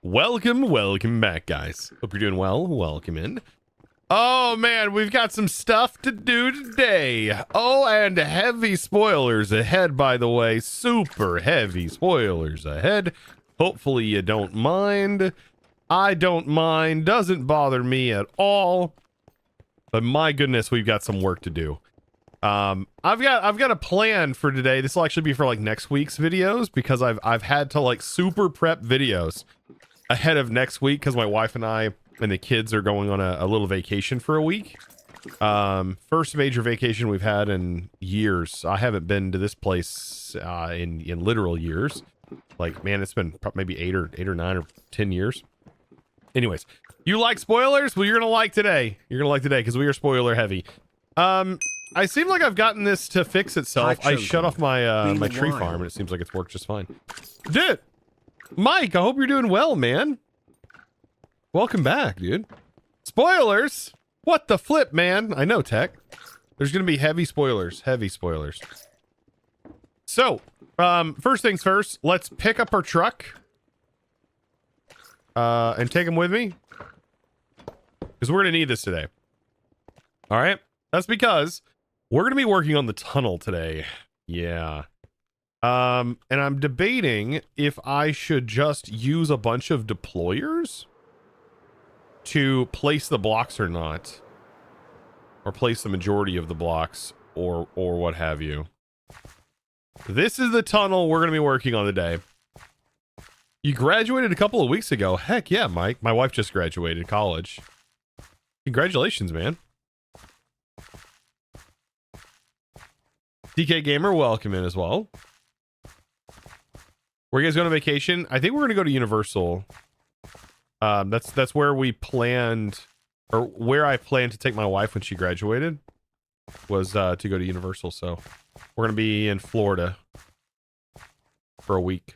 Welcome back, guys. Hope you're doing well. Welcome in. Oh man, we've got some stuff to do today. Oh, and heavy spoilers ahead, by the way. Super heavy spoilers ahead. Hopefully you don't mind. I don't mind. Doesn't bother me at all. But my goodness, we've got some work to do. I've got a plan for today. This will actually be for like next week's videos because I've had to like super prep videos ahead of next week because my wife and I and the kids are going on a little vacation for a week. First major vacation we've had in years. I haven't been to this place in literal years. Like, man, it's been maybe 8 or 9 or 10 years. Anyways, you like spoilers? Well, you're gonna like today. You're gonna like today because we are spoiler heavy. I seem like I've gotten this to fix itself. I shut off my my tree farm and it seems like it's worked just fine. Dude, Mike, I hope you're doing well, man. Welcome back, dude. Spoilers? What the flip, man? I know, tech. There's gonna be heavy spoilers. Heavy spoilers. So, first things first, let's pick up our truck. And take him with me. Because we're gonna need this today. Alright? That's because we're gonna be working on the tunnel today. Yeah. And I'm debating if I should just use a bunch of deployers to place the blocks or not. Or place the majority of the blocks or what have you. This is the tunnel we're gonna be working on today. You graduated a couple of weeks ago. Heck yeah, Mike. My wife just graduated college. Congratulations, man. DK Gamer, welcome in as well. Where you guys going on vacation? I think we're going to go to Universal. That's where we planned, or where I planned to take my wife when she graduated, was to go to Universal. So we're going to be in Florida for a week.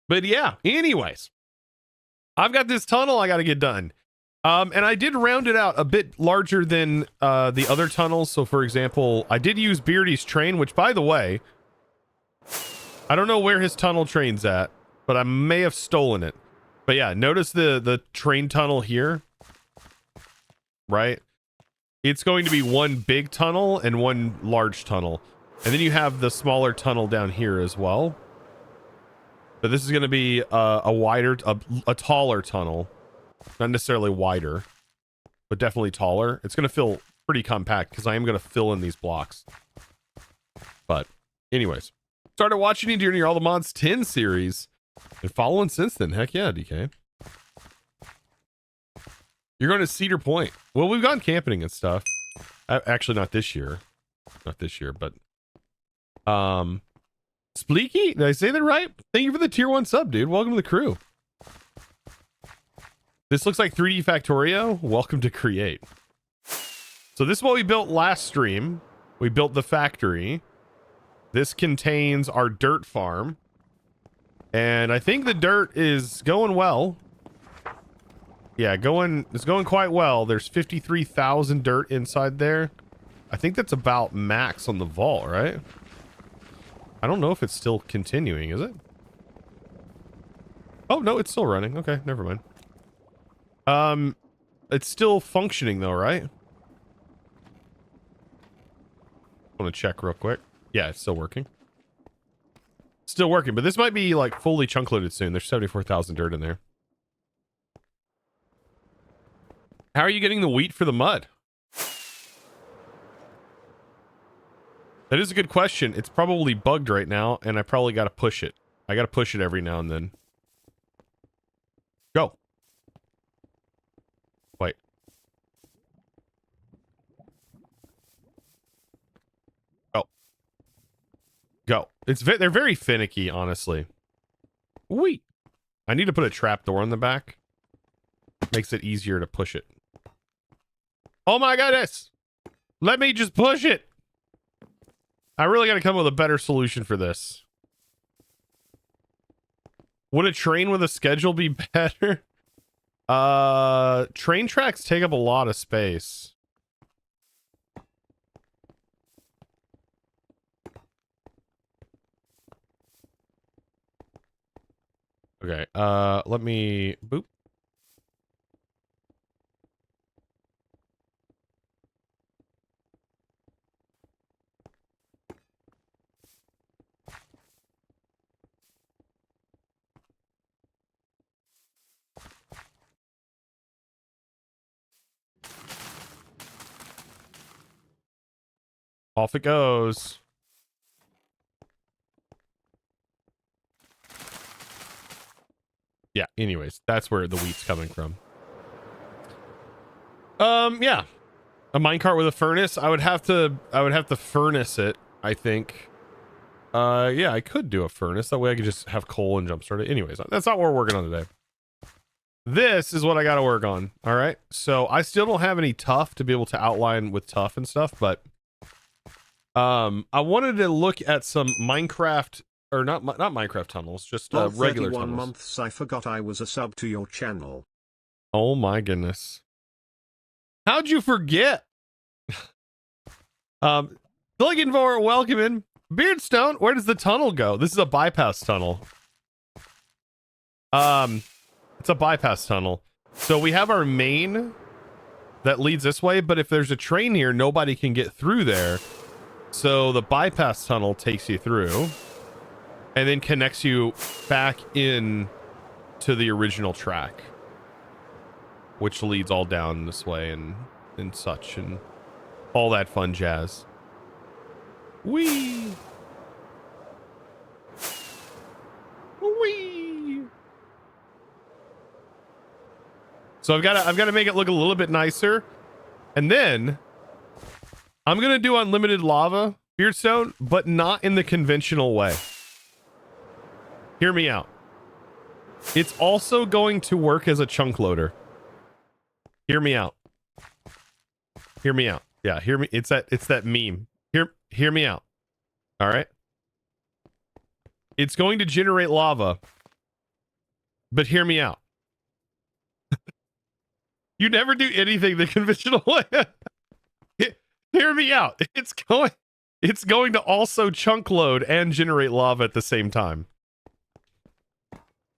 But yeah, anyways, I've got this tunnel I got to get done. And I did round it out a bit larger than the other tunnels. So, for example, I did use Beardy's train, which, by the way, I don't know where his tunnel train's at, but I may have stolen it. But yeah, notice the train tunnel here, right? It's going to be one big tunnel and one large tunnel. And then you have the smaller tunnel down here as well. But this is going to be a taller tunnel. Not necessarily wider, but definitely taller. It's going to feel pretty compact because I am going to fill in these blocks. But anyways, started watching you during your All the Mods 10 series and following since then. Heck yeah, DK. You're going to Cedar Point. Well, we've gone camping and stuff. Actually, not this year. Not this year, but... Spleaky? Did I say that right? Thank you for the tier 1 sub, dude. Welcome to the crew. This looks like 3D Factorio. Welcome to Create. So this is what we built last stream. We built the factory. This contains our dirt farm. And I think the dirt is going well. Yeah, it's going quite well. There's 53,000 dirt inside there. I think that's about max on the vault, right? I don't know if it's still continuing, is it? Oh, no, it's still running. Okay, never mind. It's still functioning though, right? I want to check real quick. Yeah, it's still working. Still working, but this might be like fully chunk loaded soon. There's 74,000 dirt in there. How are you getting the wheat for the mud? That is a good question. It's probably bugged right now, and I probably got to push it. I got to push it every now and then. Go. Wait. Oh. Go. They're very finicky, honestly. Wait. I need to put a trap door on the back. Makes it easier to push it. Oh my goodness! Let me just push it! I really got to come up with a better solution for this. Would a train with a schedule be better? Train tracks take up a lot of space. Okay, let me boop. Off it goes. Yeah, anyways, that's where the wheat's coming from. Yeah. A minecart with a furnace. I would have to furnace it, I think. Yeah, I could do a furnace. That way I could just have coal and jumpstart it. Anyways, that's not what we're working on today. This is what I gotta work on. All right. So I still don't have any tuff to be able to outline with tuff and stuff, but I wanted to look at some Minecraft, or not Minecraft tunnels, just regular 31 tunnels. months. I forgot I was a sub to your channel. Oh my goodness. How'd you forget? Looking for welcome in. Beardstone, where does the tunnel go? This is a bypass tunnel. It's a bypass tunnel. So we have our main that leads this way, but if there's a train here, nobody can get through there. So the bypass tunnel takes you through and then connects you back in to the original track, which leads all down this way and such and all that fun jazz. Wee. Wee. So I've got to make it look a little bit nicer. And then I'm going to do unlimited lava, Beardstone, but not in the conventional way. Hear me out. It's also going to work as a chunk loader. Hear me out. Hear me out. Yeah, hear me. It's that meme. Hear me out. All right. It's going to generate lava, but hear me out. You never do anything the conventional way. Hear me out. It's going to also chunk load and generate lava at the same time.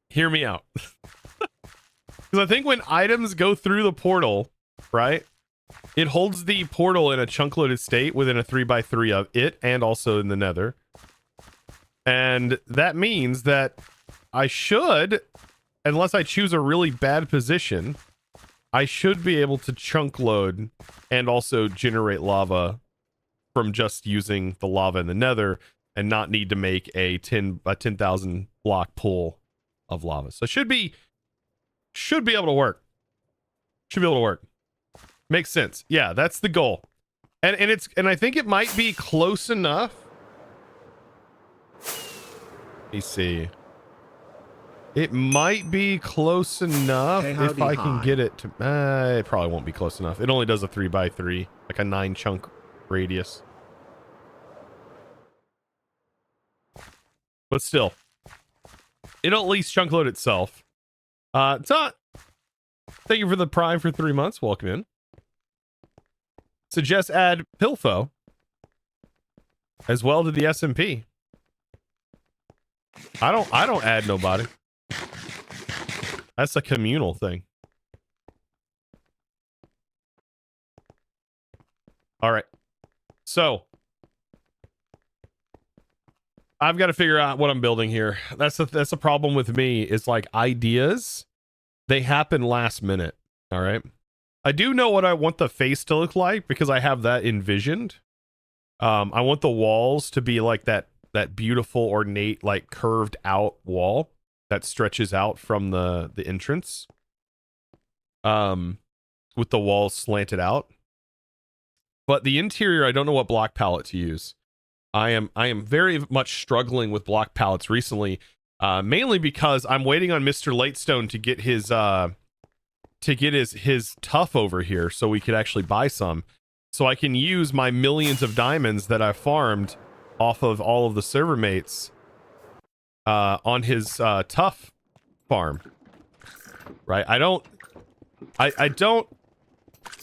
Hear me out. Because I think when items go through the portal, right, it holds the portal in a chunk loaded state within a 3x3 of it and also in the nether. And that means that I should, unless I choose a really bad position, I should be able to chunk load and also generate lava from just using the lava in the nether and not need to make a 10,000 block pool of lava. So should be able to work. Should be able to work. Makes sense. Yeah, that's the goal. And I think it might be close enough. Let me see. It might be close enough if I can get it to... it probably won't be close enough. It only does a 3x3, like a 9 chunk radius. But still, it'll at least chunk load itself. Thank you for the Prime for 3 months. Welcome in. Suggest add Pilfo as well to the SMP. I don't add nobody. That's a communal thing. All right. So I've got to figure out what I'm building here. That's the problem with me is like ideas. They happen last minute. All right. I do know what I want the face to look like because I have that envisioned. I want the walls to be like that beautiful, ornate, like curved out wall that stretches out from the entrance. With the walls slanted out. But the interior, I don't know what block palette to use. I am very much struggling with block palettes recently, mainly because I'm waiting on Mr. Latestone to get his tuff over here so we could actually buy some, so I can use my millions of diamonds that I farmed off of all of the server mates on his tuff farm. Right?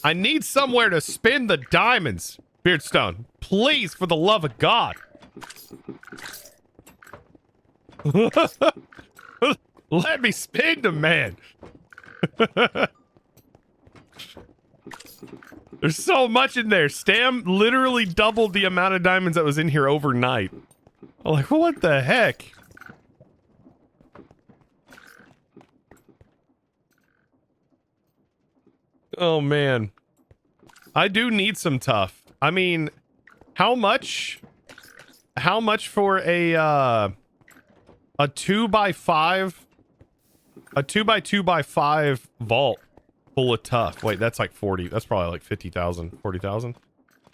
I need somewhere to spend the diamonds, Beardstone. Please, for the love of God. Let me spin them, man. There's so much in there. Stam literally doubled the amount of diamonds that was in here overnight. I'm like, what the heck? Oh, man. I do need some tough. I mean, how much for a 2x5, a 2x2x5 vault full of tough? Wait, that's like 40. That's probably like 50,000, 40,000.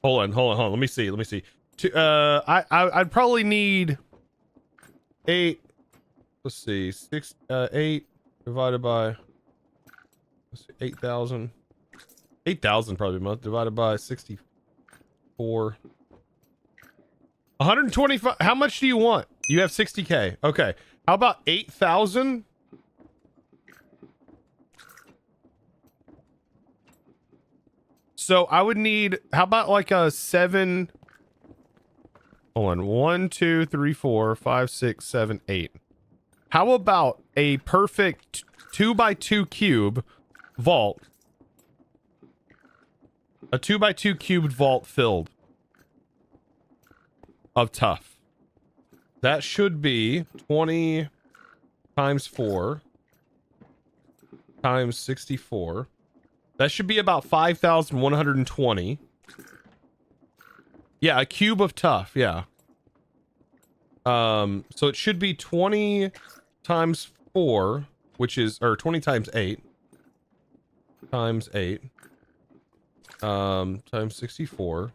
Hold on. Let me see. I'd probably need 8. Let's see, 8 divided by, let's see, 8,000. 8,000 probably a month divided by 64. 125. How much do you want? You have 60K. Okay. How about 8,000? So I would need, how about like a 7? Hold on. 1, 2, 3, 4, 5, 6, 7, 8. How about a perfect 2x2 cube vault? A 2x2 cubed vault filled of tough. That should be 20 times 4 times 64. That should be about 5,120. Yeah, a cube of tough. Yeah. So it should be 20 times 4, which is, or 20 times 8 times 8 times 64.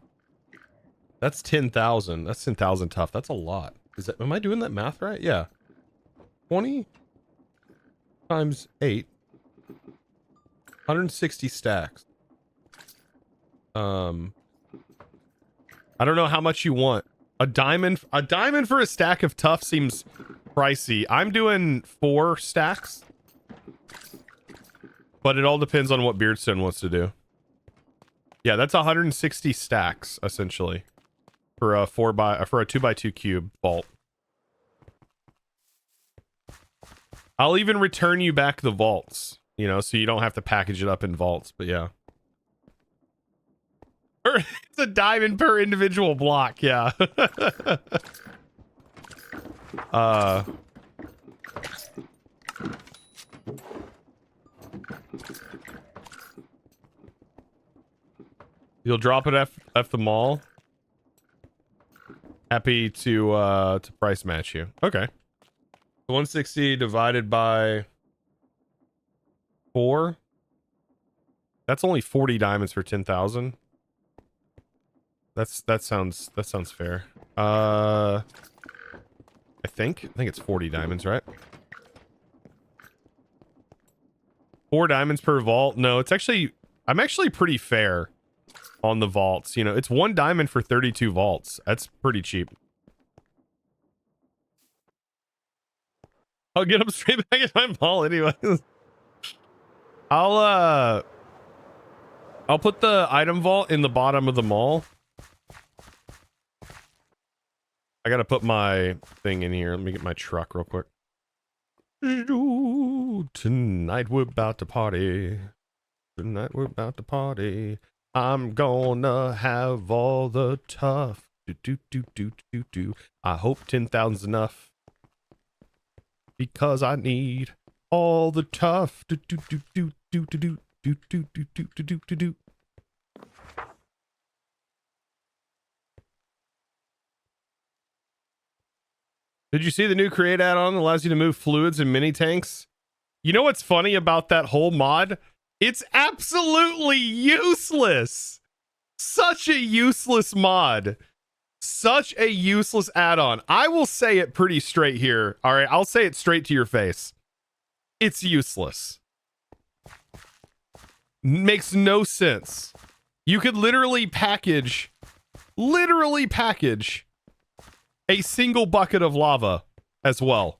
That's 10,000. That's 10,000 tough. That's a lot. Is that, am I doing that math right? Yeah. 20 times 8. 160 stacks. I don't know how much you want. A diamond for a stack of tough seems pricey. I'm doing 4 stacks. But it all depends on what Beardstone wants to do. Yeah, that's 160 stacks essentially for a 2x2 cube vault. I'll even return you back the vaults, you know, so you don't have to package it up in vaults, but yeah. It's a diamond per individual block, yeah. You'll drop it at the mall. Happy to price match you. Okay. 160 divided by 4. That's only 40 diamonds for 10,000. That sounds fair. I think it's 40 diamonds, right? 4 diamonds per vault. No, it's actually, I'm actually pretty fair on the vaults. You know, it's 1 diamond for 32 vaults. That's pretty cheap. I'll get them straight back in my mall anyway. I'll put the item vault in the bottom of the mall. I gotta put my thing in here. Let me get my truck real quick. Tonight we're about to party. Tonight we're about to party. I'm gonna have all the tough. I hope 10,000's enough. Because I need all the tough. Did you see the new create add-on that allows you to move fluids and mini tanks? You know what's funny about that whole mod? It's absolutely useless. Such a useless mod. Such a useless add-on. I will say it pretty straight here. All right, I'll say it straight to your face. It's useless. Makes no sense. You could literally package a single bucket of lava as well.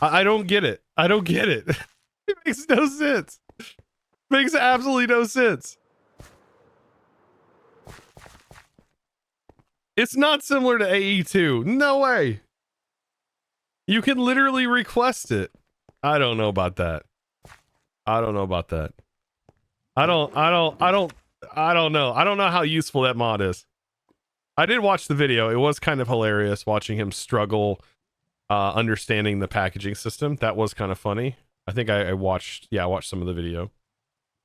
I don't get it. I don't get it. It makes no sense. Makes absolutely no sense. It's not similar to AE2. No way. You can literally request it. I don't know about that. I don't know about that. I don't know. I don't know how useful that mod is. I did watch the video. It was kind of hilarious watching him struggle understanding the packaging system. That was kind of funny. I think I watched some of the video.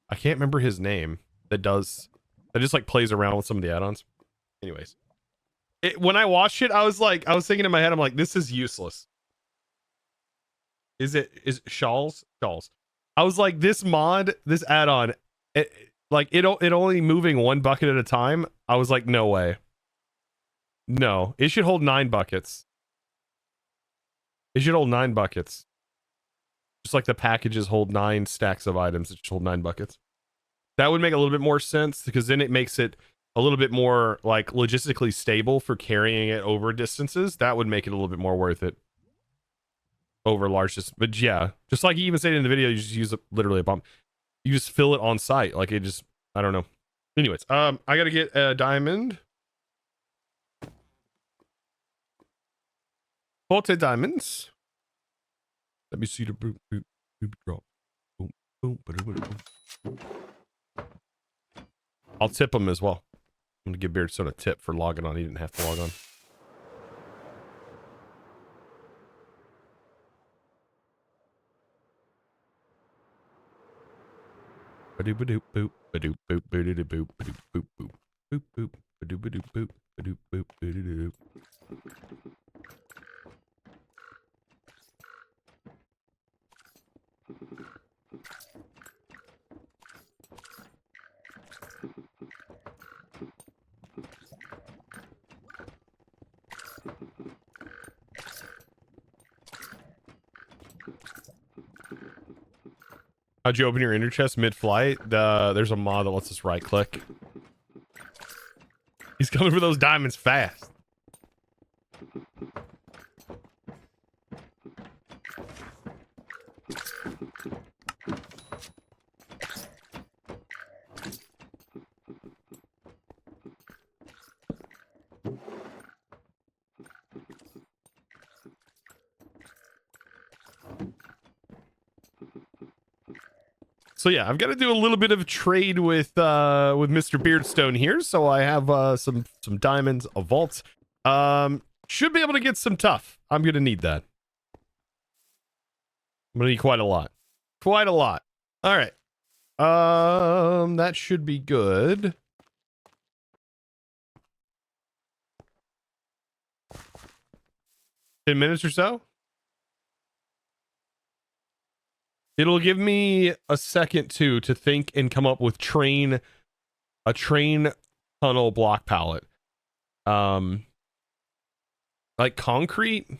I can't remember his name that just like plays around with some of the add-ons. Anyways, when I watched it, I was thinking in my head, I'm like, this is useless. Is Shawls? I was like, this mod, this add-on, it only moving one bucket at a time. I was like, no way. No, it should hold 9 buckets. It should hold 9 buckets. Just like the packages hold 9 stacks of items, it should hold 9 buckets. That would make a little bit more sense, because then it makes it a little bit more like logistically stable for carrying it over distances. That would make it a little bit more worth it over large distances. But yeah, just like you even said in the video, you just use literally a pump. You just fill it on site. Like, it just, I don't know. Anyways, I gotta get a diamond. 40 diamonds. Let me see the boop drop. Boom, boom, boom. I'll tip him as well. I'm gonna give Beardstone a tip for logging on. He didn't have to log on. Ba-doop ba-doop boop, ba-doop boop, ba-doop boop, ba-doop boop boop, boop boop, ba-doop ba-doop boop, ba-doop boop, ba-doop. How'd you open your inner chest mid-flight? There's a mod that lets us right-click. He's coming for those diamonds fast. So yeah, I've got to do a little bit of trade with Mr. Beardstone here. So I have some diamonds, a vault. Should be able to get some tough. I'm gonna need that. I'm gonna need quite a lot. Quite a lot. All right. That should be good. $10 minutes or so. It'll give me a second to think and come up with a train tunnel block palette. Like concrete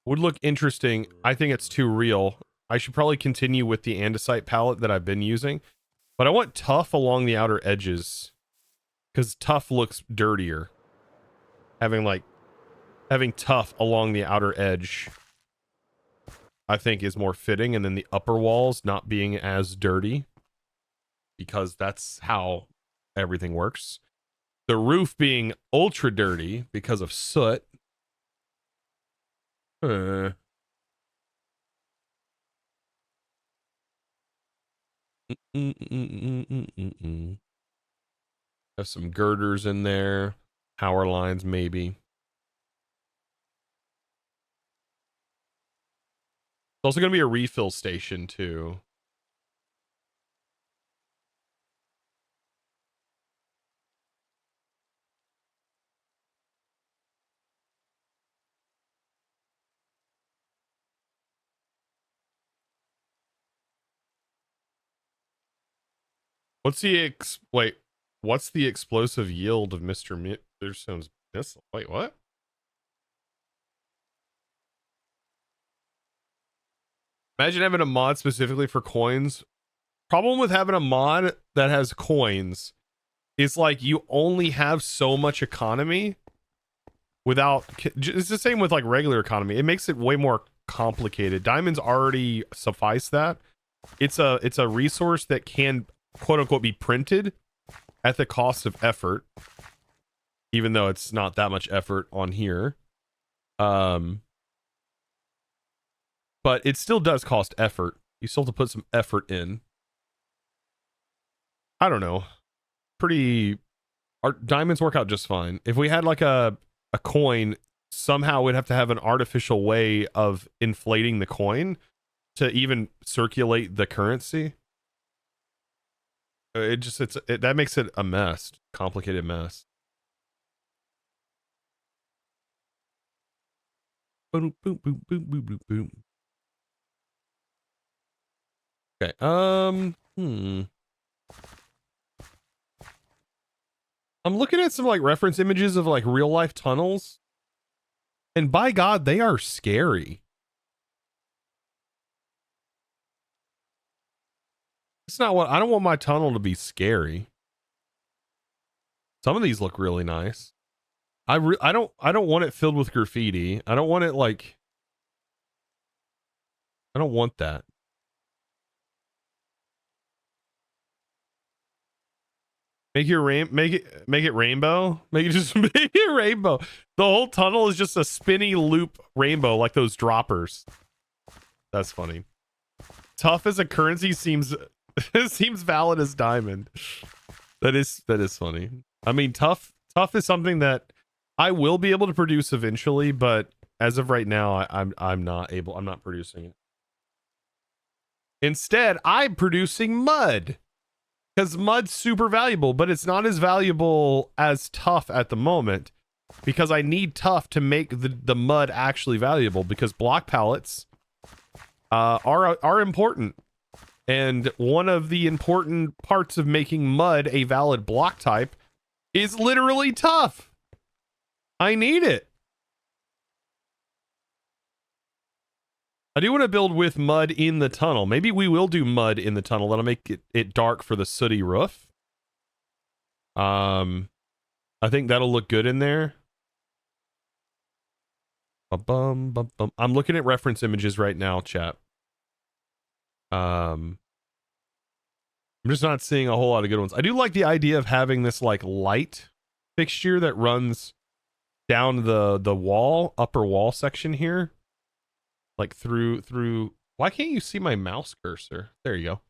would look interesting. I think it's too real. I should probably continue with the andesite palette that I've been using, but I want tough along the outer edges because tough looks dirtier. Having tough along the outer edge, I think, is more fitting, and then the upper walls not being as dirty because that's how everything works. The roof being ultra dirty because of soot. Have some girders in there, power lines maybe. It's also going to be a refill station too. What's the what's the explosive yield of Mr. Beardstone's missile? Wait, what? Imagine having a mod specifically for coins. Problem with having a mod that has coins is like you only have so much economy without. It's the same with like regular economy. It makes it way more complicated. Diamonds already suffice that. It's a resource that can quote unquote be printed at the cost of effort, even though it's not that much effort on here. but it still does cost effort. You still have to put some effort in. I don't know. Our diamonds work out just fine. If we had like a coin, somehow we'd have to have an artificial way of inflating the coin to even circulate the currency. That makes it a mess, complicated mess. Boom, boom, boom, boom, boom, boom, boom. Okay. I'm looking at some like reference images of like real life tunnels, and by God, they are scary. It's not what I don't want my tunnel to be scary. Some of these look really nice. I don't want it filled with graffiti. I don't want it like I don't want that. Make it rainbow. Make it just make it rainbow. The whole tunnel is just a spinny loop rainbow like those droppers. That's funny. Tough as a currency seems seems valid as diamond. That is funny. I mean, tough is something that I will be able to produce eventually, but as of right now, I'm not able. I'm not producing it. Instead, I'm producing mud because mud's super valuable, but it's not as valuable as tough at the moment because I need tough to make the mud actually valuable because block pallets are important. And one of the important parts of making mud a valid block type is literally tough. I need it. I do want to build with mud in the tunnel. Maybe we will do mud in the tunnel. That'll make it dark for the sooty roof. I think that'll look good in there. I'm looking at reference images right now, chat. I'm just not seeing a whole lot of good ones. I do like the idea of having this like light fixture that runs down the wall, upper wall section here. Like through why can't you see my mouse cursor? There you go.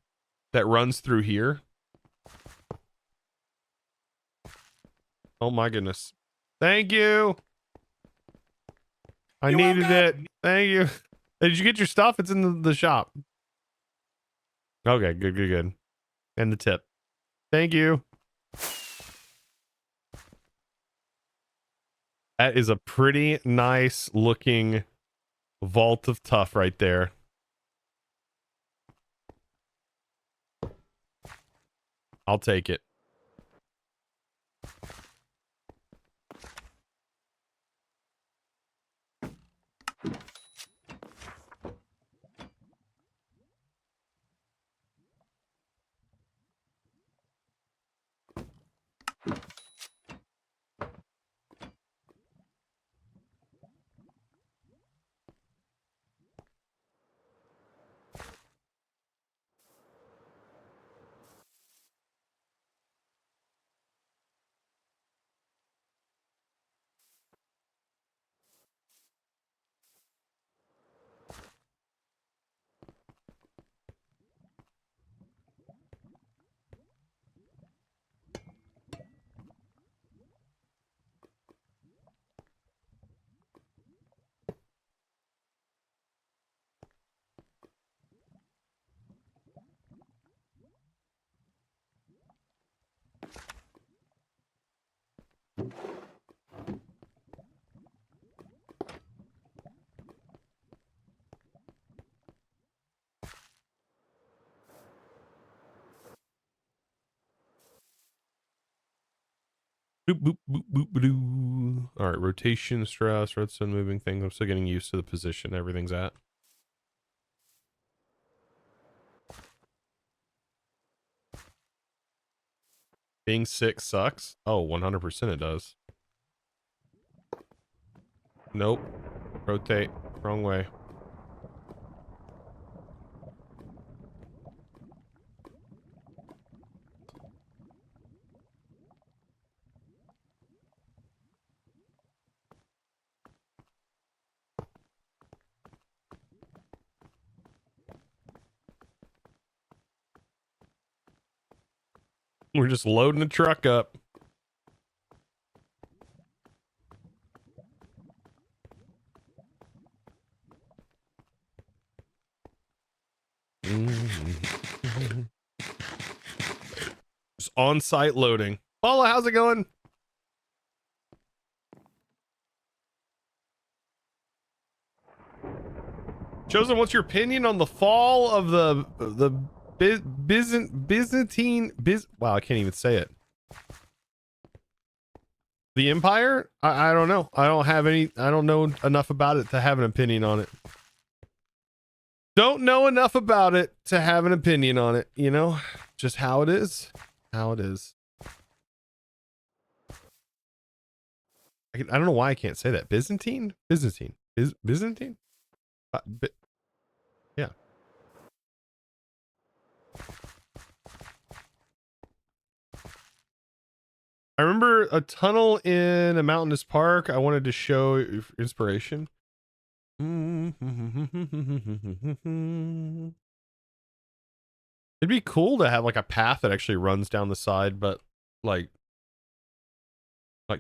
That runs through here. Oh my goodness. Thank you. I needed it. Thank you. Did you get your stuff? It's in the shop. Okay, good. And the tip. Thank you. That is a pretty nice looking vault of tough right there. I'll take it. Boop, boop, boop, boop, boop. All right, rotation, stress, redstone moving things. I'm still getting used to the position everything's at. Being sick sucks. Oh, 100% it does. Nope. Rotate. Wrong way. We're just loading the truck up. Just on-site loading. Paula, how's it going? Chosen, what's your opinion on the fall of the Byzantine wow, I can't even say it. The Empire? I don't know. I don't know enough about it to have an opinion on it. Don't know enough about it to have an opinion on it, you know? Just how it is. How it is. I don't know why I can't say that. Byzantine? Byzantine. Byzantine? Yeah. I remember a tunnel in a mountainous park. I wanted to show inspiration. It'd be cool to have like a path that actually runs down the side, but like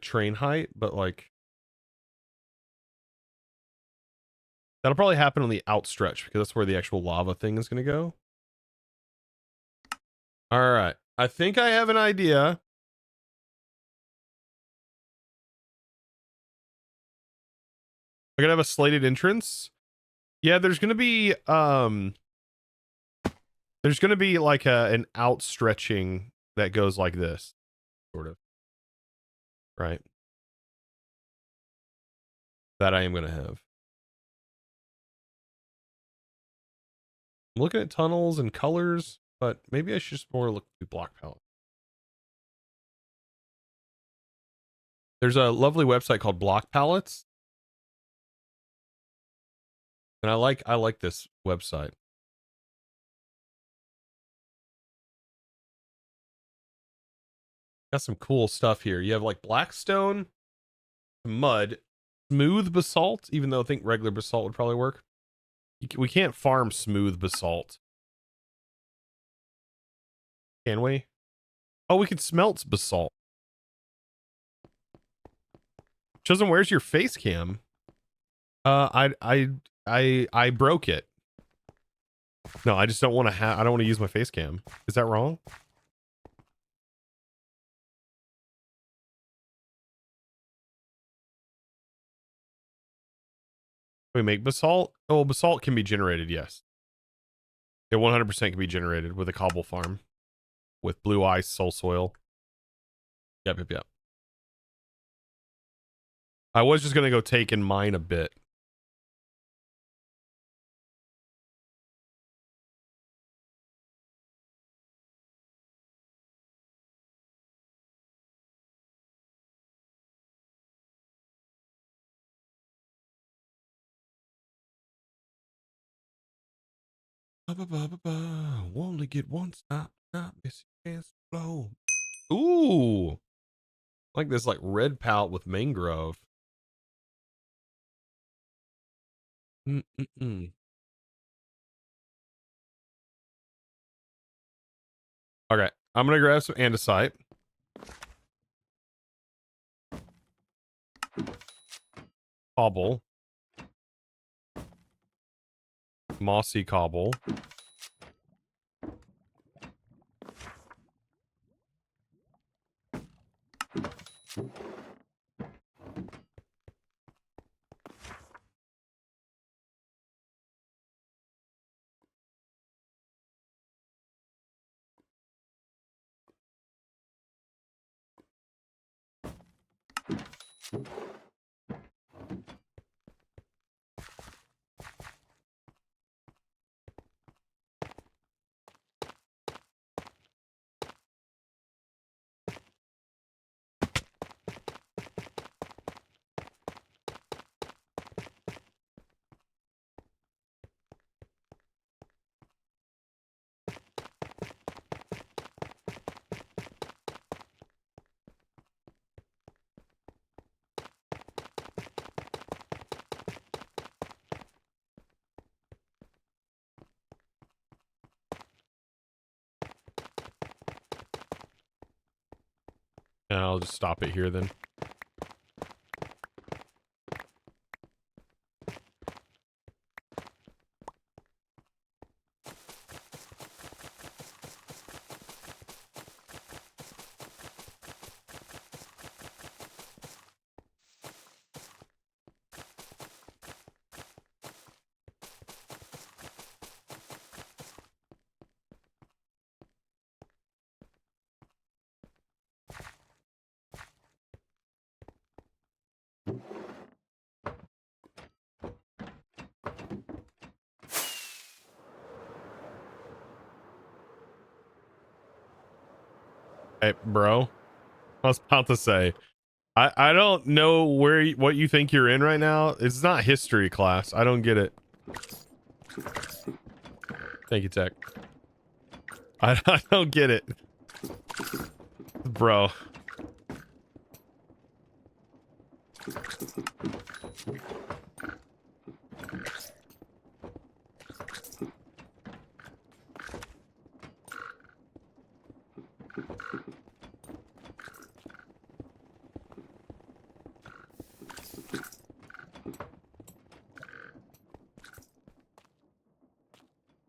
train height, but like that'll probably happen on the outstretch because that's where the actual lava thing is going to go. All right. I think I have an idea. I gotta have a slated entrance. Yeah, there's gonna be like an outstretching that goes like this, sort of. Right. That I am gonna have. I'm looking at tunnels and colors, but maybe I should just more look at block palette. There's a lovely website called Block Palettes. And I like this website. Got some cool stuff here. You have like blackstone, mud, smooth basalt, even though I think regular basalt would probably work. We can't farm smooth basalt. Can we? Oh, we could smelt basalt. Chosen, where's your face cam? I broke it. No, I just don't want to have. I don't want to use my face cam. Is that wrong? We make basalt. Oh, basalt can be generated. Yes, it 100% can be generated with a cobble farm, with blue ice, soul soil. Yep. I was just gonna go take and mine a bit. Only get one stop, not miss a chance to blow. Ooh, like this like red palette with mangrove. Okay, I'm gonna grab some andesite. Cobble. Mossy cobble. I'll just stop it here then. Hey, bro. I was about to say, I don't know what you think you're in right now. It's not history class. I don't get it. Thank you, Tech. I don't get it. Bro.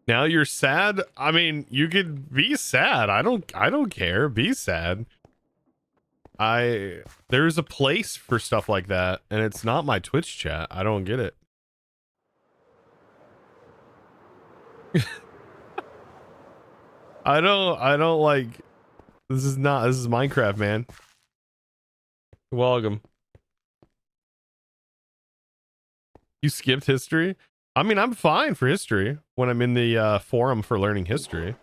Now you're sad? I mean, you could be sad. I don't care. Be sad. There's a place for stuff like that, and it's not my Twitch chat. I don't get it. I don't like, this is Minecraft, man. Welcome. You skipped history? I mean, I'm fine for history when I'm in the forum for learning history.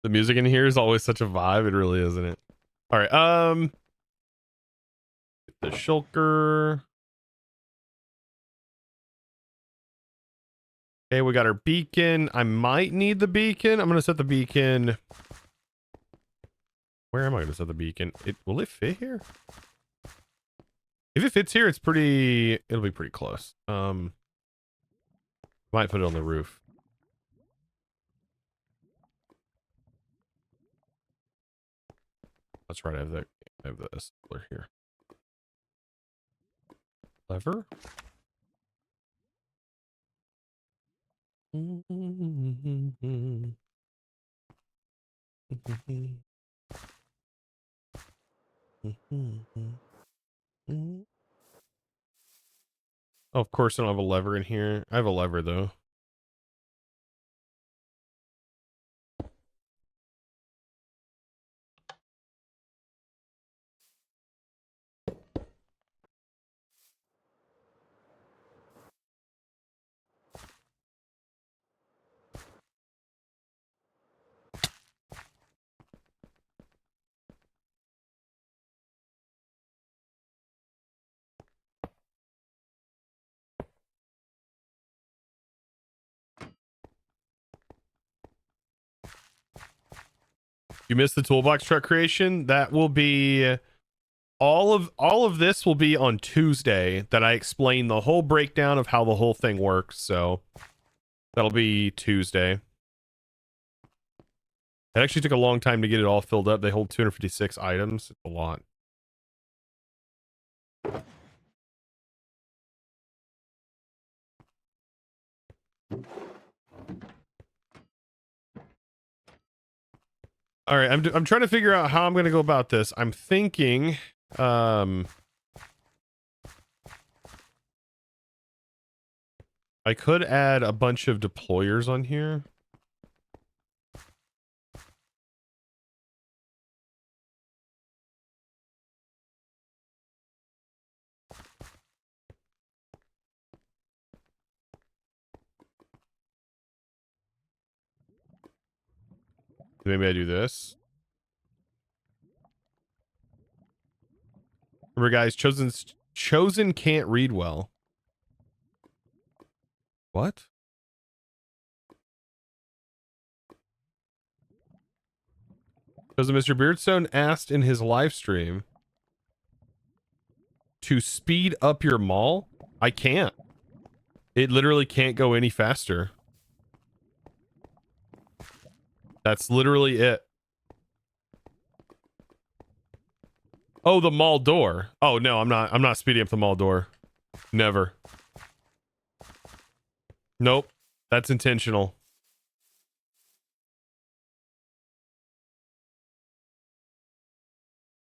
The music in here is always such a vibe. It really is, isn't it? All right. The shulker. Okay, we got our beacon. I might need the beacon. I'm gonna set the beacon. Where am I gonna set the beacon? Will it fit here? If it fits here, it'll be pretty close. Might put it on the roof. That's right. I have the assembler here. Lever. Oh, of course I don't have a lever in here. I have a lever though. You missed the toolbox truck creation. That will be all of this will be on Tuesday, that I explain the whole breakdown of how the whole thing works. So that'll be Tuesday. It actually took a long time to get it all filled up. They hold 256 items. It's a lot. All right, I'm trying to figure out how I'm going to go about this. I'm thinking I could add a bunch of deployers on here. Maybe I do this. Remember, guys, chosen can't read well. What? Because Mr. Beardstone asked in his live stream to speed up your mall, I can't. It literally can't go any faster. That's literally it. Oh, the mall door. Oh no, I'm not speeding up the mall door. Never. Nope. That's intentional.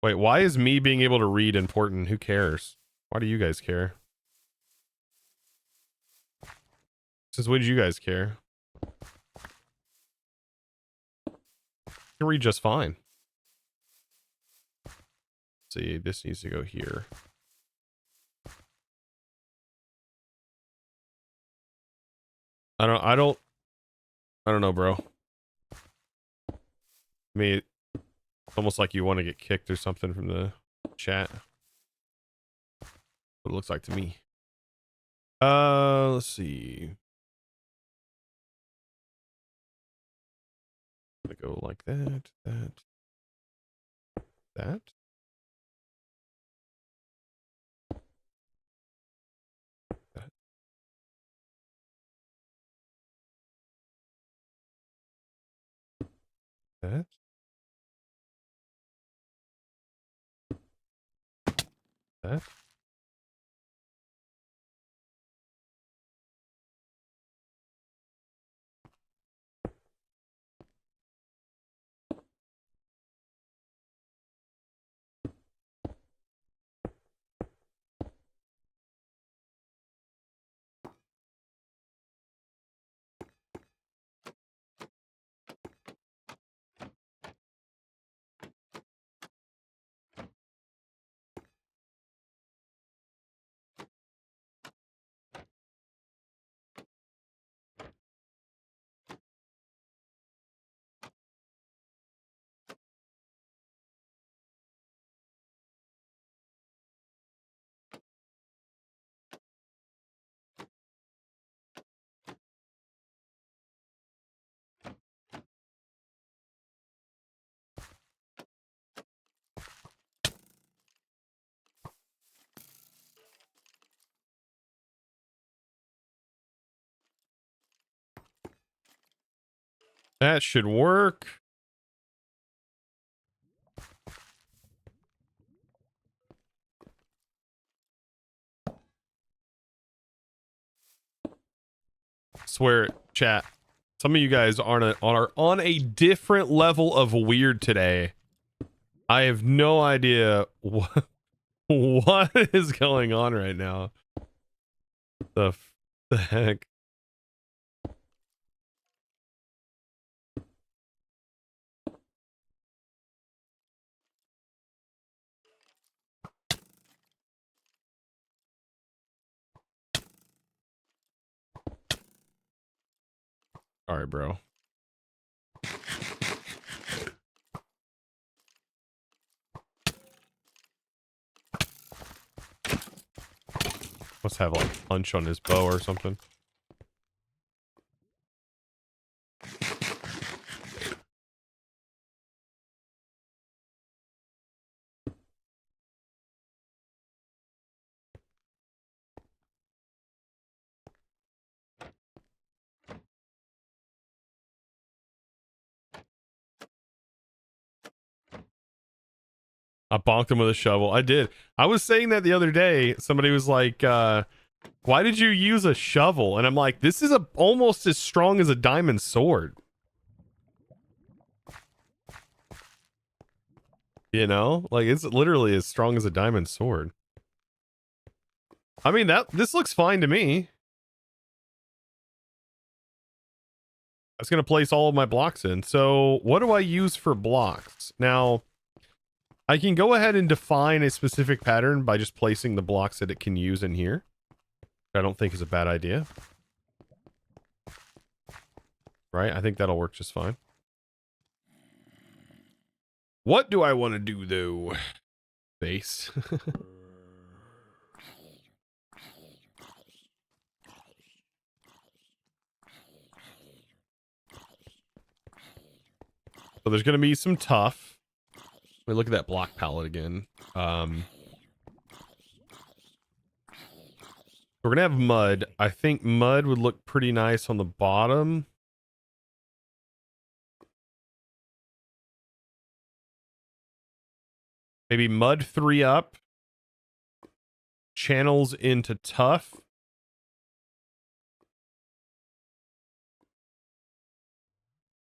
Wait, why is me being able to read important? Who cares? Why do you guys care? Since when do you guys care? I can read just fine. Let's see, this needs to go here. I don't know, bro. I mean, it's almost like you want to get kicked or something from the chat. What it looks like to me. Let's see. I'm gonna go like that, that. That. That. That. That should work. Swear it, chat. Some of you guys are on a different level of weird today. I have no idea what is going on right now. The heck? All right, bro. Must have like punch on his bow or something. I bonked him with a shovel. I did. I was saying that the other day. Somebody was like, why did you use a shovel? And I'm like, this is almost as strong as a diamond sword. You know? Like, it's literally as strong as a diamond sword. I mean, this looks fine to me. I was going to place all of my blocks in. So what do I use for blocks? Now, I can go ahead and define a specific pattern by just placing the blocks that it can use in here. I don't think is a bad idea. Right? I think that'll work just fine. What do I want to do, though? Base. So there's going to be some tough. Let me look at that block palette again. We're gonna have mud. I think mud would look pretty nice on the bottom. Maybe mud 3 up. Channels into tough.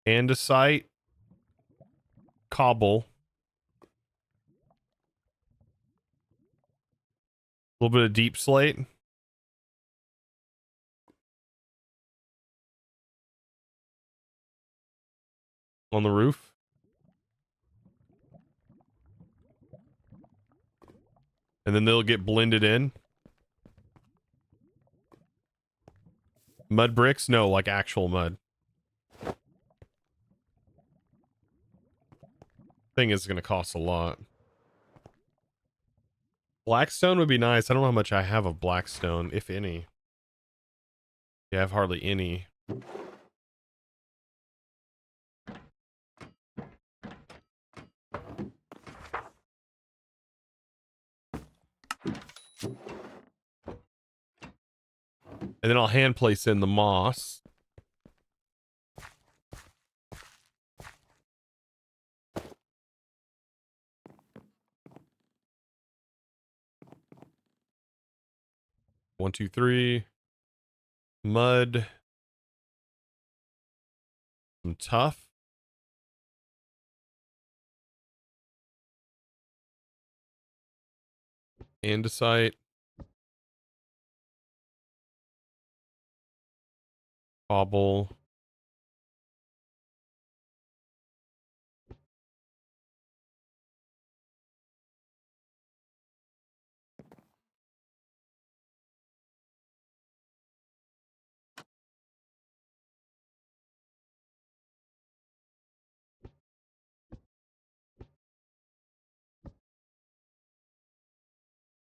Andesite. Cobble. A little bit of deep slate. On the roof. And then they'll get blended in. Mud bricks? No, like actual mud. Thing is going to cost a lot. Blackstone would be nice. I don't know how much I have of blackstone, if any. Yeah, I have hardly any. And then I'll hand place in the moss. One, two, three. Mud. Some tough. Andesite. Cobble.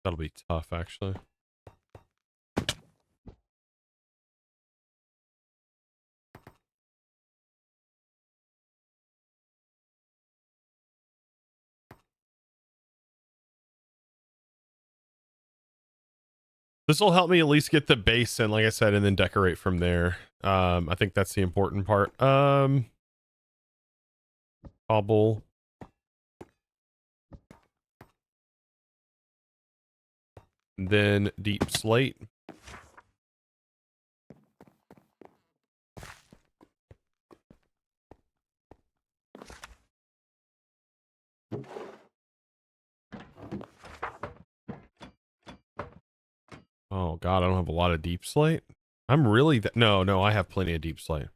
That'll be tough, actually. This will help me at least get the base in, like I said, and then decorate from there. I think that's the important part. Cobble. Then deep slate. Oh god, I don't have a lot of deep slate. I'm really no, I have plenty of deep slate.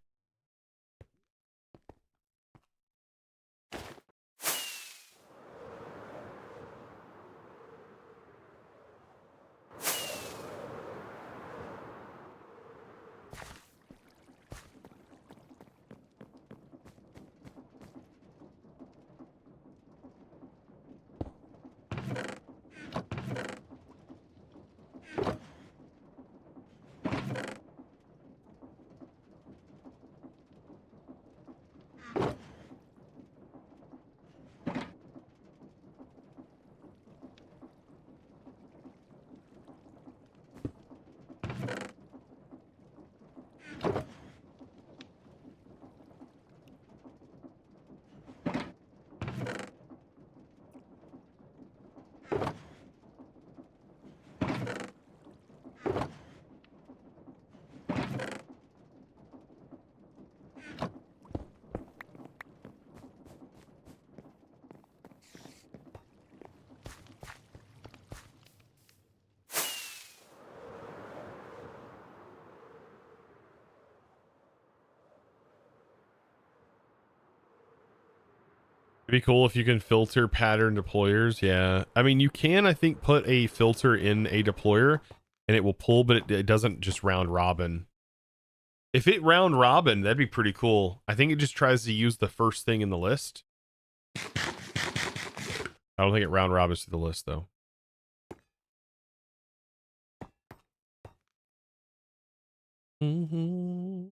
It'd be cool if you can filter pattern deployers. Yeah. I mean, you can, I think, put a filter in a deployer and it will pull, but it doesn't just round robin. If it round robin, that'd be pretty cool. I think it just tries to use the first thing in the list. I don't think it round robins to the list, though. Mm-hmm.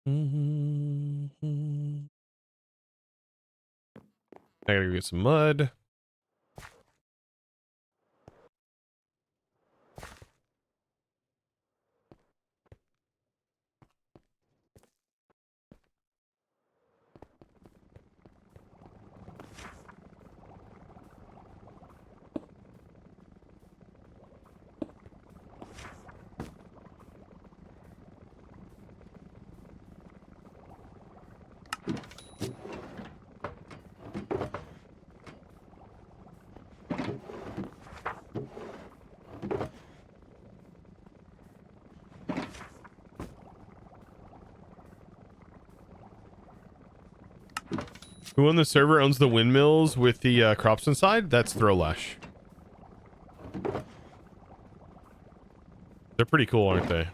I gotta go get some mud. Who on the server owns the windmills with the crops inside? That's Throwlash. They're pretty cool, aren't they?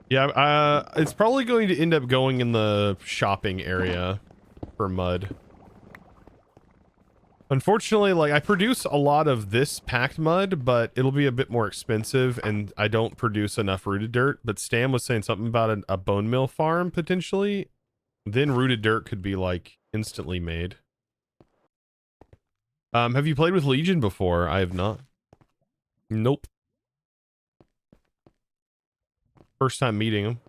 Yeah, it's probably going to end up going in the shopping area for mud. Unfortunately, like, I produce a lot of this packed mud, but it'll be a bit more expensive, and I don't produce enough rooted dirt. But Stan was saying something about a bone mill farm, potentially. Then rooted dirt could be, like, instantly made. Have you played with Legion before? I have not. Nope. First time meeting him.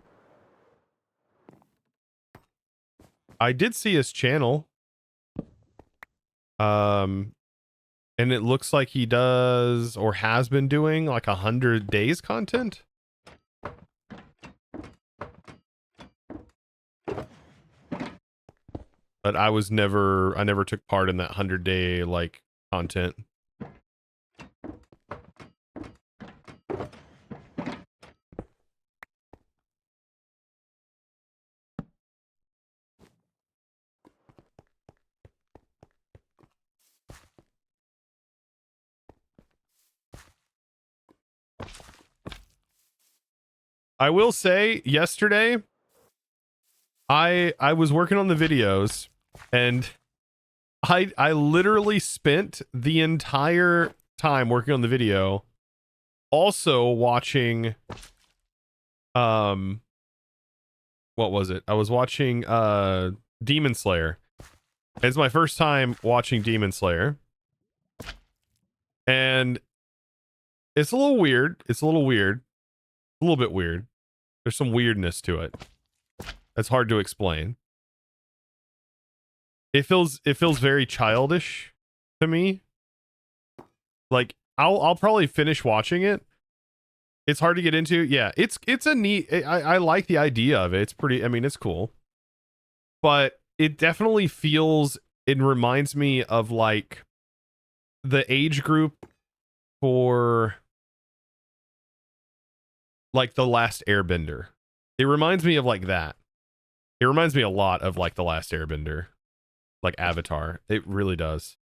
I did see his channel. And it looks like he does or has been doing like 100 days content. But I never took part in that 100-day like content. I will say yesterday I was working on the videos and I literally spent the entire time working on the video also watching what was it? I was watching Demon Slayer. It's my first time watching Demon Slayer. And it's a little weird. It's a little weird. A little bit weird. There's some weirdness to it. That's hard to explain. It feels very childish to me. Like I'll probably finish watching it. It's hard to get into. Yeah, it's a neat I like the idea of it. It's pretty, I mean, it's cool. But it definitely feels, it reminds me of like the age group for like The Last Airbender. It reminds me of like that. It reminds me a lot of like The Last Airbender, like Avatar. It really does.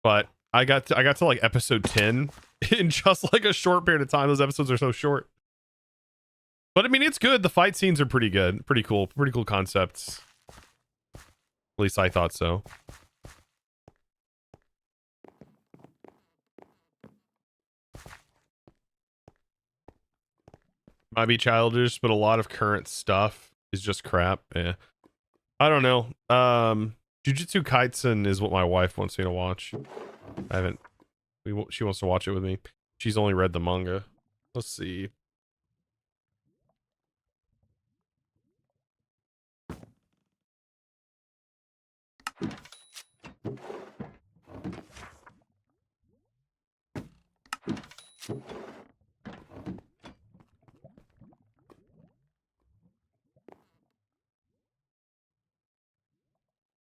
But I got to like episode 10 in just like a short period of time. Those episodes are so short. But I mean, it's good. The fight scenes are pretty good. Pretty cool concepts. At least I thought so. Might be childish, but a lot of current stuff is just crap. Yeah. I don't know. Jujutsu Kaisen is what my wife wants me to watch. I haven't. She wants to watch it with me. She's only read the manga. Let's see.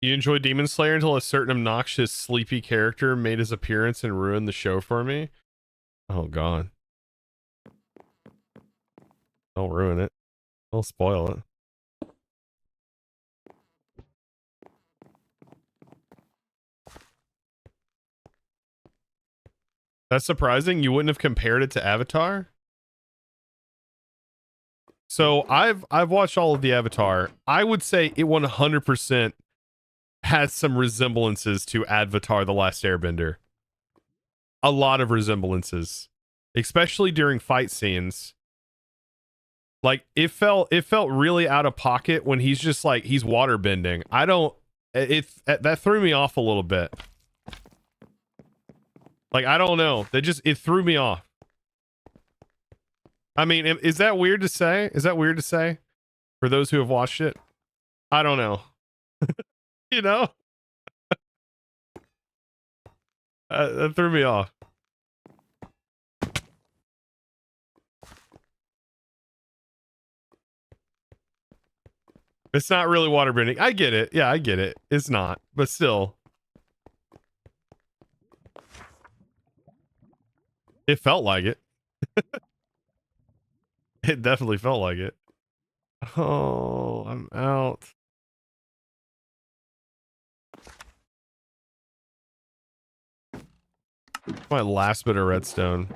You enjoyed Demon Slayer until a certain obnoxious, sleepy character made his appearance and ruined the show for me. Oh, God. Don't ruin it. Don't spoil it. That's surprising. You wouldn't have compared it to Avatar? So I've watched all of the Avatar. I would say it 100% has some resemblances to Avatar: The Last Airbender. A lot of resemblances, especially during fight scenes. Like it felt really out of pocket when he's just like he's water bending. That threw me off a little bit. Like I don't know. It threw me off. I mean, is that weird to say? Is that weird to say for those who have watched it? I don't know. You know? That threw me off. It's not really waterbending. I get it. Yeah, I get it. It's not, but still. It felt like it. It definitely felt like it. Oh, I'm out. My last bit of redstone.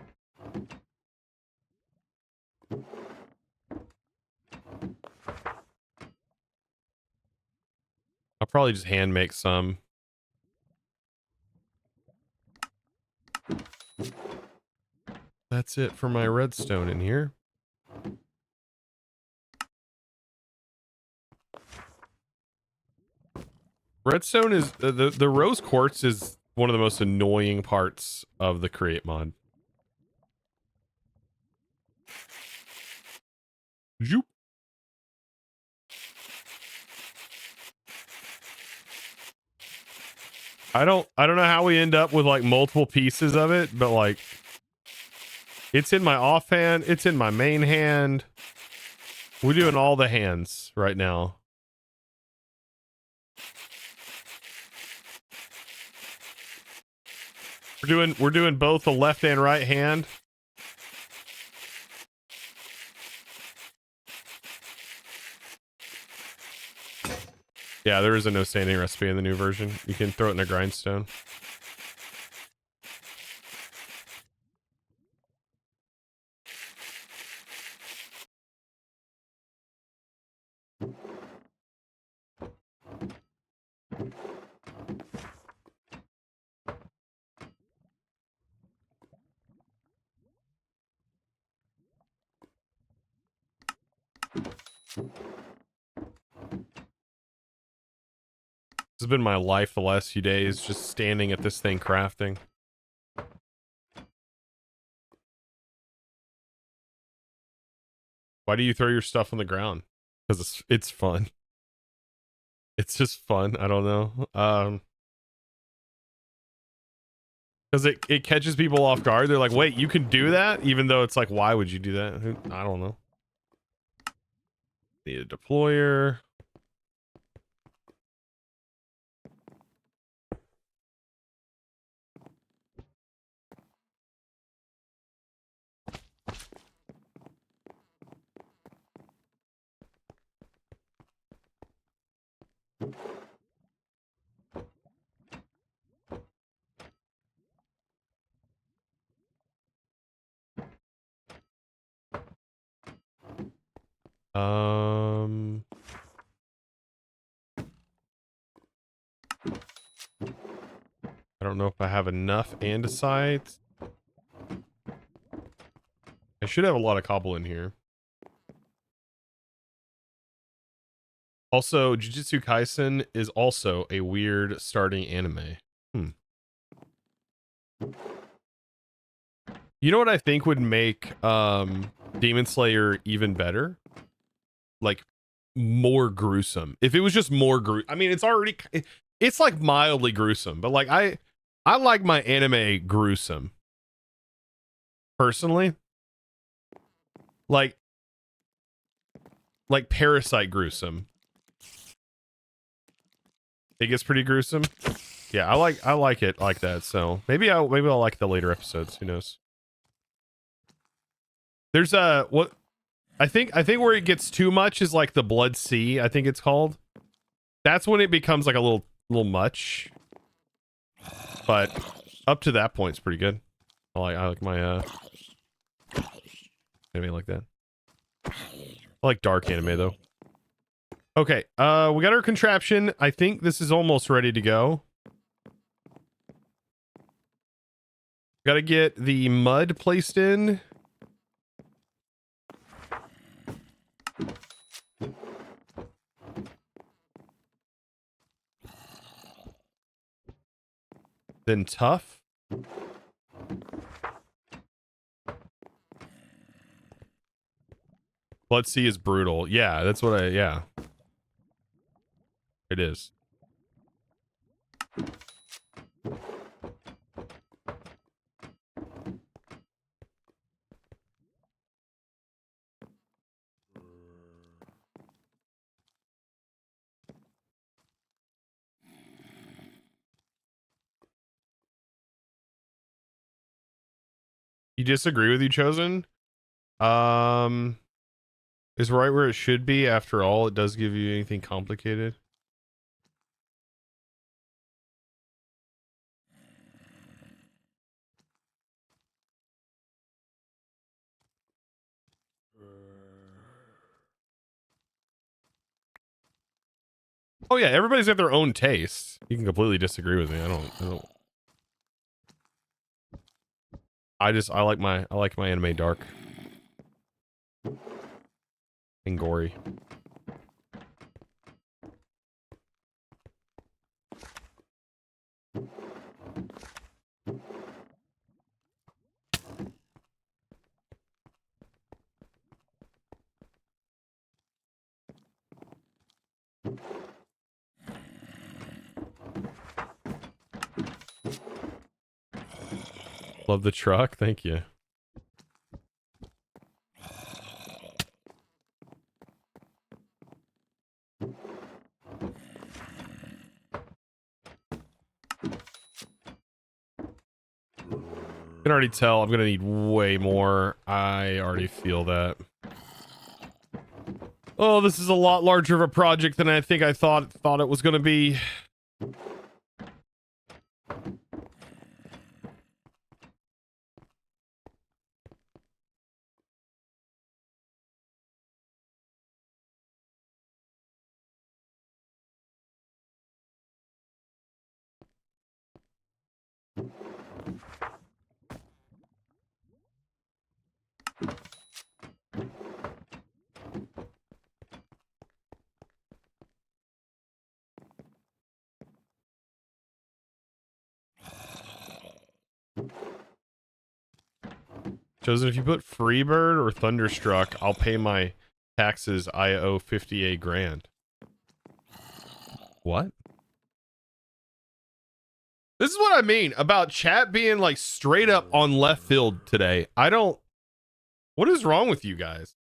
I'll probably just hand make some. That's it for my redstone in here. Redstone is the rose quartz is one of the most annoying parts of the create mod. Zoop. I don't know how we end up with like multiple pieces of it, but like it's in my offhand, it's in my main hand. We're doing all the hands right now. We're doing both the left and right hand. Yeah, there is a no sanding recipe in the new version. You can throw it in a grindstone. This has been my life the last few days, just standing at this thing crafting. Why do you throw your stuff on the ground? Because it's fun. It's just fun. I don't know. Because it catches people off guard. They're like, wait, you can do that? Even though it's like, why would you do that? I don't know. Need a deployer. I don't know if I have enough andesite. I should have a lot of cobble in here. Also, Jujutsu Kaisen is also a weird starting anime. You know what I think would make Demon Slayer even better? Like more gruesome. If it was just more I mean, it's like mildly gruesome, but like I like my anime gruesome. Personally. Like Parasite gruesome. It gets pretty gruesome. Yeah, I like it like that. So maybe I'll like the later episodes. Who knows? There's what I think where it gets too much is like the Blood Sea. I think it's called. That's when it becomes like a little much. But up to that point, it's pretty good. I like my anime like that. I like dark anime though. Okay, we got our contraption. I think this is almost ready to go. Got to get the mud placed in. Then tough. Let's see is brutal. Yeah, that's what yeah. It is. You disagree with you, Chosen? Is right where it should be. After all, it does give you anything complicated. Oh yeah, everybody's got their own taste. You can completely disagree with me. I don't. I like my anime dark and gory. Love the truck. Thank you. I can already tell I'm gonna need way more. I already feel that. Oh, this is a lot larger of a project than I think I thought it was gonna be. Chosen, if you put Freebird or Thunderstruck, I'll pay my taxes. I owe 58 grand. What? This is what I mean about chat being like straight up on left field today. What is wrong with you guys?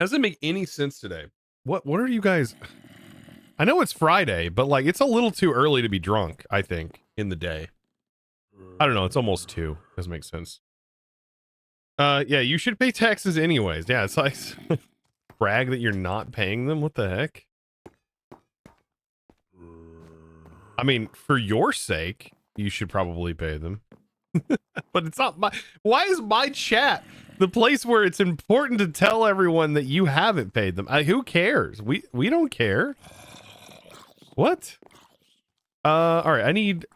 Doesn't make any sense today. What are you guys? I know it's Friday, but like it's a little too early to be drunk, I think, in the day. I don't know, it's almost 2. Doesn't make sense. Yeah, you should pay taxes anyways. Yeah, it's like brag that you're not paying them. What the heck? I mean, for your sake, you should probably pay them. But it's not my... Why is my chat the place where it's important to tell everyone that you haven't paid them? Who cares? We don't care. What? All right, I need...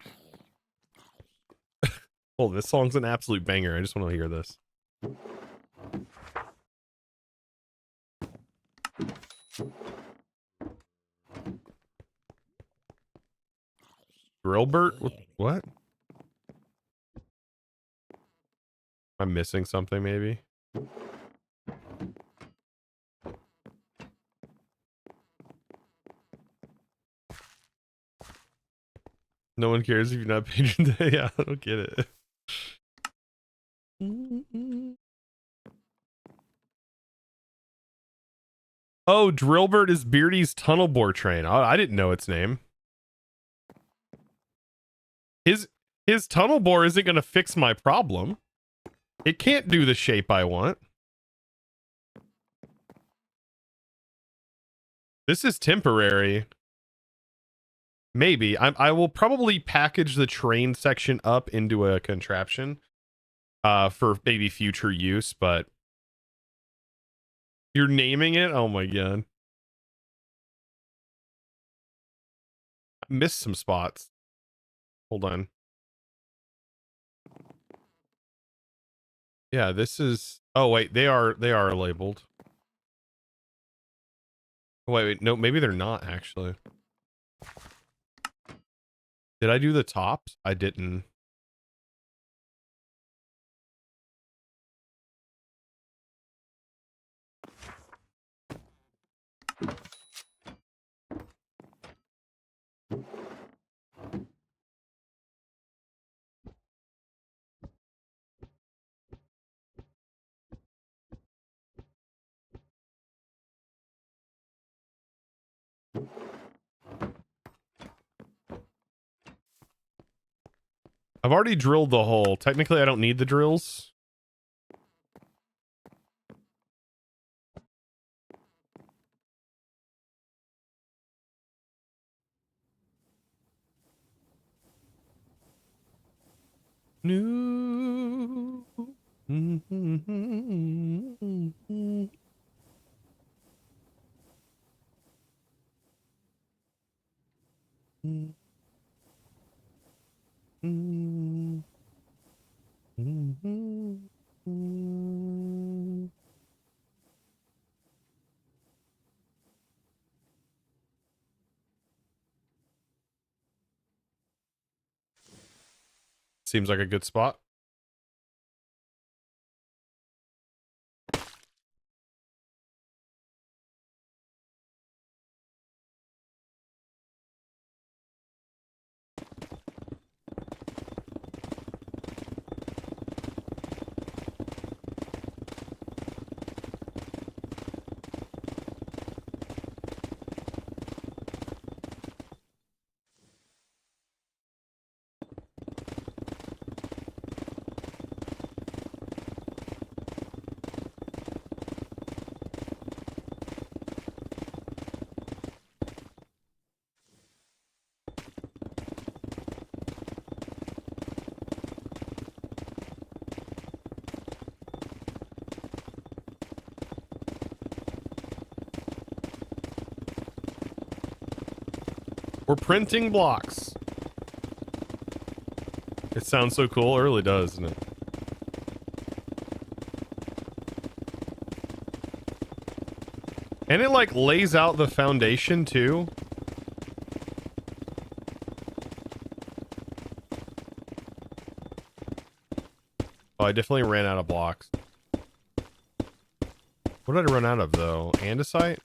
Oh, this song's an absolute banger. I just want to hear this. Drillbert? What? I'm missing something, maybe? No one cares if you're not patron day. Yeah, I don't get it. Oh, Drillbert is Beardy's tunnel bore train. Oh, I didn't know its name. His tunnel bore isn't going to fix my problem. It can't do the shape I want. This is temporary. Maybe. I will probably package the train section up into a contraption for maybe future use, but you're naming it? Oh my god. I missed some spots. Hold on. Yeah, this is... Oh wait, they are labeled. Wait, no, maybe they're not actually. Did I do the tops? I didn't. I've already drilled the hole. Technically, I don't need the drills. No. Seems like a good spot. We're printing blocks. It sounds so cool. It really does, doesn't it? And it like lays out the foundation too. Oh, I definitely ran out of blocks. What did I run out of though? Andesite?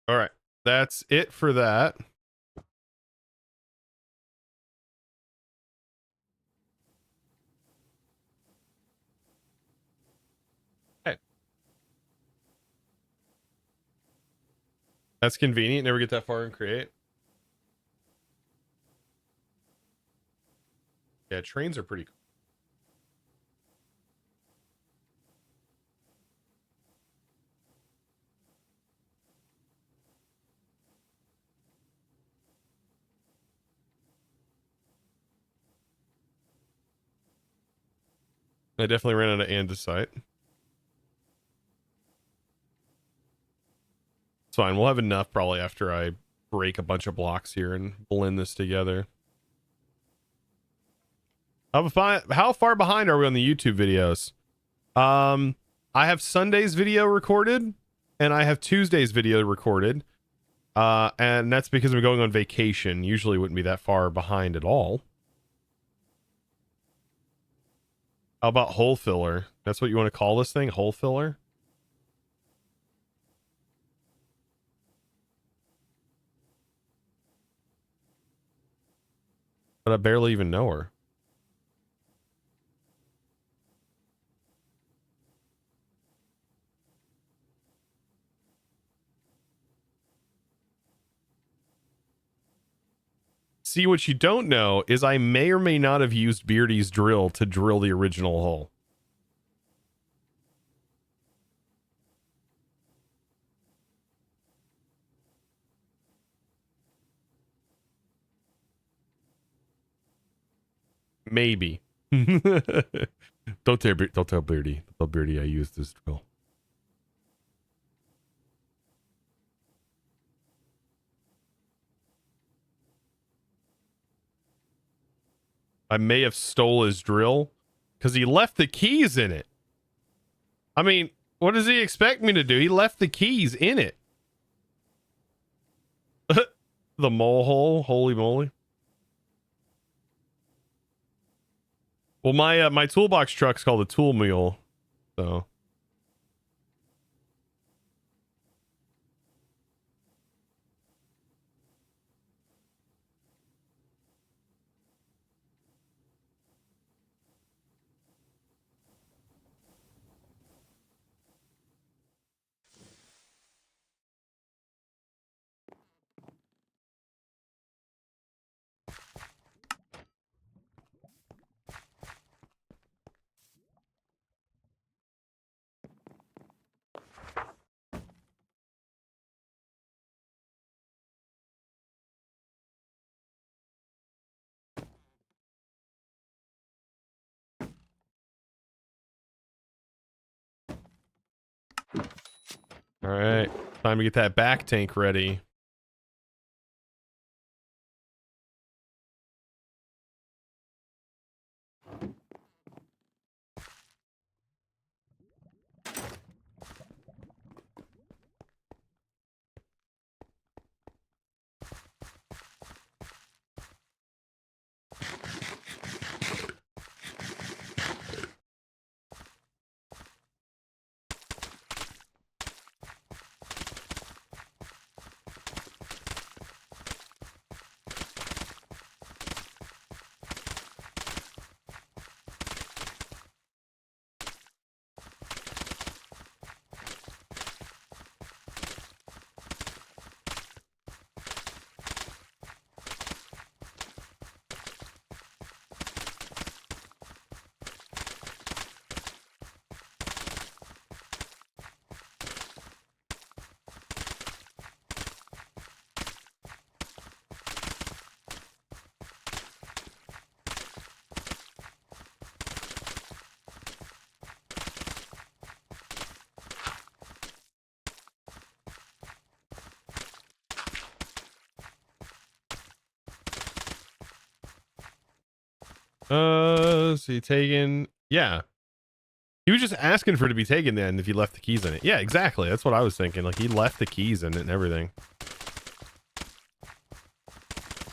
All right, that's it for that. Hey, that's convenient. Never get that far in create. Yeah, trains are pretty cool. I definitely ran out of andesite. It's fine. We'll have enough probably after I break a bunch of blocks here and blend this together. How far behind are we on the YouTube videos? I have Sunday's video recorded. and I have Tuesday's video recorded. And that's because I'm going on vacation. Usually wouldn't be that far behind at all. How about hole filler? That's what you want to call this thing? Hole filler? But I barely even know her. See, what you don't know is I may or may not have used Beardy's drill to drill the original hole. Maybe. Don't tell Beardy. Don't tell Beardy I used this drill. I may have stole his drill because he left the keys in it. I mean, what does he expect me to do? He left the keys in it. The mole hole. Holy moly. Well, my toolbox truck's called a tool mule, so. All right, time to get that back tank ready. Is he taken? Yeah. He was just asking for it to be taken then if he left the keys in it. Yeah, exactly. That's what I was thinking. Like, he left the keys in it and everything.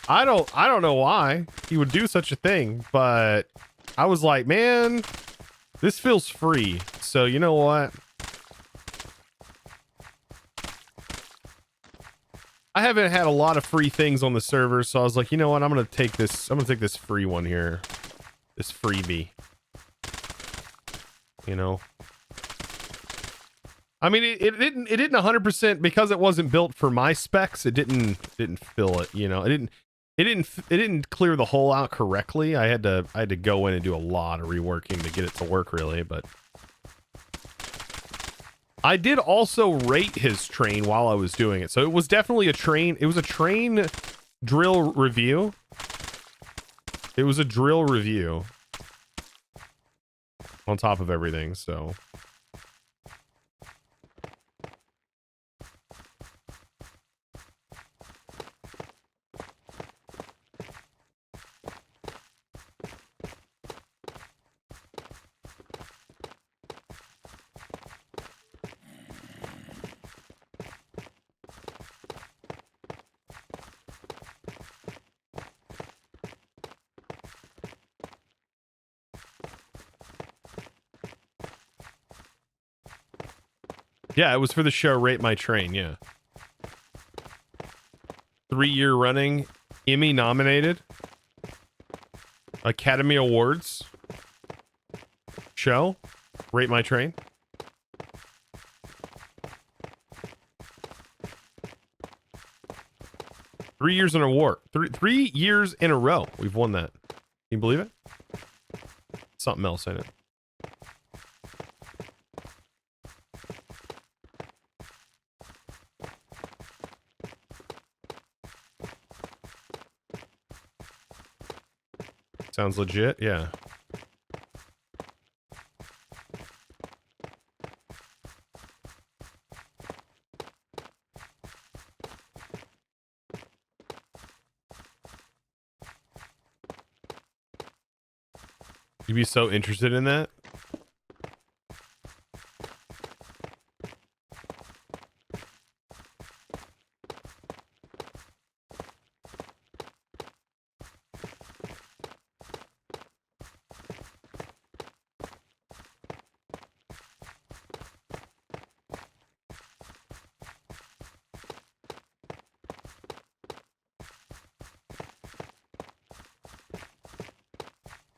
I don't know why he would do such a thing, but I was like, man, this feels free. So, you know what? I haven't had a lot of free things on the server, so I was like, you know what? I'm going to take this free one here. This freebie. You know. I mean, it didn't 100% because it wasn't built for my specs. It didn't fill it, you know. It didn't clear the hole out correctly. I had to go in and do a lot of reworking to get it to work really, but I did also rate his train while I was doing it. So it was definitely a train. It was a train drill review. It was a drill review on top of everything, so. Yeah, it was for the show Rate My Train, yeah. 3-year running, Emmy nominated, Academy Awards show, Rate My Train. Three years in a war. 3 years in a row. We've won that. Can you believe it? Something else in it. Sounds legit, yeah. You'd be so interested in that?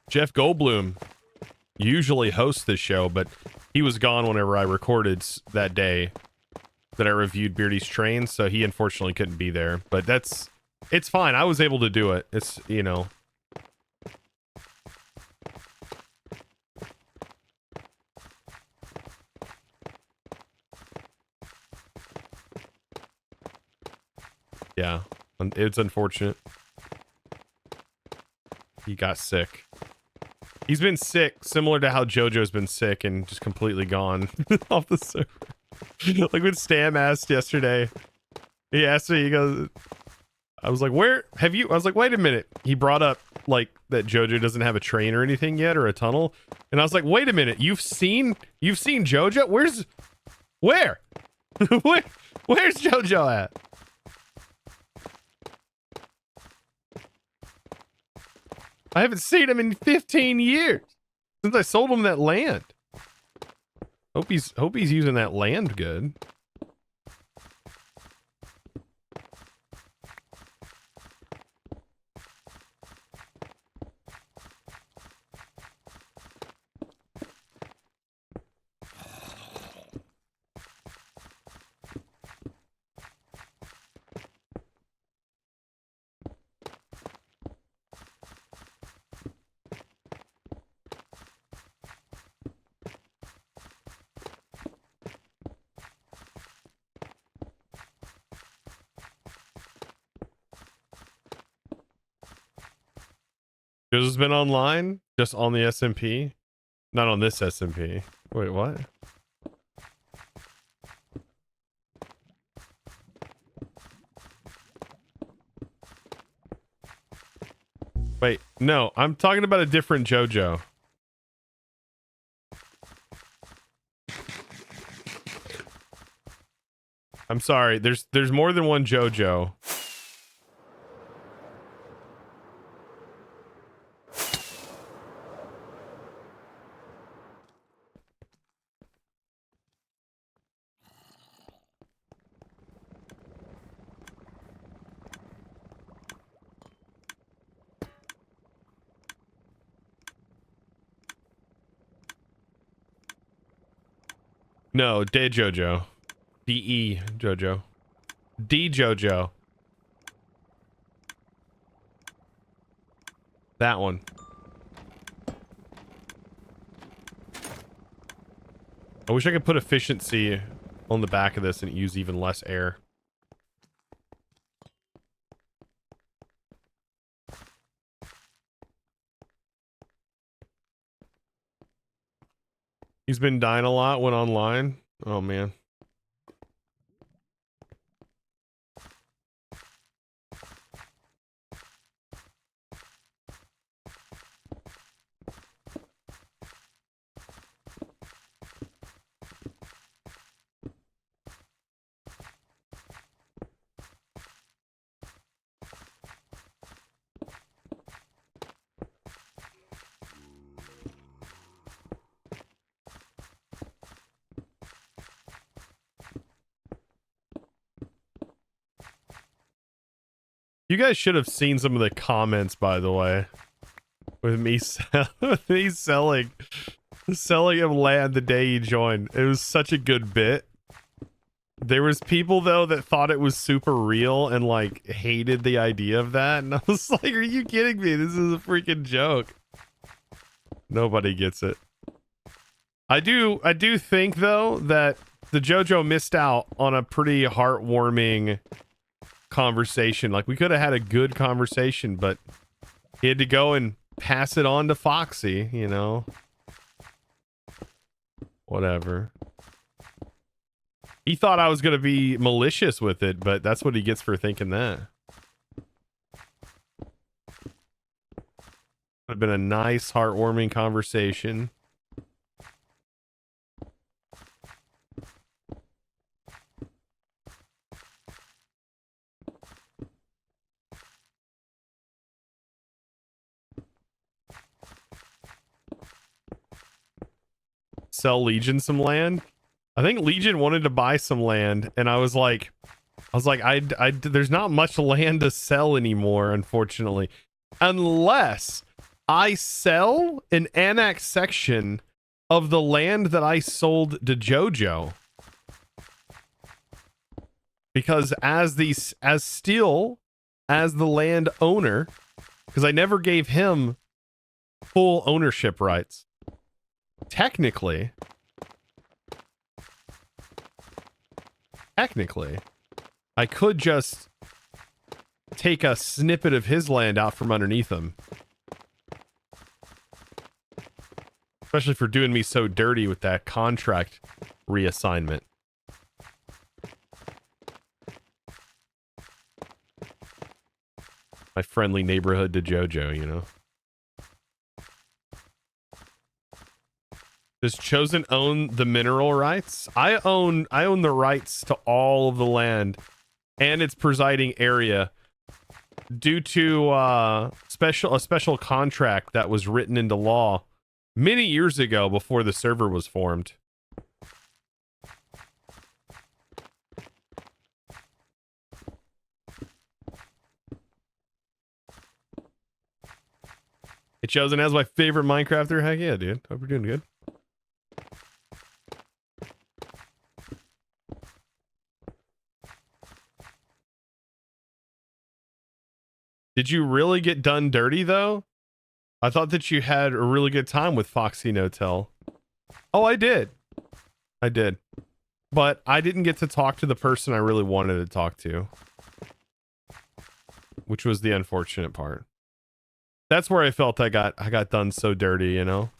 Jeff Goldblum usually hosts this show, but he was gone whenever I recorded that day that I reviewed Beardy's Train, so he unfortunately couldn't be there. But it's fine. I was able to do it. It's, you know. Yeah, it's unfortunate. He got sick. He's been sick, similar to how JoJo's been sick and just completely gone off the server. Like when Stam asked yesterday, he asked me, he goes, I was like, where have you? I was like, wait a minute. He brought up like that JoJo doesn't have a train or anything yet or a tunnel. And I was like, wait a minute. You've seen JoJo? Where? Where's JoJo at? I haven't seen him in 15 years since I sold him that land. Hope he's using that land good. Joe's been online, just on the SMP, not on this SMP. Wait, what? Wait, no, I'm talking about a different JoJo. I'm sorry. There's more than one JoJo. No, De JoJo. DE JoJo. D JoJo. That one. I wish I could put efficiency on the back of this and use even less air. He's been dying a lot when online. Oh, man. You guys should have seen some of the comments, by the way, with me, with me selling him land the day he joined. It was such a good bit. There was people though that thought it was super real and like hated the idea of that, and I was like, "Are you kidding me? This is a freaking joke." Nobody gets it. I do think though that the JoJo missed out on a pretty heartwarming conversation. Like, we could have had a good conversation, but he had to go and pass it on to Foxy, you know. Whatever. He thought I was going to be malicious with it, but that's what he gets for thinking that. Would have been a nice, heartwarming conversation. Sell Legion some land. I think Legion wanted to buy some land, and I was like, there's not much land to sell anymore, unfortunately, unless I sell an annex section of the land that I sold to JoJo. Because as the land owner, because I never gave him full ownership rights. Technically, I could just take a snippet of his land out from underneath him. Especially for doing me so dirty with that contract reassignment. My friendly neighborhood to JoJo, you know. Does Chosen own the mineral rights? I own the rights to all of the land and its presiding area due to a special contract that was written into law many years ago before the server was formed. Hey, Chosen has my favorite Minecrafter. Heck yeah, dude. Hope you're doing good. Did you really get done dirty, though? I thought that you had a really good time with Foxy No-Tell. Oh, I did. I did. But I didn't get to talk to the person I really wanted to talk to. Which was the unfortunate part. That's where I felt I got done so dirty, you know?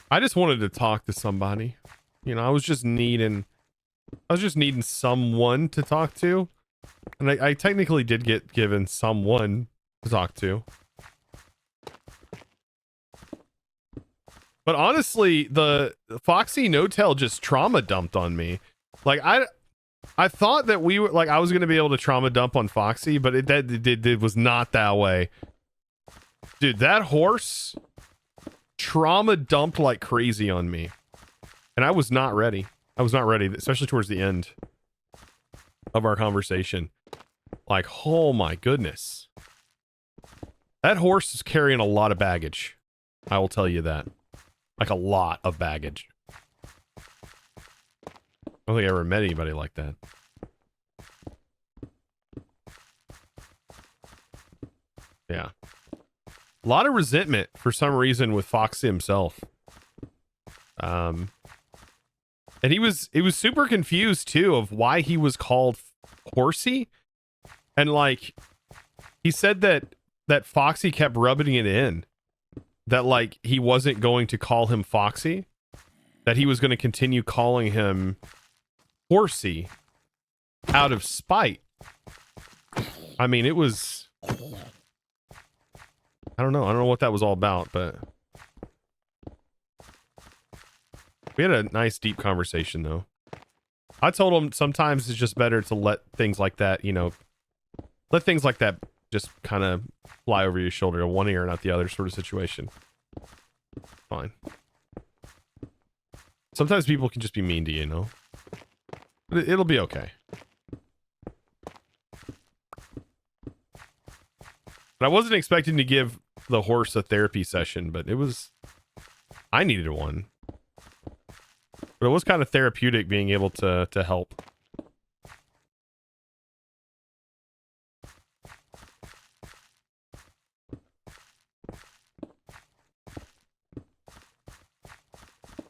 I just wanted to talk to somebody. You know, I was just needing someone to talk to. And I technically did get given someone to talk to. But honestly, the Foxy No-Tell just trauma dumped on me. Like, I thought that we were, like, I was going to be able to trauma dump on Foxy, but it was not that way. Dude, that horse trauma dumped like crazy on me. And I was not ready. I was not ready, especially towards the end of our conversation. Like, oh my goodness. That horse is carrying a lot of baggage. I will tell you that. Like, a lot of baggage. I don't think I ever met anybody like that. Yeah. A lot of resentment for some reason with Foxy himself. And he was super confused too of why he was called Horsey. And like, he said that Foxy kept rubbing it in. That like, he wasn't going to call him Foxy. That he was going to continue calling him Horsey out of spite. I mean, it was... I don't know what that was all about, but... We had a nice deep conversation though. I told him sometimes it's just better to let things like that, you know, let things like that just kind of fly over your shoulder, one ear and out the other sort of situation. Fine. Sometimes people can just be mean to you, you know? But it'll be okay. But I wasn't expecting to give the horse a therapy session, but it was... I needed one. But it was kind of therapeutic being able to help.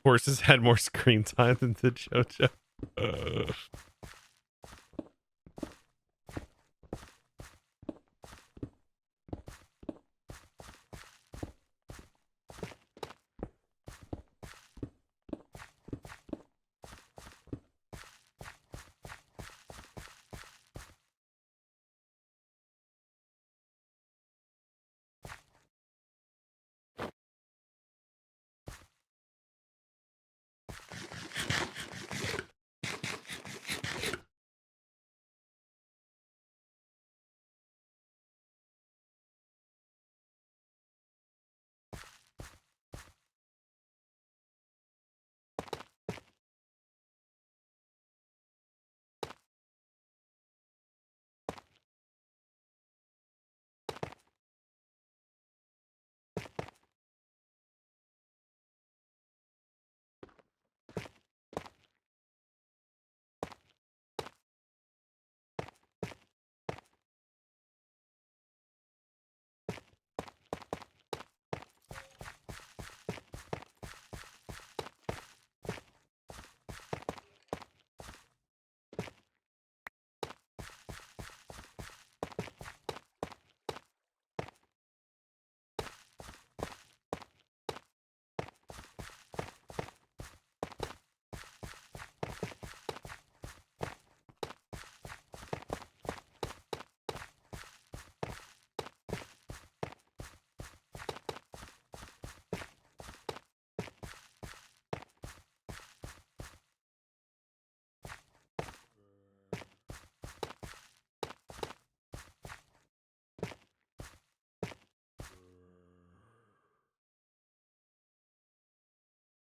Horses had more screen time than the JoJo.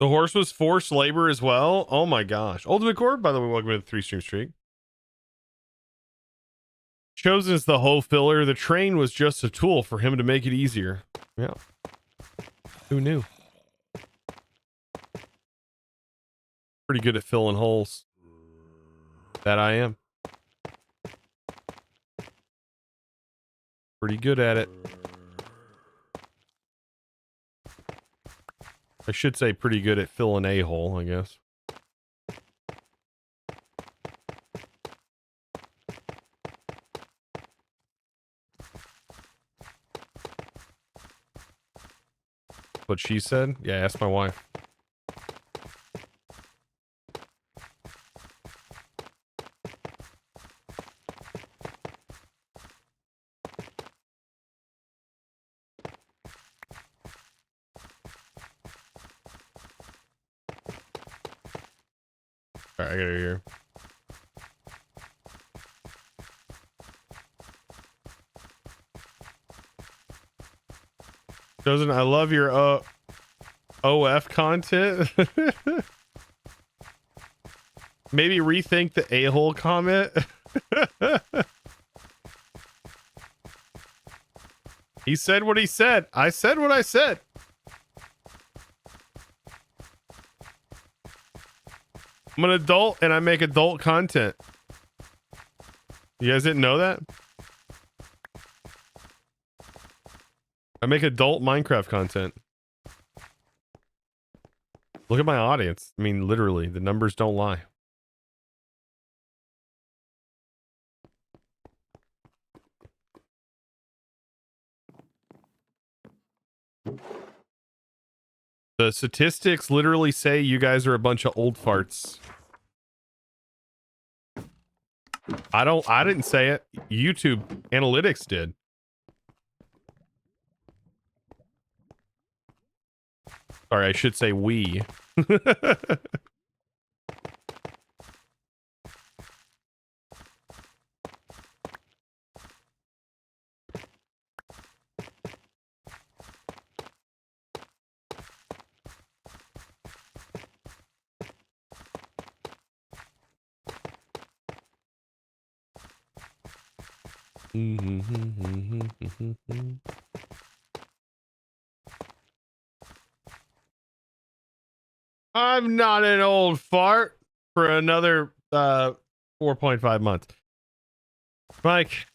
The horse was forced labor as well? Oh my gosh. Ultimate Core, by the way, welcome to the 3-stream streak. Chosen's the hoe filler. The train was just a tool for him to make it easier. Yeah. Who knew? Pretty good at filling holes. That I am. Pretty good at it. I should say pretty good at filling a hole, I guess. What she said? Yeah, ask my wife. Alright, I got her here. Chosen, I love your OF content. Maybe rethink the a-hole comment. He said what he said. I said what I said. I'm an adult and I make adult content. You guys didn't know that? I make adult Minecraft content. Look at my audience. I mean, literally, the numbers don't lie. The statistics literally say you guys are a bunch of old farts. I didn't say it. YouTube analytics did. Sorry, I should say we. I'm not an old fart for another 4.5 months. Mike,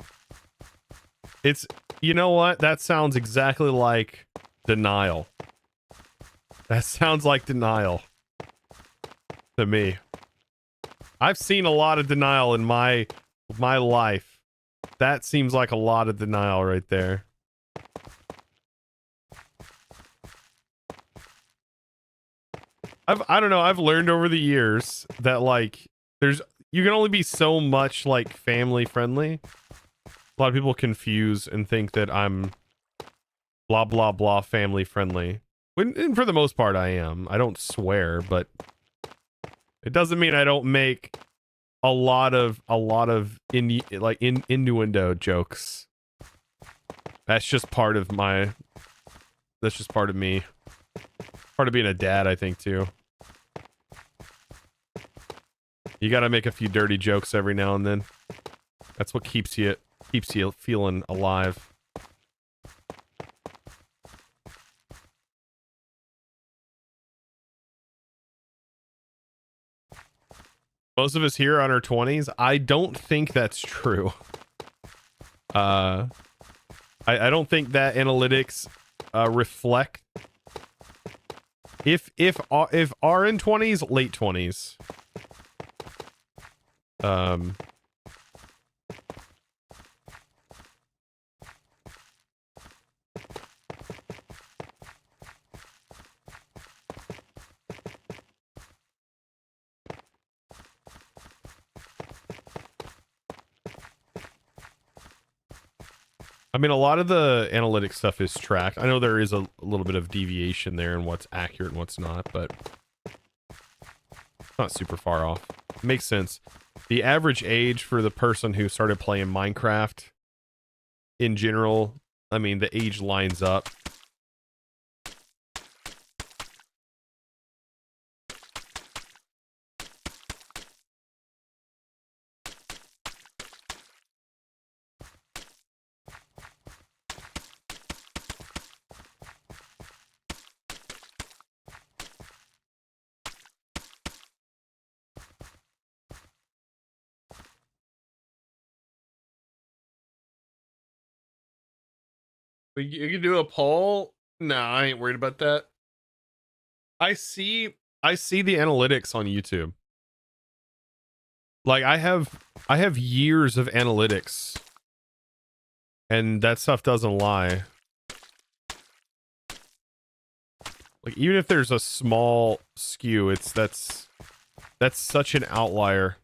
it's, you know what? That sounds exactly like denial. That sounds like denial to me. I've seen a lot of denial in my life. That seems like a lot of denial right there. I don't know, I've learned over the years that like you can only be so much like family friendly. A lot of people confuse and think that I'm blah blah blah family friendly. And for the most part I am. I don't swear, but it doesn't mean I don't make a lot of innuendo jokes. That's just part of my, that's just part of me. Part of being a dad, I think, too. You gotta make a few dirty jokes every now and then. That's what keeps you feeling alive. Most of us here are on our 20s. I don't think that's true. I don't think that analytics reflect if are in 20s, late 20s. I mean, a lot of the analytics stuff is tracked. I know there is a little bit of deviation there in what's accurate and what's not, but not super far off. Makes sense. The average age for the person who started playing Minecraft in general, I mean, the age lines up. You can do a poll? No, I ain't worried about that. I see the analytics on YouTube. Like I have years of analytics. And that stuff doesn't lie. Like even if there's a small skew, that's such an outlier.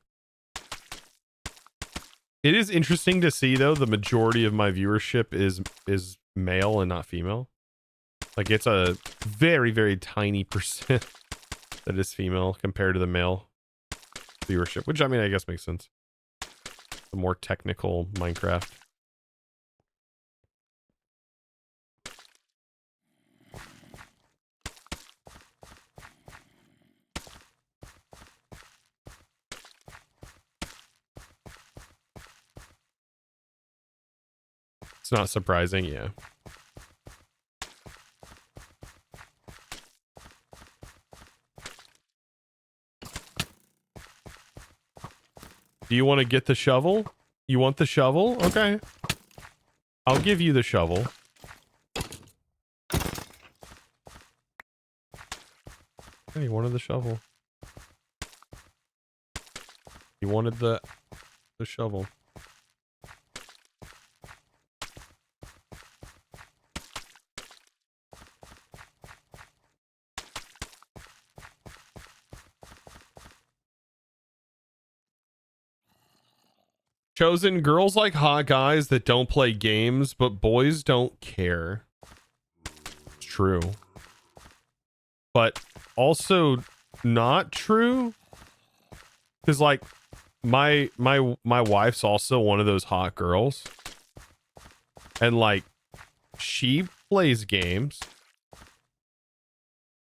It is interesting to see though the majority of my viewership is male and not female. Like it's a very, very tiny percent that is female compared to the male viewership, which I mean I guess makes sense. The more technical Minecraft. It's not surprising, yeah. Do you want to get the shovel? You want the shovel? Okay. I'll give you the shovel. Hey, you wanted the shovel. You wanted the shovel. Chosen, girls like hot guys that don't play games, but boys don't care. It's true. But also not true. Because like my wife's also one of those hot girls. And like she plays games.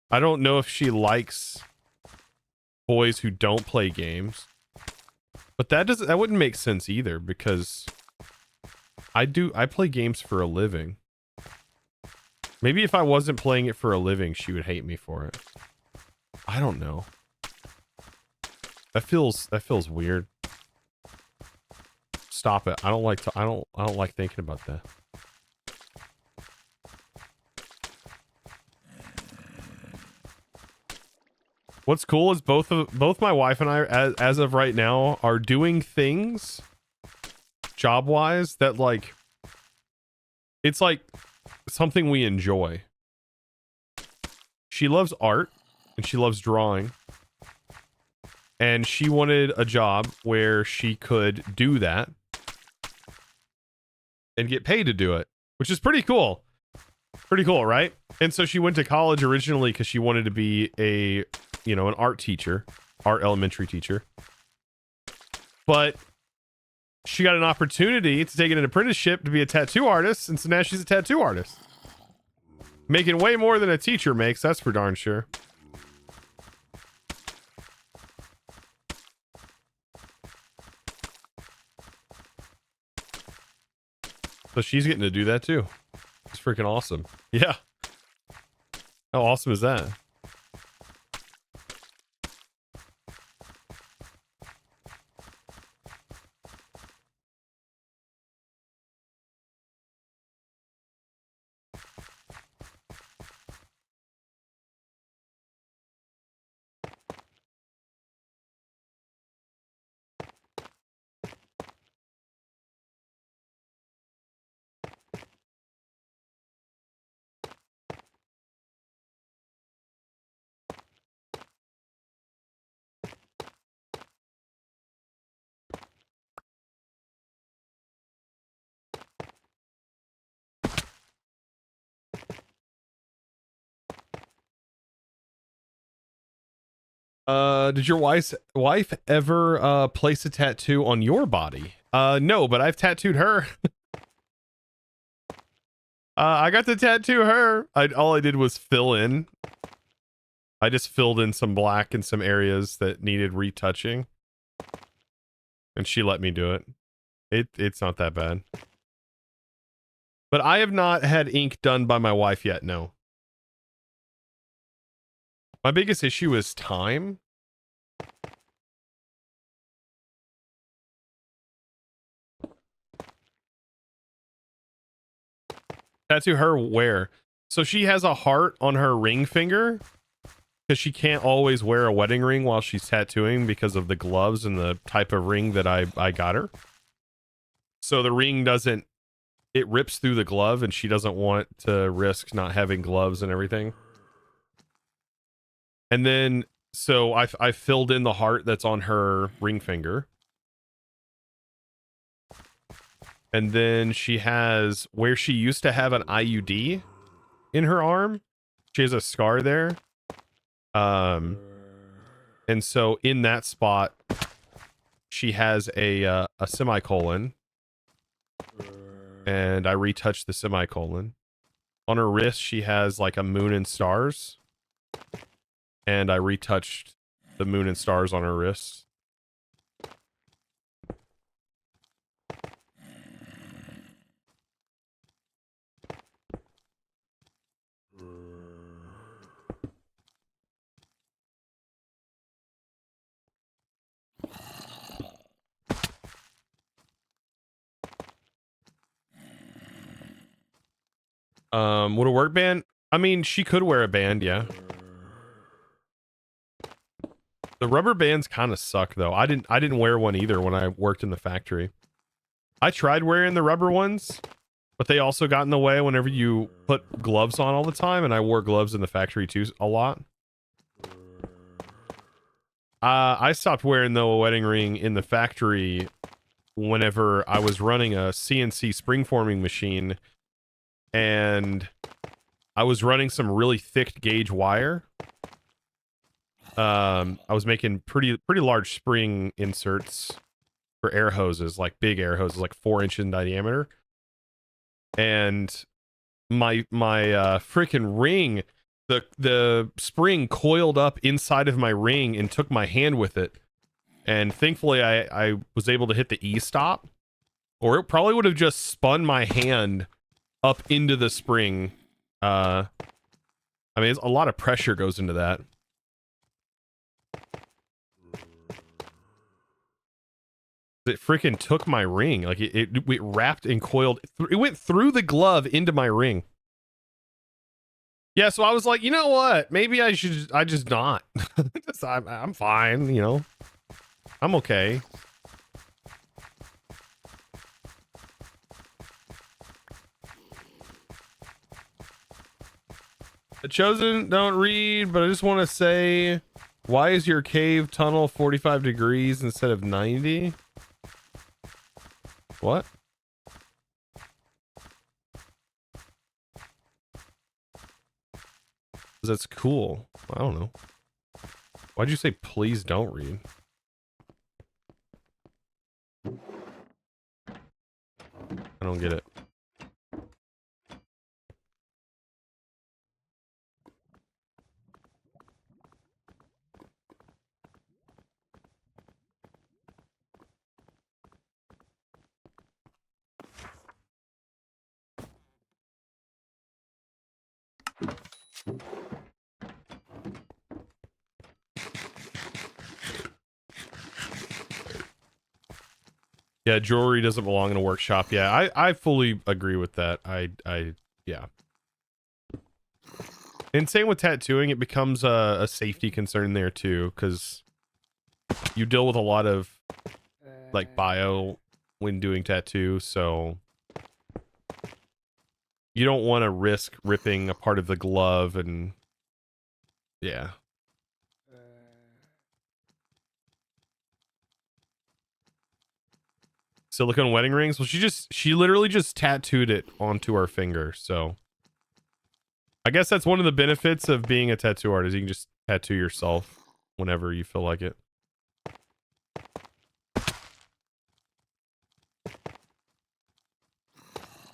I don't know if she likes boys who don't play games. But that wouldn't make sense either, because I play games for a living. Maybe if I wasn't playing it for a living, she would hate me for it. I don't know. That feels weird. Stop it. I don't like thinking about that. What's cool is both my wife and I, as of right now, are doing things job-wise that, like, it's like something we enjoy. She loves art and she loves drawing, and she wanted a job where she could do that and get paid to do it, which is pretty cool. Pretty cool, right? And so she went to college originally because she wanted to be a, you know, an art teacher, art elementary teacher. But she got an opportunity to take an apprenticeship to be a tattoo artist, and so now she's a tattoo artist. Making way more than a teacher makes, that's for darn sure. So she's getting to do that too. It's freaking awesome. Yeah. How awesome is that? Did your wife ever place a tattoo on your body? No, but I've tattooed her. I got to tattoo her. All I did was fill in. I just filled in some black in some areas that needed retouching, and she let me do it. It's not that bad. But I have not had ink done by my wife yet, no. My biggest issue is time. Tattoo her where? So she has a heart on her ring finger because she can't always wear a wedding ring while she's tattooing because of the gloves and the type of ring that I got her. So the ring doesn't, it rips through the glove, and she doesn't want to risk not having gloves and everything. And then, so I filled in the heart that's on her ring finger. And then she has, where she used to have an IUD in her arm, she has a scar there. And so in that spot, she has a semicolon. And I retouched the semicolon. On her wrist, she has like a moon and stars. And I retouched the moon and stars on her wrist. Would a work band? I mean, she could wear a band, yeah. The rubber bands kind of suck though. I didn't wear one either when I worked in the factory. I tried wearing the rubber ones, but they also got in the way whenever you put gloves on all the time, and I wore gloves in the factory too a lot. I stopped wearing the wedding ring in the factory whenever I was running a CNC spring forming machine, and I was running some really thick gauge wire. I was making pretty large spring inserts for air hoses, like big air hoses, like 4 inches in diameter. And my freaking ring, the spring coiled up inside of my ring and took my hand with it. And thankfully I was able to hit the E stop Or it probably would have just spun my hand up into the spring. I mean, a lot of pressure goes into that. It freaking took my ring. Like it wrapped and coiled. It went through the glove into my ring. Yeah, so I was like, you know what? Maybe I just not. I'm fine, you know. I'm okay. The Chosen don't read, but I just want to say, why is your cave tunnel 45 degrees instead of 90? What? That's cool. I don't know. Why'd you say please don't read? I don't get it. Yeah, jewelry doesn't belong in a workshop. Yeah, I fully agree with that. Yeah. And same with tattooing, it becomes a safety concern there too, because you deal with a lot of like bio when doing tattoo, so you don't want to risk ripping a part of the glove and yeah. Silicone wedding rings? Well, she literally just tattooed it onto her finger, so I guess that's one of the benefits of being a tattoo artist. You can just tattoo yourself whenever you feel like it.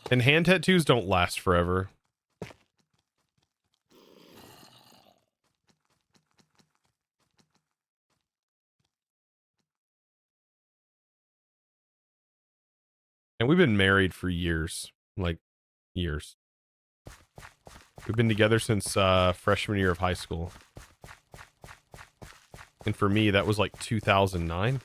And hand tattoos don't last forever. And we've been married for years, like years. We've been together since freshman year of high school. And for me, that was like 2009.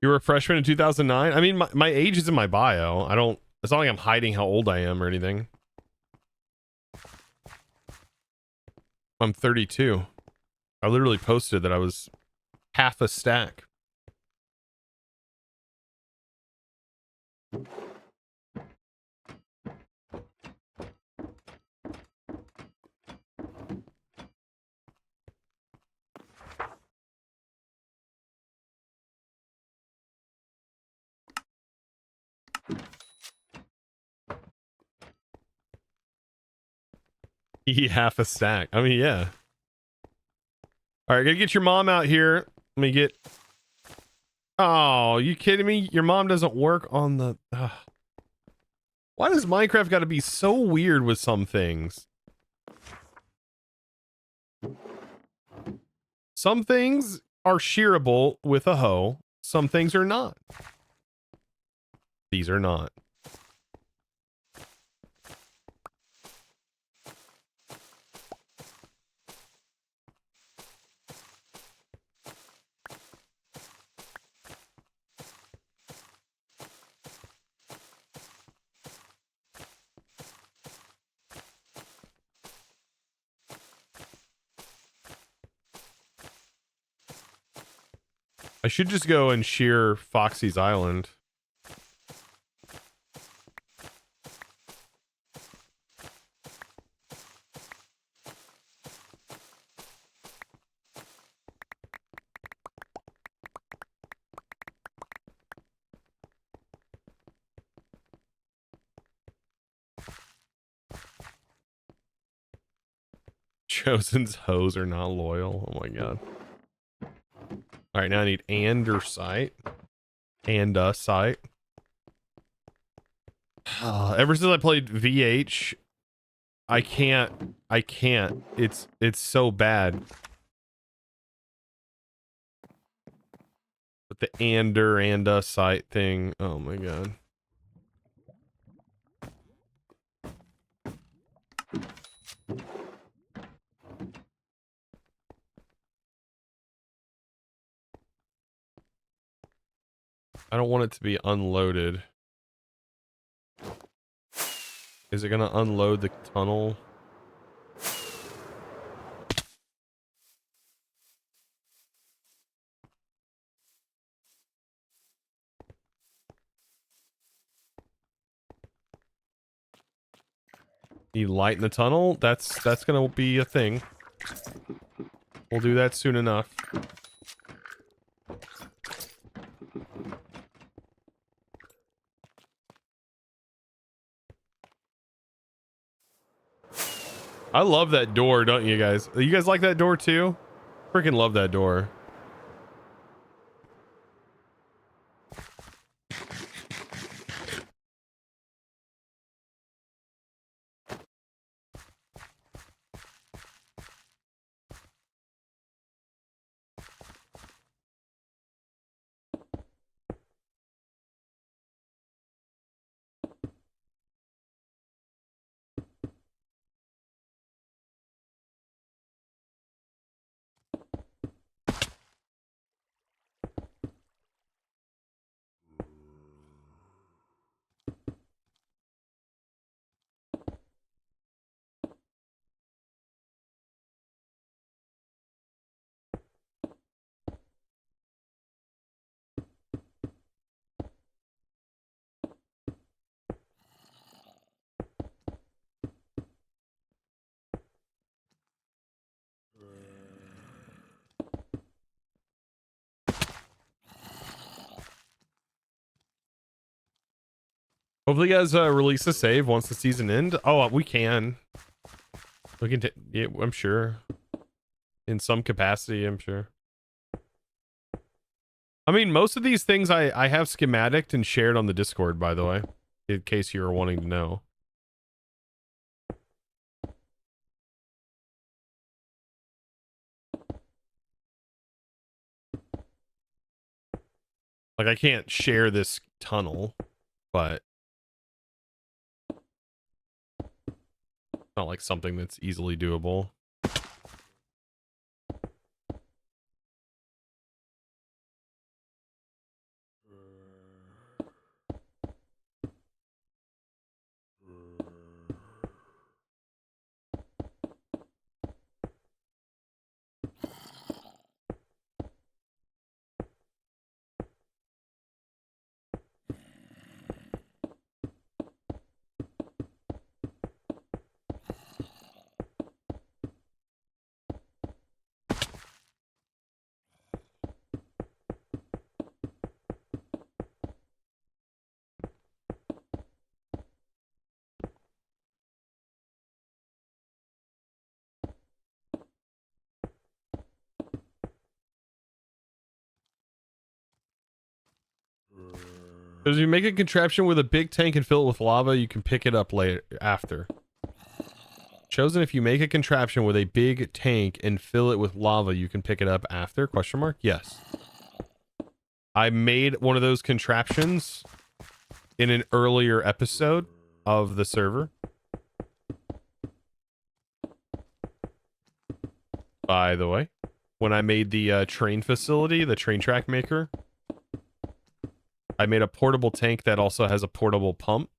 You were a freshman in 2009? I mean, my age is in my bio. It's not like I'm hiding how old I am or anything. I'm 32. I literally posted that I was half a stack. Half a stack. I mean, yeah. All right, gotta get your mom out here. Let me get... Oh, you kidding me? Your mom doesn't work on the... Why does Minecraft gotta be so weird with some things? Some things are shearable with a hoe. Some things are not. These are not. I should just go and shear Foxy's Island. Chosen's hoes are not loyal. Oh my god. All right, now I need andesite. Andesite. Ever since I played VH, I can't. It's so bad. With the andesite thing. Oh my god. I don't want it to be unloaded. Is it gonna unload the tunnel? You lighten the tunnel? That's gonna be a thing. We'll do that soon enough. I love that door, don't you guys? You guys like that door too? Freaking love that door. Hopefully you guys release a save once the season ends. Oh, we can. We can yeah, I'm sure. In some capacity, I'm sure. I mean, most of these things I have schematic and shared on the Discord, by the way, in case you were wanting to know. Like, I can't share this tunnel, but it's not like something that's easily doable. Because you make a contraption with a big tank and fill it with lava, you can pick it up later after. Chosen, if you make a contraption with a big tank and fill it with lava, you can pick it up after? Question mark? Yes. I made one of those contraptions in an earlier episode of the server. By the way, when I made the train facility, the train track maker, I made a portable tank that also has a portable pump.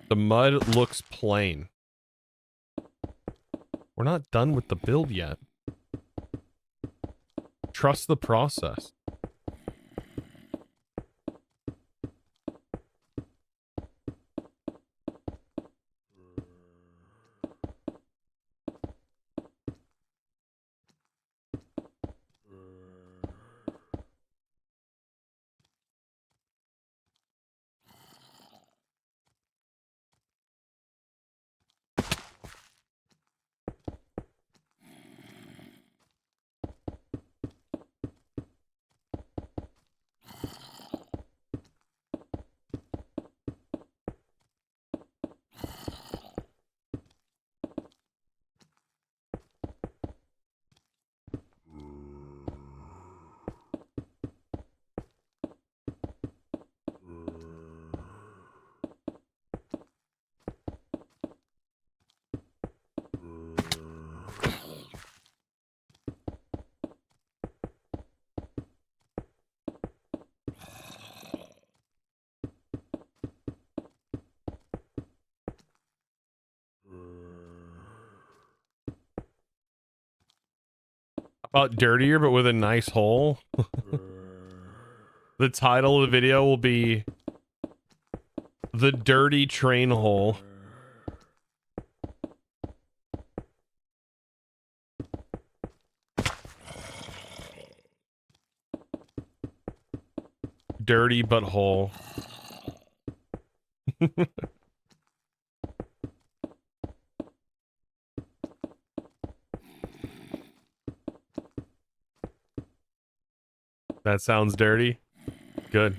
The mud looks plain. We're not done with the build yet. Trust the process. About dirtier, but with a nice hole. The title of the video will be The Dirty Train Hole. Dirty but whole. That sounds dirty. Good.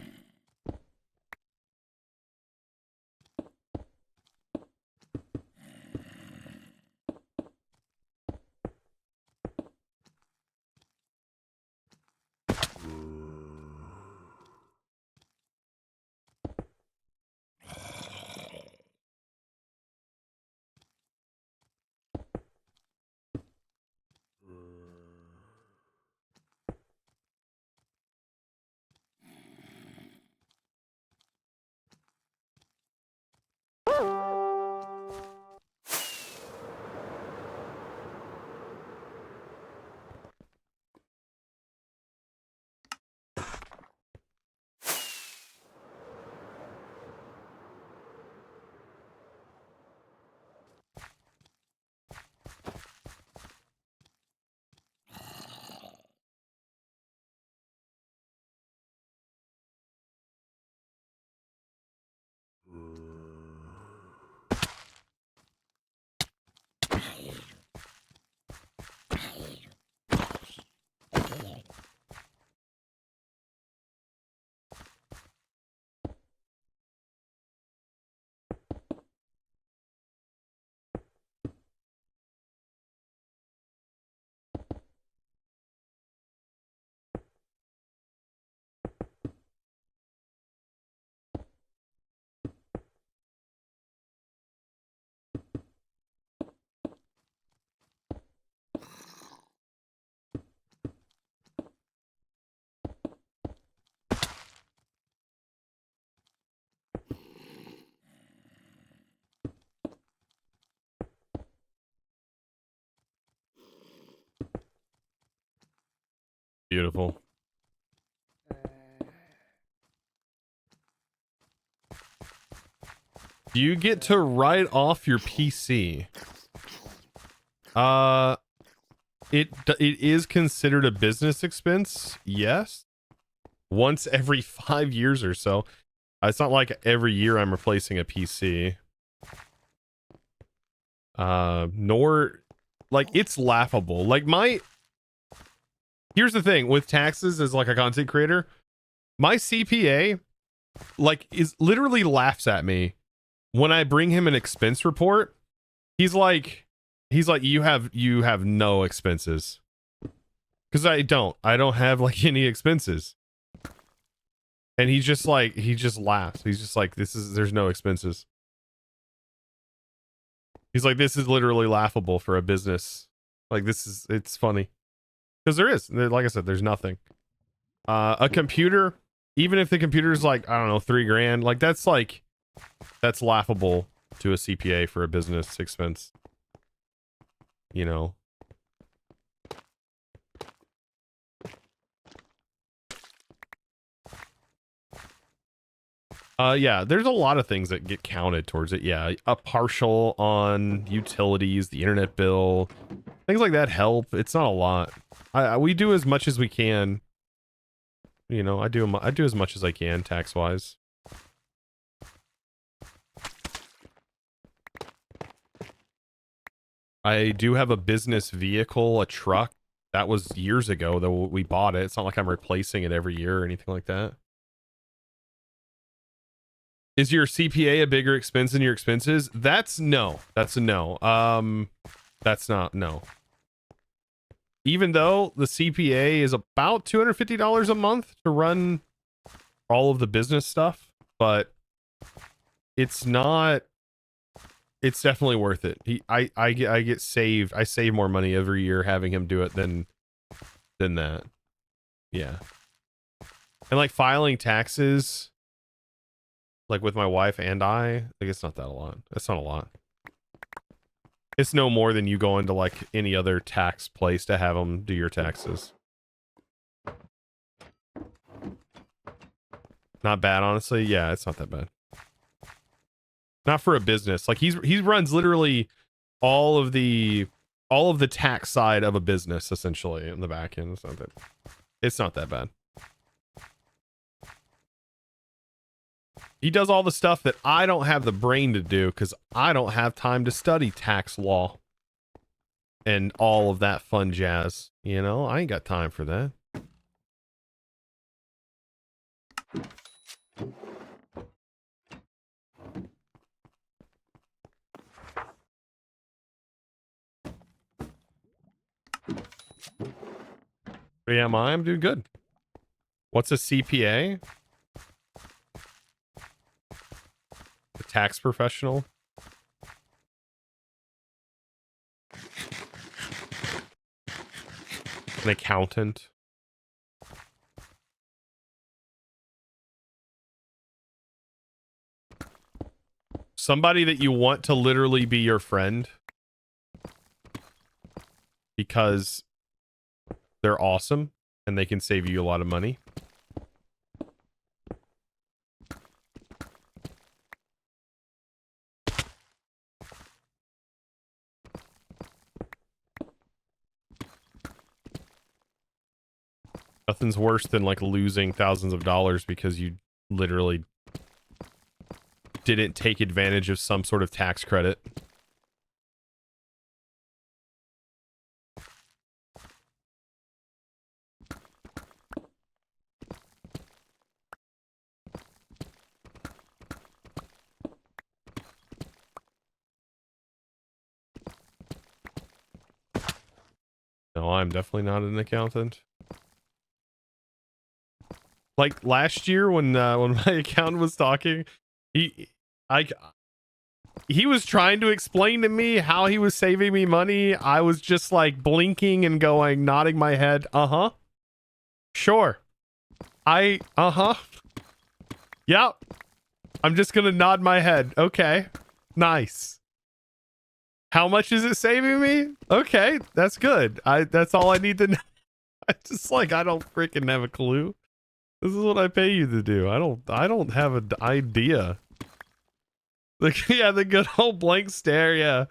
Beautiful. Do you get to write off your PC? It is considered a business expense. Yes. Once every 5 years or so. It's not like every year I'm replacing a PC. Nor like it's laughable. Like here's the thing with taxes as like a content creator, my CPA like is literally laughs at me when I bring him an expense report. He's like you have no expenses. Because I don't have like any expenses. And he just laughs. He's just like, there's no expenses. He's like, this is literally laughable for a business. Like it's funny. Because there is, like I said, there's nothing. A computer, even if the computer's like, I don't know, $3,000, like that's laughable to a CPA for a business expense. You know. Yeah, there's a lot of things that get counted towards it. Yeah, a partial on utilities, the internet bill, things like that help. It's not a lot. We do as much as we can. You know, I do as much as I can tax wise. I do have a business vehicle, a truck. That was years ago that we bought it. It's not like I'm replacing it every year or anything like that. Is your CPA a bigger expense than your expenses? That's no. That's a no. That's not, no. Even though the CPA is about $250 a month to run all of the business stuff, but it's not, it's definitely worth it. I save more money every year having him do it than that. Yeah. And like filing taxes, like with my wife and I, like it's not that a lot. That's not a lot. It's no more than you go into like any other tax place to have them do your taxes. Not bad, honestly. Yeah, it's not that bad. Not for a business. Like he runs literally all of the tax side of a business essentially in the back end. It's not that bad. He does all the stuff that I don't have the brain to do because I don't have time to study tax law and all of that fun jazz. You know, I ain't got time for that. But yeah, I'm doing good. What's a CPA? A tax professional? An accountant? Somebody that you want to literally be your friend because they're awesome and they can save you a lot of money. Nothing's worse than like losing thousands of dollars because you literally didn't take advantage of some sort of tax credit. No, I'm definitely not an accountant. Like last year when my accountant was talking, he was trying to explain to me how he was saving me money. I was just like blinking and going, nodding my head. Uh-huh. Sure. Uh-huh. Yep. I'm just gonna nod my head. Okay. Nice. How much is it saving me? Okay, that's good. That's all I need to know. I just like I don't freaking have a clue. This is what I pay you to do. I don't have an idea. Like yeah, the good old blank stare, yeah.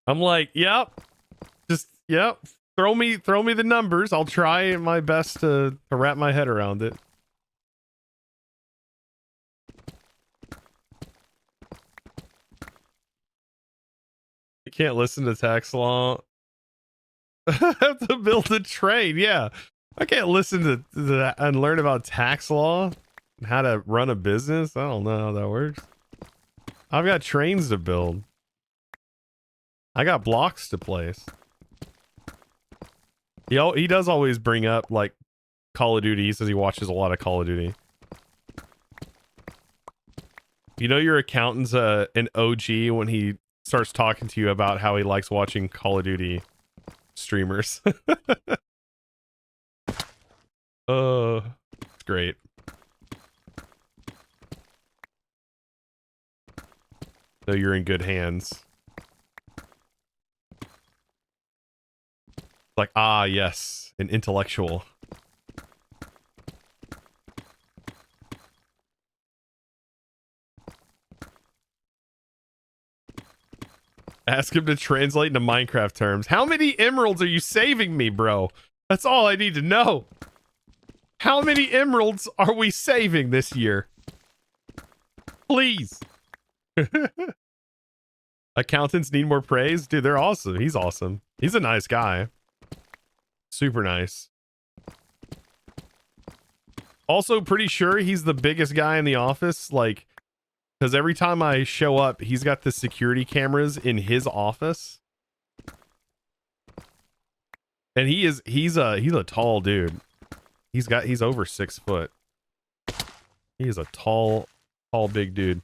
I'm like, yep. Just yep. Throw me the numbers. I'll try my best to wrap my head around it. You can't listen to tax law. I have to build a train. Yeah. I can't listen to that and learn about tax law and how to run a business. I don't know how that works. I've got trains to build. I got blocks to place. He does always bring up like Call of Duty. He says he watches a lot of Call of Duty. You know your accountant's an OG when he starts talking to you about how he likes watching Call of Duty streamers. It's great. So you're in good hands. Like, ah, yes, an intellectual. Ask him to translate into Minecraft terms. How many emeralds are you saving me, bro? That's all I need to know. How many emeralds are we saving this year? Please. Accountants need more praise? Dude, they're awesome. He's awesome. He's a nice guy. Super nice. Also, pretty sure he's the biggest guy in the office. Like, because every time I show up, he's got the security cameras in his office. And he's a tall dude. He's over 6 foot. He is a tall, big dude.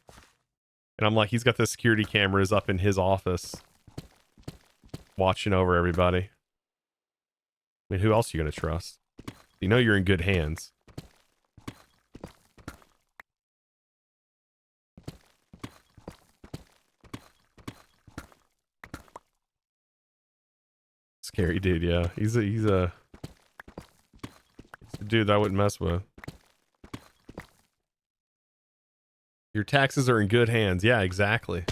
And I'm like, he's got the security cameras up in his office, watching over everybody. I mean, who else are you gonna trust? You know you're in good hands. Scary dude, yeah. He's a dude that I wouldn't mess with. Your taxes are in good hands. Yeah, exactly.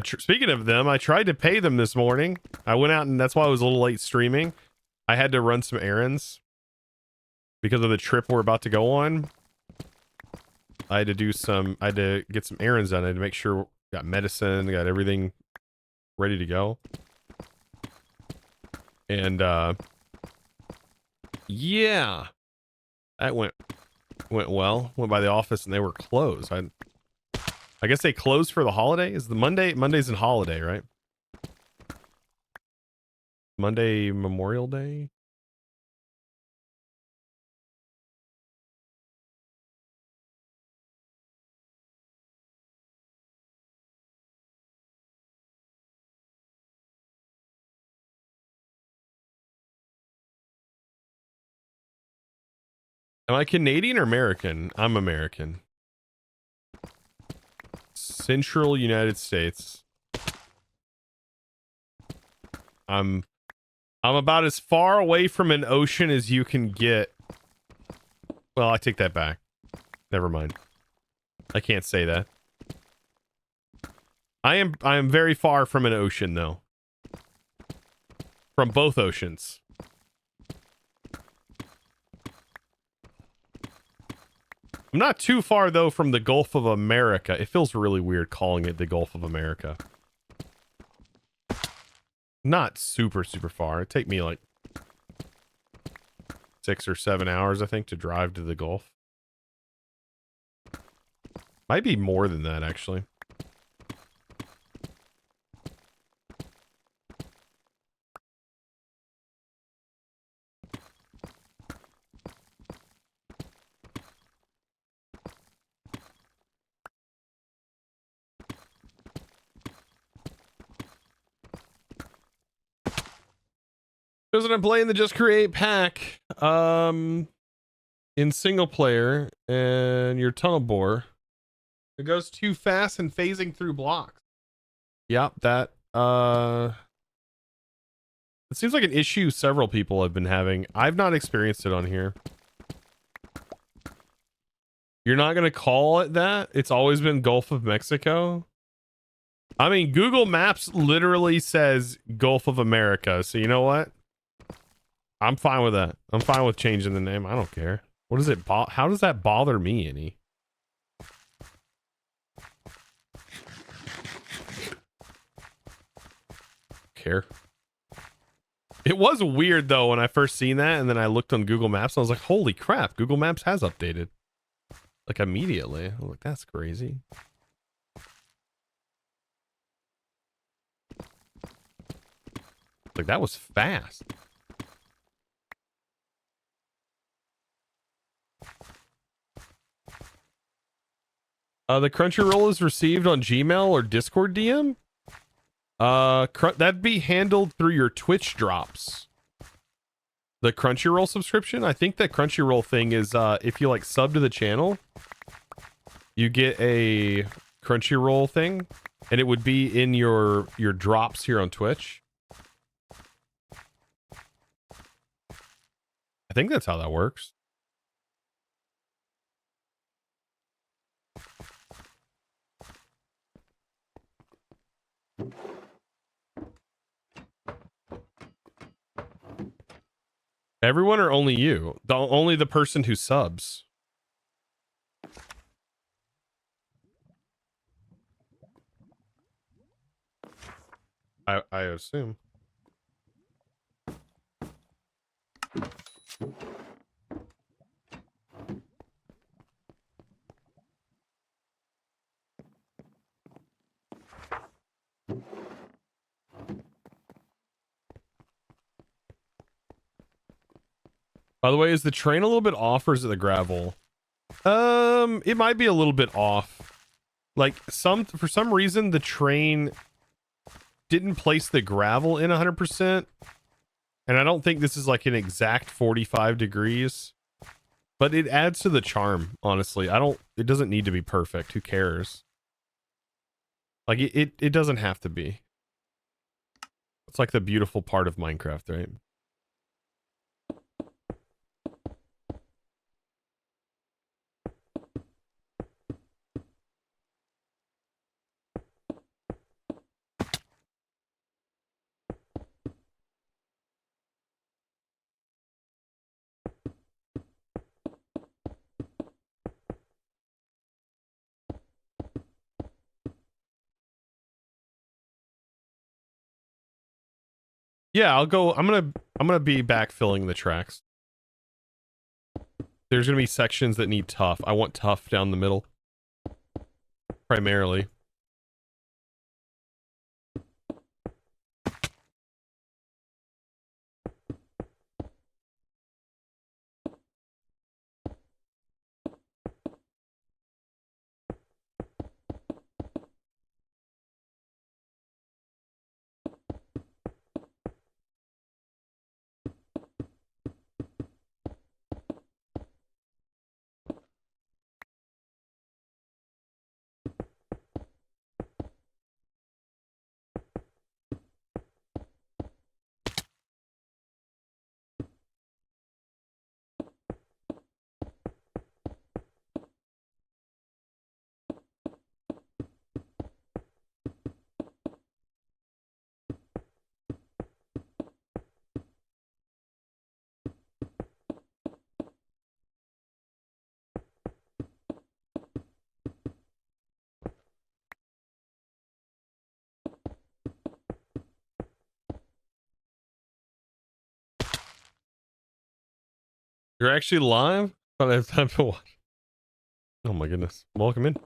Speaking of them, I tried to pay them this morning. I went out and that's why I was a little late streaming. I had to run some errands because of the trip we're about to go on. I had to get some errands done. I had to make sure we got medicine, got everything ready to go. And yeah, that went well. Went by the office and they were closed. I guess they closed for the holiday. Is the Monday's a holiday, right? Monday, Memorial Day. Am I Canadian or American? I'm American. Central United States. I'm about as far away from an ocean as you can get. Well, I take that back. Never mind. I can't say that. I am very far from an ocean though. From both oceans. I'm not too far though from the Gulf of America. It feels really weird calling it the Gulf of America. Not super far. It'd take me like 6 or 7 hours, I think, to drive to the Gulf. Might be more than that, actually. Because I'm playing the Just Create pack in single player and your tunnel bore, it goes too fast and phasing through blocks. Yep, that it seems like an issue several people have been having. I've not experienced it on here. You're not gonna call it that? It's always been Gulf of Mexico. I mean, Google Maps literally says Gulf of America, so you know what? I'm fine with that. I'm fine with changing the name. I don't care. What does it how does that bother me any? Care. It was weird though when I first seen that and then I looked on Google Maps and I was like, holy crap, Google Maps has updated. Like immediately. I'm like, that's crazy. Like that was fast. The Crunchyroll is received on Gmail or Discord DM. That'd be handled through your Twitch drops. The Crunchyroll subscription. I think that Crunchyroll thing is if you like sub to the channel, you get a Crunchyroll thing, and it would be in your drops here on Twitch. I think that's how that works. Everyone or only you? Only the person who subs. I assume. By the way, is the train a little bit off or is it the gravel? It might be a little bit off. Like for some reason the train didn't place the gravel in 100%. And I don't think this is like an exact 45 degrees, but it adds to the charm, honestly. It doesn't need to be perfect. Who cares? Like it doesn't have to be. It's like the beautiful part of Minecraft, right? Yeah, I'll go. I'm gonna be backfilling the tracks. There's gonna be sections that need tough. I want tough down the middle, primarily. You're actually live? I don't have time to watch. Oh my goodness. Welcome in.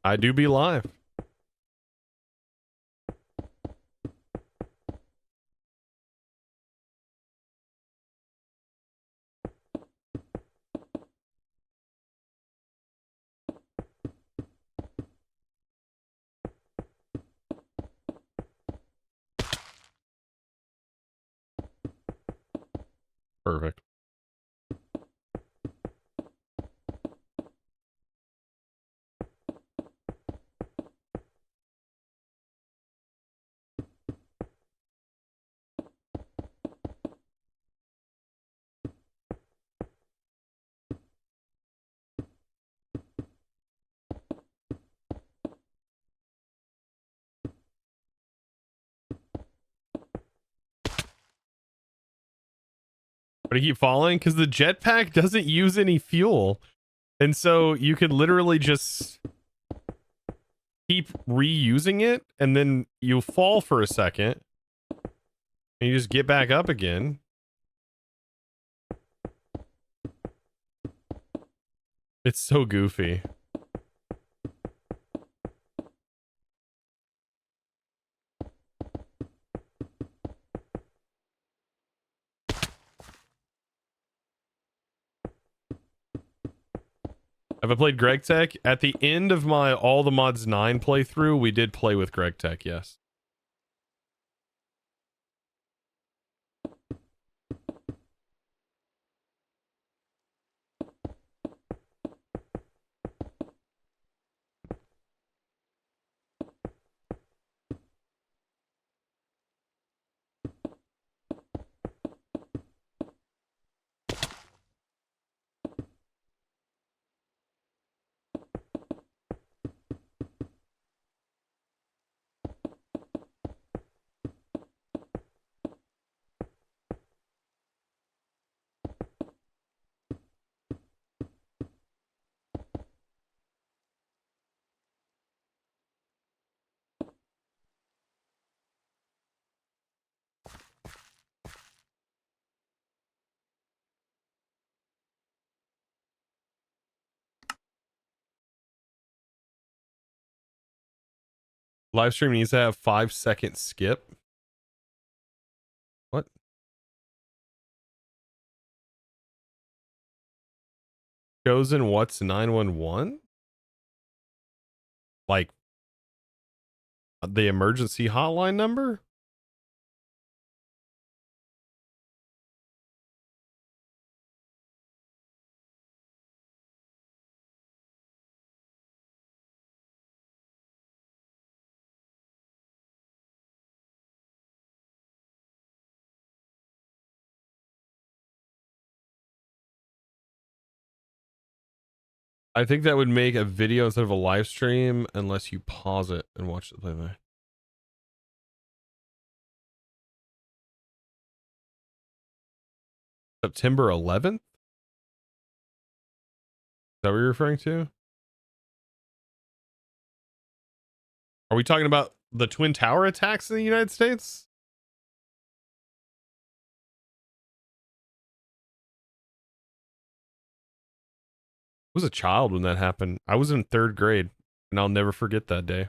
I do be live. Perfect. But I keep falling because the jetpack doesn't use any fuel. And so you could literally just keep reusing it and then you fall for a second and you just get back up again. It's so goofy. Have I played Greg Tech? At the end of my All the Mods 9 playthrough, we did play with Greg Tech, yes. Livestream needs to have 5-second skip. What? Chosen what's 911? Like the emergency hotline number? I think that would make a video instead of a live stream unless you pause it and watch the playback. September 11th? Is that what you're referring to? Are we talking about the Twin Tower attacks in the United States? I was a child when that happened. I was in 3rd grade, and I'll never forget that day.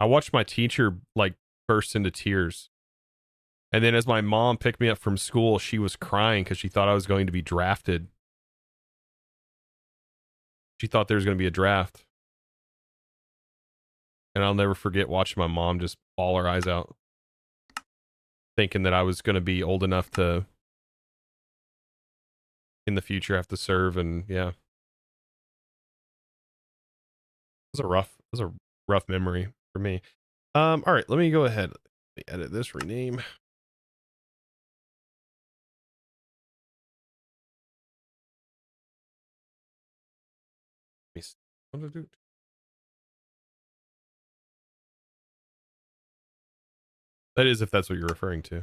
I watched my teacher, like, burst into tears. And then as my mom picked me up from school, she was crying because she thought I was going to be drafted. She thought there was going to be a draft. And I'll never forget watching my mom just bawl her eyes out, thinking that I was going to be old enough to, in the future, have to serve. And yeah, it was a rough memory for me. All right, let me go ahead. Let me edit this, rename. That is if that's what you're referring to.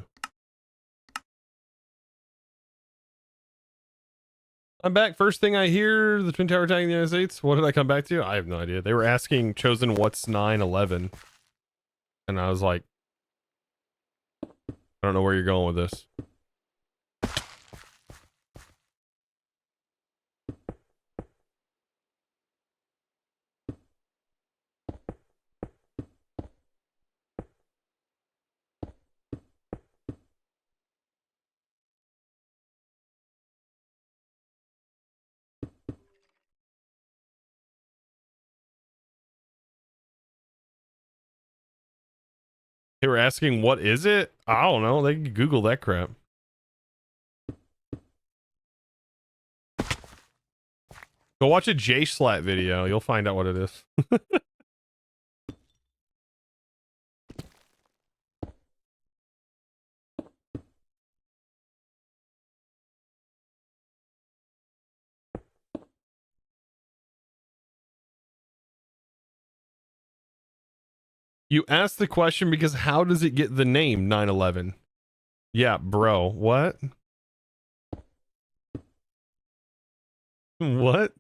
I'm back. First thing I hear, the Twin Tower attack in the United States. What did I come back to? I have no idea. They were asking Chosen what's 9/11. And I was like, I don't know where you're going with this. They were asking, what is it? I don't know. They can Google that crap. Go watch a J-Slat video. You'll find out what it is. You asked the question because how does it get the name 9/11? Yeah, bro. What? What?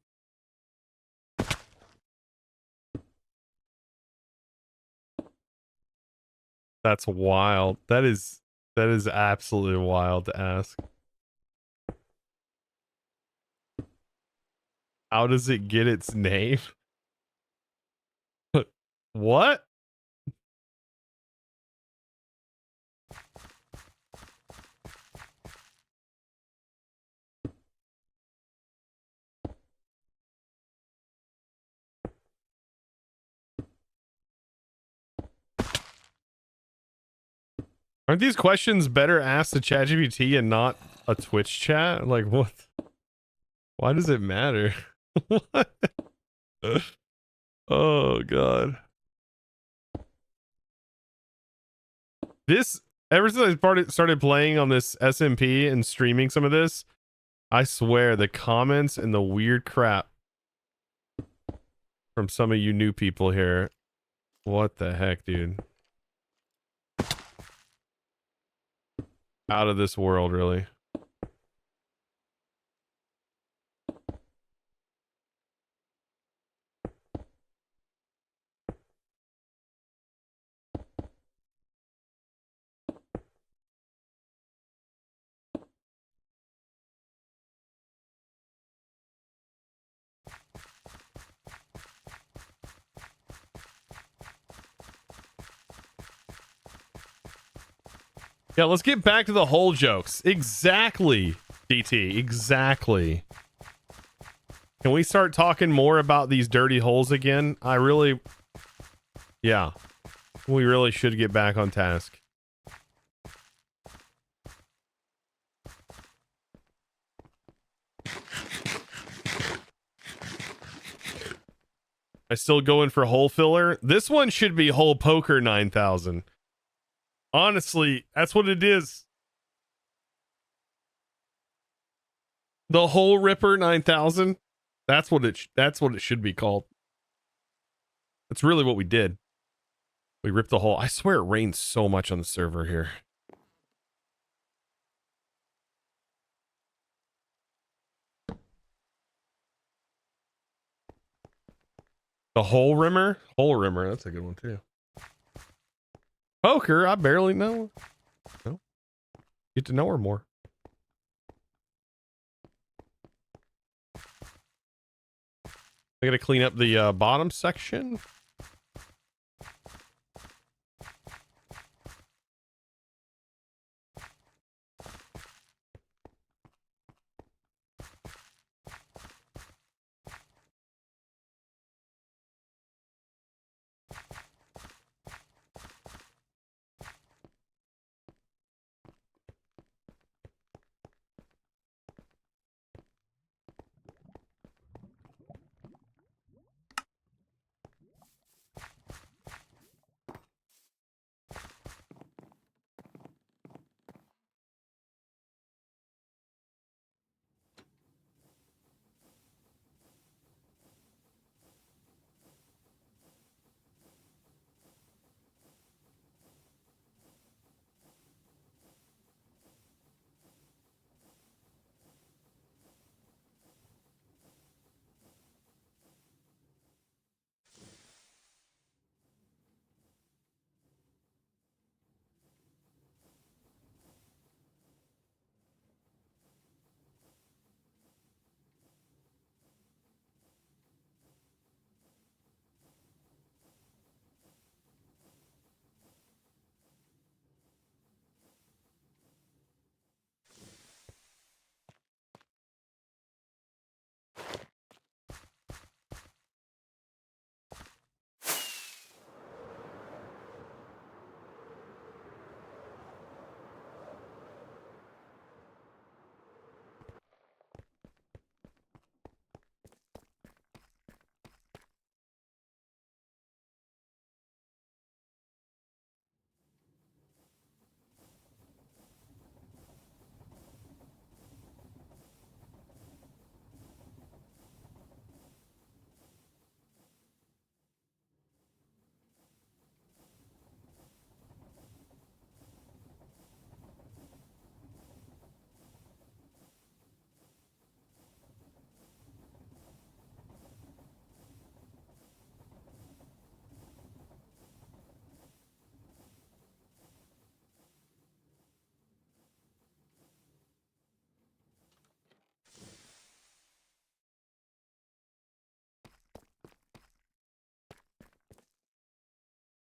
That's wild. That is absolutely wild to ask. How does it get its name? What? Aren't these questions better asked to ChatGPT and not a Twitch chat? Like, what? Why does it matter? What? Oh, God. This, ever since I started playing on this SMP and streaming some of this, I swear the comments and the weird crap from some of you new people here. What the heck, dude? Out of this world, really. Yeah, let's get back to the hole jokes. Exactly, DT. Exactly. Can we start talking more about these dirty holes again? Yeah. We really should get back on task. I still go in for hole filler. This one should be hole poker 9,000. Honestly, that's what it is. The hole ripper 9,000. That's what it should be called. That's really what we did. We ripped the hole. I swear it rains so much on the server here. The hole rimmer? Hole rimmer, that's a good one too. Poker, I barely know. No. Get to know her more. I gotta clean up the bottom section.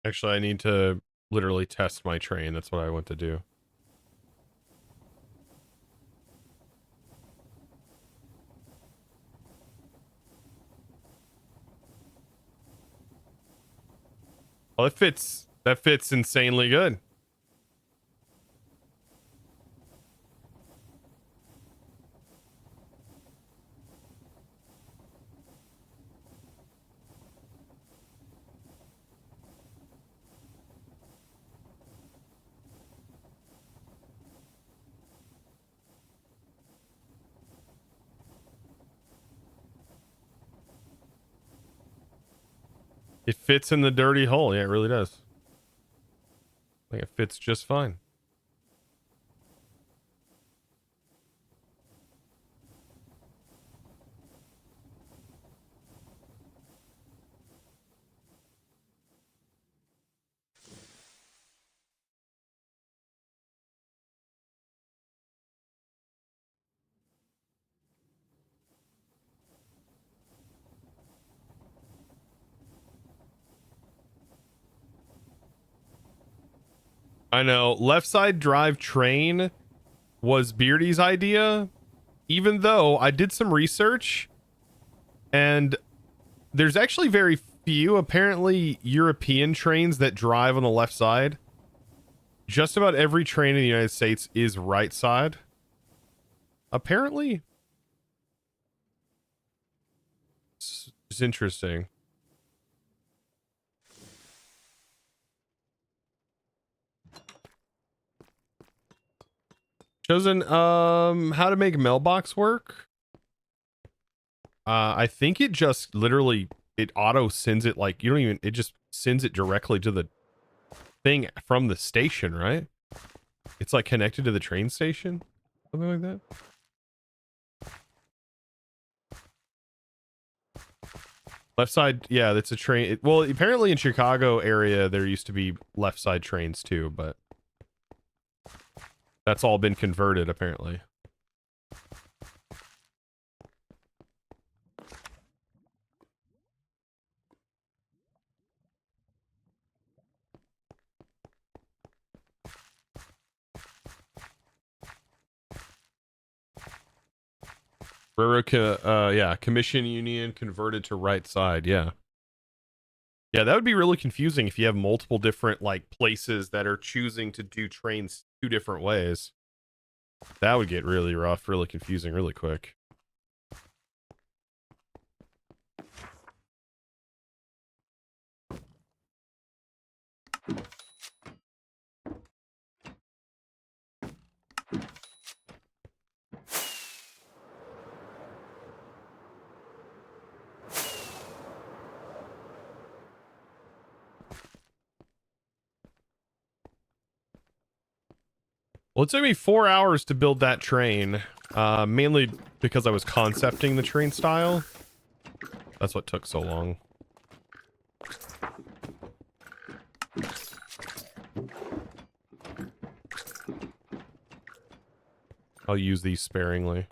Actually, I need to literally test my train. That's what I want to do. Well, that fits insanely good. It fits in the dirty hole. Yeah, it really does. I think it fits just fine. I know. Left side drive train was Beardy's idea, even though I did some research and there's actually very few, apparently, European trains that drive on the left side. Just about every train in the United States is right side. Apparently. It's interesting. Chosen, how to make mailbox work? I think it just literally, it auto sends it, like, you don't even, it just sends it directly to the thing from the station, right? It's like connected to the train station, something like that. Left side, yeah, that's a train. Well, apparently in Chicago area, there used to be left side trains too, but that's all been converted apparently. Yeah, commission union converted to right side, yeah. Yeah, that would be really confusing if you have multiple different, like, places that are choosing to do trains two different ways. That would get really rough, really confusing, really quick. Well, it took me 4 hours to build that train, mainly because I was concepting the train style. That's what took so long. I'll use these sparingly.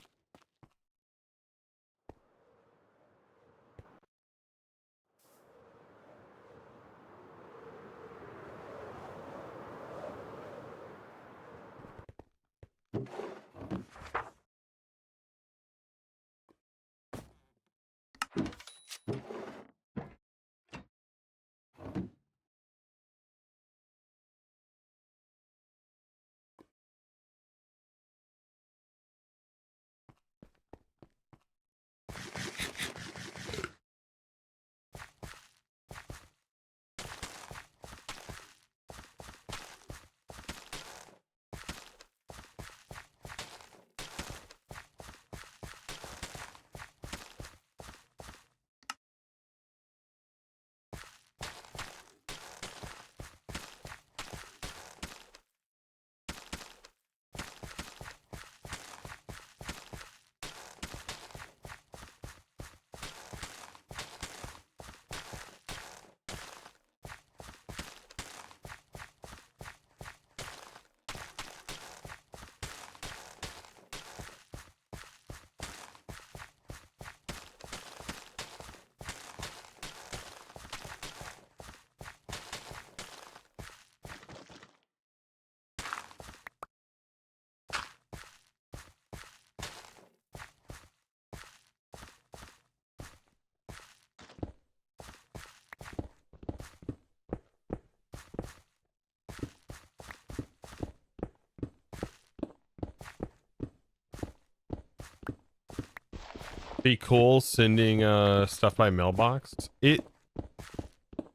Be cool sending stuff by mailbox. It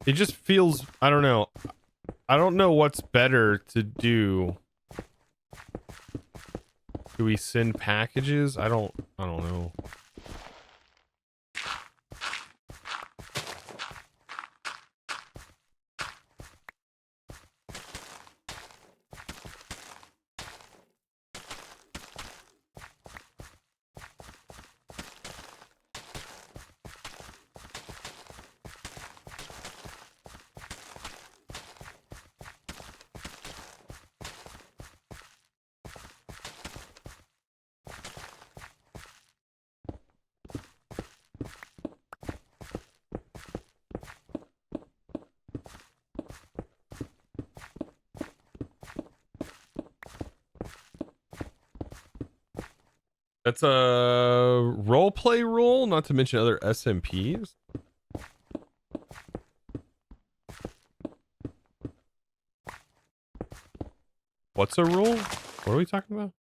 just feels, I don't know. I don't know what's better to do. Do we send packages? I don't know. That's a roleplay rule, not to mention other SMPs. What's a rule? What are we talking about?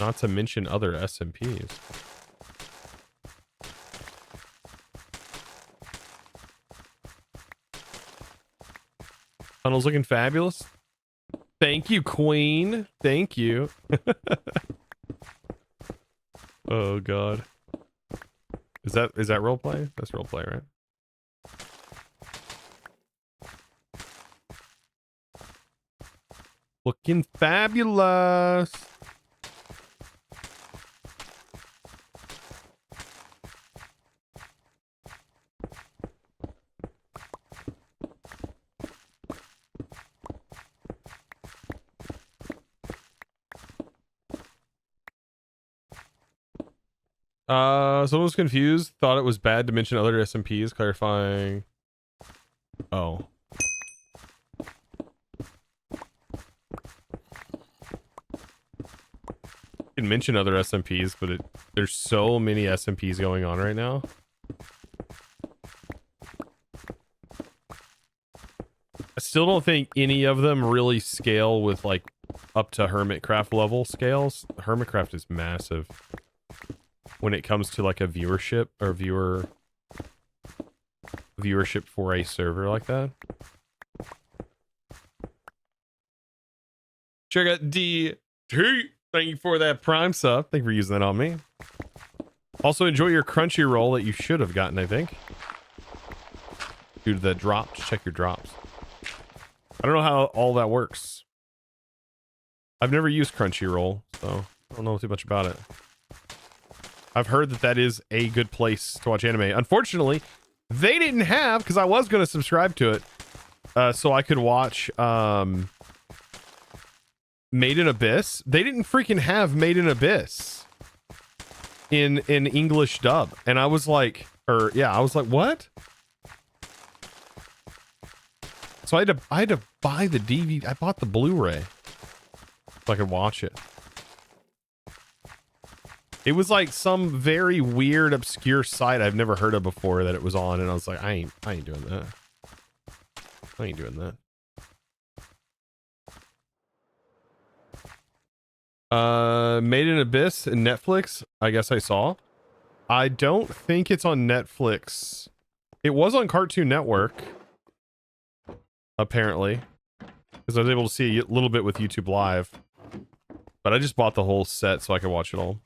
Not to mention other SMPs. Tunnel's looking fabulous. Thank you, Queen. Thank you. Oh, God. Is that roleplay? That's roleplay, right? Looking fabulous. Someone was confused, thought it was bad to mention other SMPs, clarifying. Oh. You can mention other SMPs, but there's so many SMPs going on right now. I still don't think any of them really scale with like up to Hermitcraft level scales. Hermitcraft is massive when it comes to like a viewership or viewership for a server like that. Check out DT. Thank you for that Prime sub. Thank you for using that on me. Also enjoy your Crunchyroll that you should have gotten, I think. Due to the drops. Check your drops. I don't know how all that works. I've never used Crunchyroll, so I don't know too much about it. I've heard that that is a good place to watch anime. Unfortunately, they didn't have, because I was going to subscribe to it, so I could watch Made in Abyss. They didn't freaking have Made in Abyss in English dub. And I was like, I was like, what? So I had to buy the DVD. I bought the Blu-ray so I could watch it. It was like some very weird, obscure site I've never heard of before that it was on, and I was like, I ain't doing that. I ain't doing that. Made in Abyss and Netflix. I guess I saw. I don't think it's on Netflix. It was on Cartoon Network. Apparently, because I was able to see a little bit with YouTube Live, but I just bought the whole set so I could watch it all.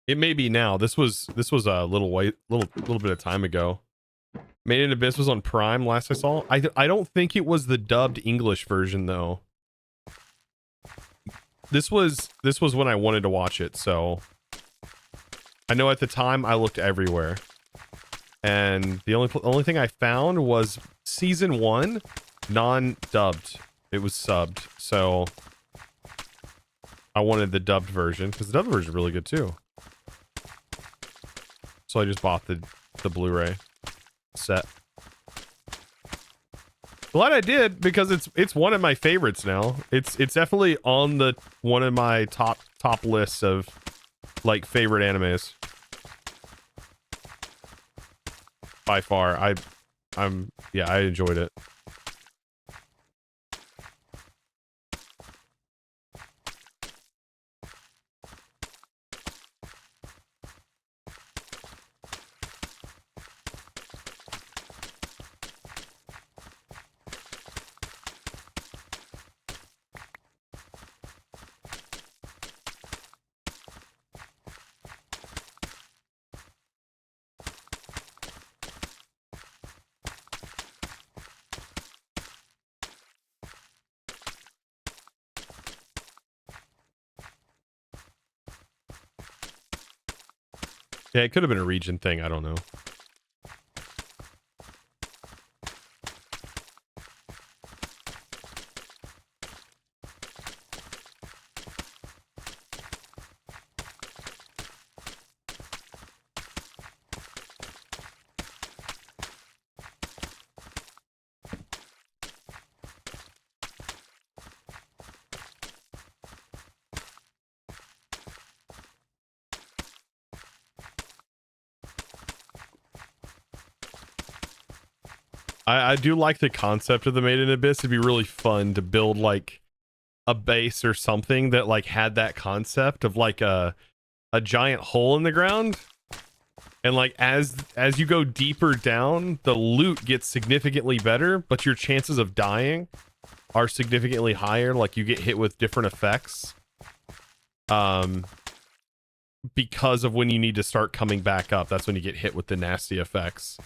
It may be now. This was a little bit of time ago. Made in Abyss was on Prime last I saw. I don't think it was the dubbed English version though. This was when I wanted to watch it, so I know at the time I looked everywhere. And the only thing I found was season 1, non-dubbed. It was subbed, so I wanted the dubbed version because the dubbed version is really good too. So I just bought the Blu-ray set. Glad I did because it's one of my favorites now. It's definitely on the one of my top lists of like favorite animes. By far, I enjoyed it. Yeah, it could have been a region thing. I don't know. I do like the concept of the Made in Abyss. It'd be really fun to build like a base or something that like had that concept of like a giant hole in the ground. And like as you go deeper down, the loot gets significantly better, but your chances of dying are significantly higher. Like you get hit with different effects. Because of when you need to start coming back up. That's when you get hit with the nasty effects.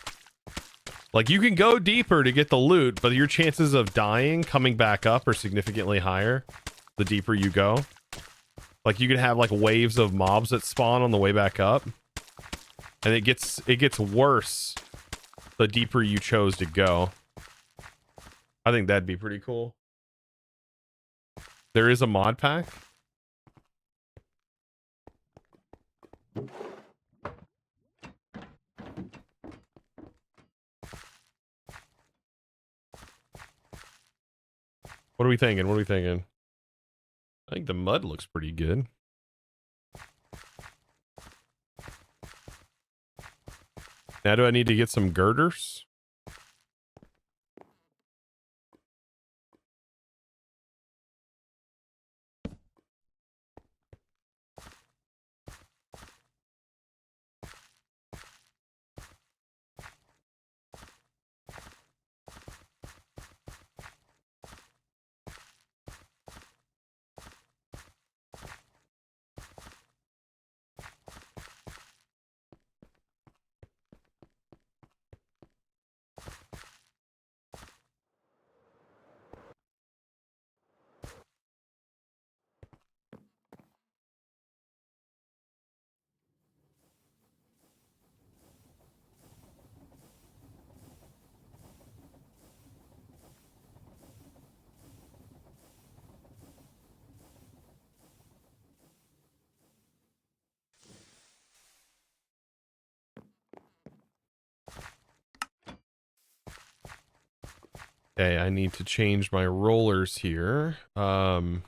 Like, you can go deeper to get the loot, but your chances of dying coming back up are significantly higher the deeper you go. Like, you can have like waves of mobs that spawn on the way back up, and it gets worse the deeper you chose to go. I think that'd be pretty cool. There is a mod pack. What are we thinking? What are we thinking? I think the mud looks pretty good. Now do I need to get some girders? Okay, I need to change my rollers here. Probably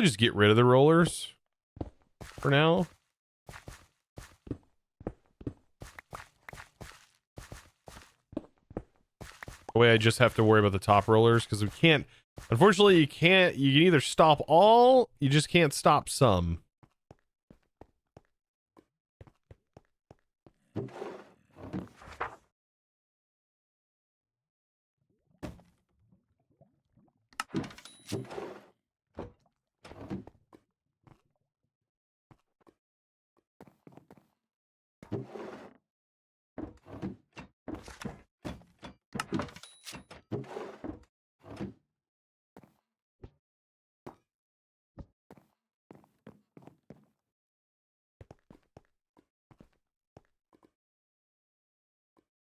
just get rid of the rollers for now. The way I just have to worry about the top rollers, because we can't, unfortunately, you can either stop all, you just can't stop some.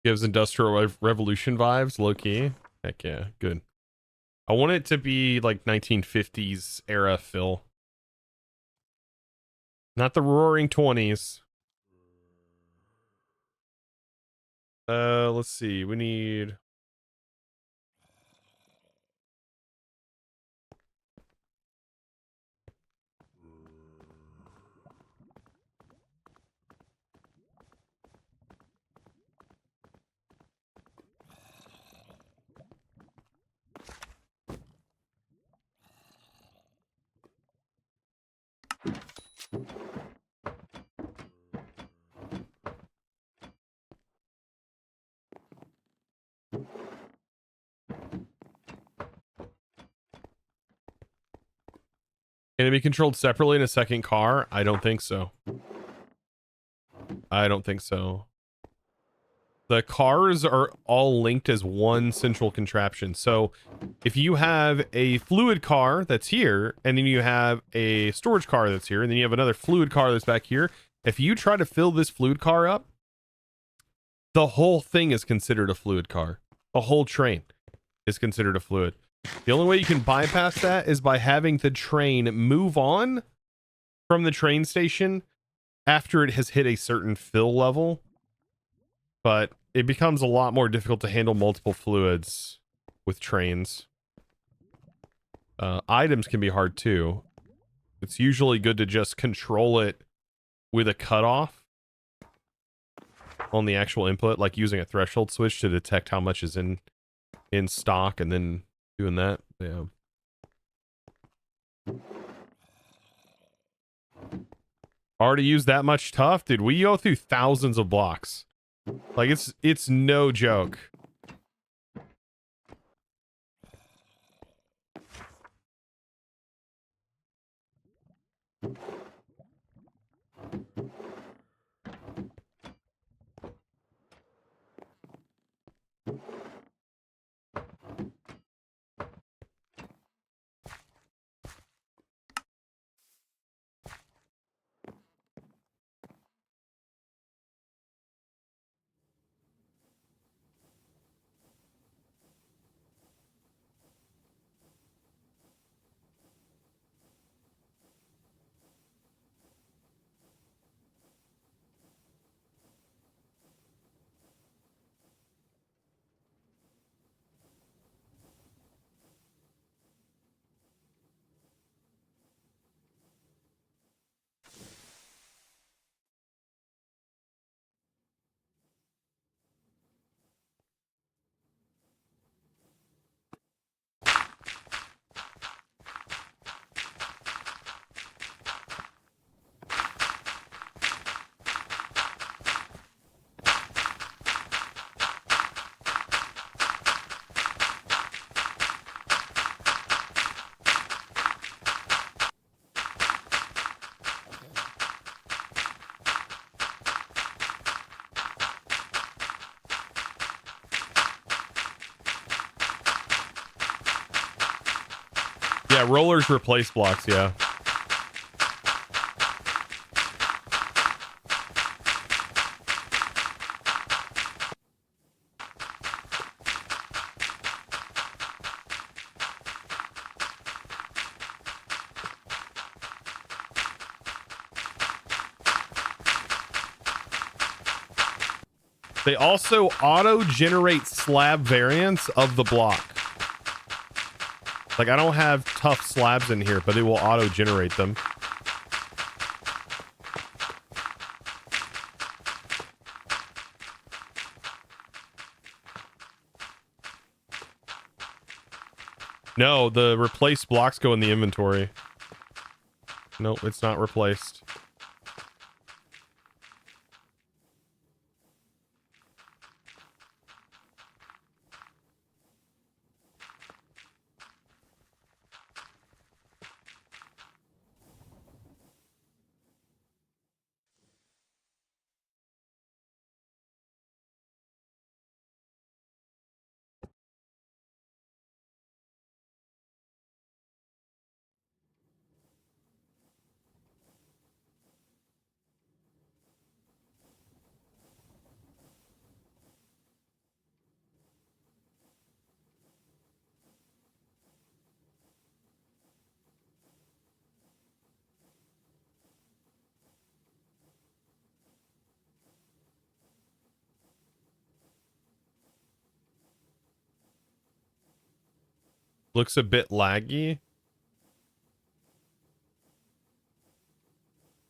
Gives Industrial Revolution vibes, low key. Heck yeah, good. I want it to be like 1950s era Phil. Not the roaring 20s. Let's see. We need... Can it be controlled separately in a second car? I don't think so. I don't think so. The cars are all linked as one central contraption. So if you have a fluid car that's here, and then you have a storage car that's here, and then you have another fluid car that's back here, if you try to fill this fluid car up, the whole thing is considered a fluid car. The whole train is considered a fluid. The only way you can bypass that is by having the train move on from the train station after it has hit a certain fill level. But it becomes a lot more difficult to handle multiple fluids with trains. Items can be hard too. It's usually good to just control it with a cutoff on the actual input, like using a threshold switch to detect how much is in stock and then doing that. Yeah. Already used that much tough? Dude, we go through thousands of blocks. Like, it's no joke. Yeah, rollers replace blocks, yeah. They also auto-generate slab variants of the block. Like, I don't have tough slabs in here, but it will auto-generate them. No, the replaced blocks go in the inventory. Nope, it's not replaced. Looks a bit laggy.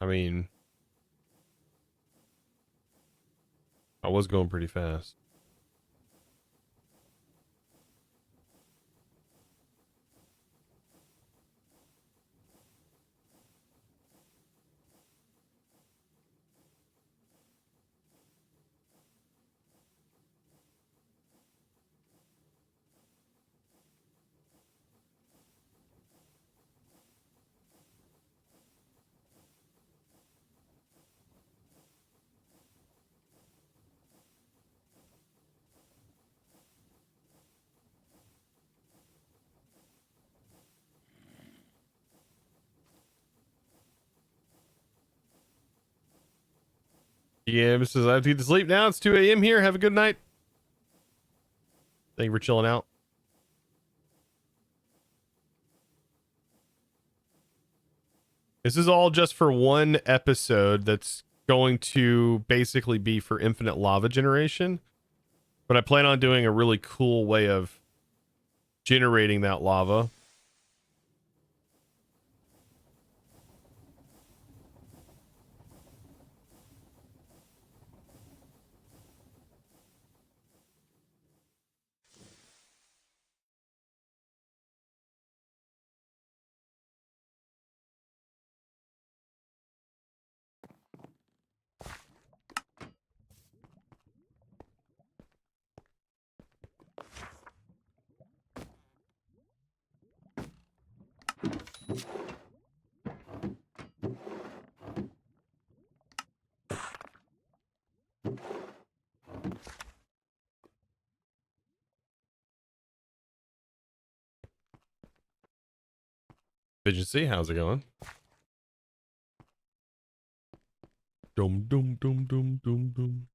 I mean, I was going pretty fast. Yeah, says I have to get to sleep now. It's 2 a.m. here. Have a good night. Thank you for chilling out. This is all just for one episode that's going to basically be for infinite lava generation. But I plan on doing a really cool way of generating that lava. Efficiency, how's it going? Dum dum dum dum dum dum.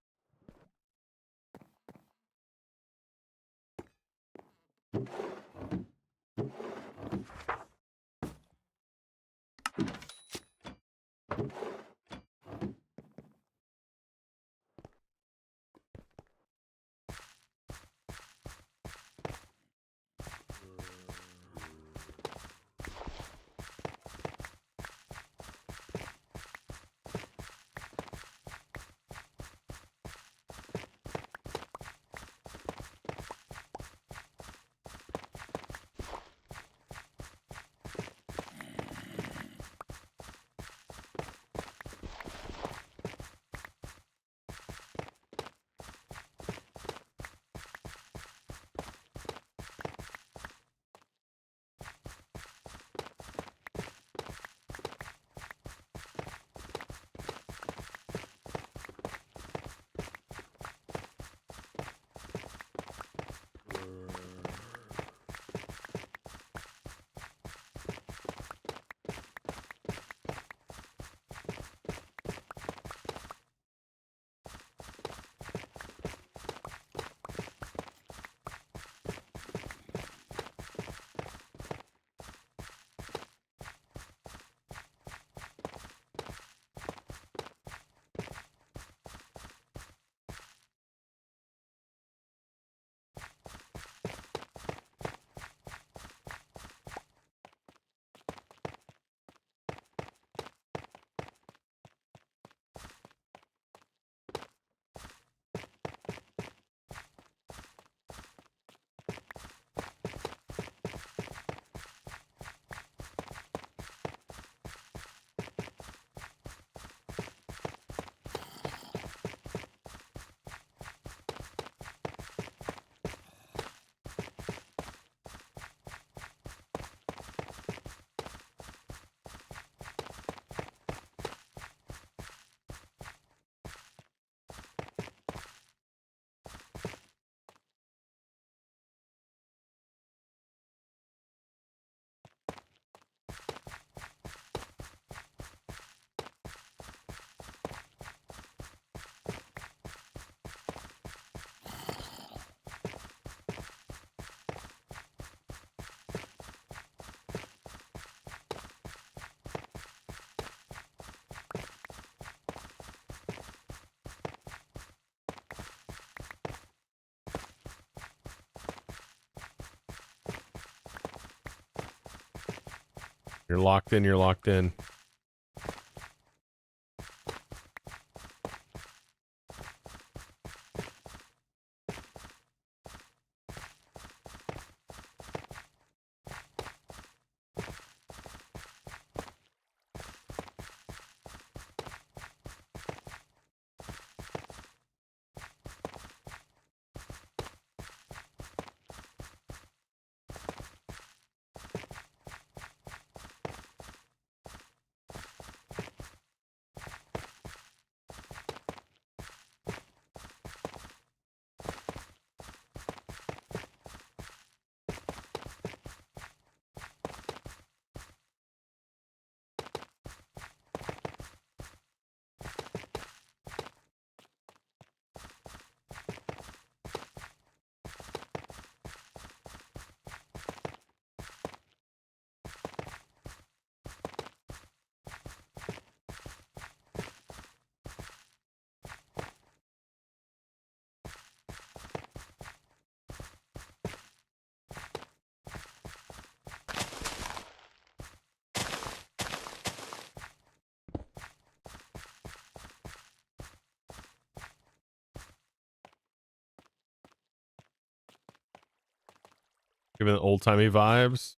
You're locked in, you're locked in. Giving it old-timey vibes.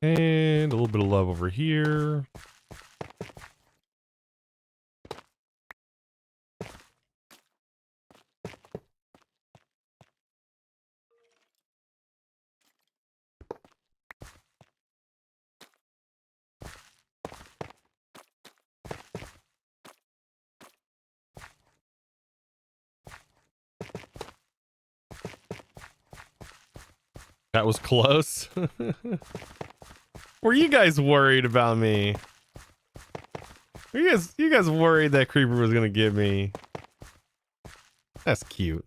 And a little bit of love over here. That was close. Were you guys worried about me? Were you guys worried that creeper was gonna get me? That's cute.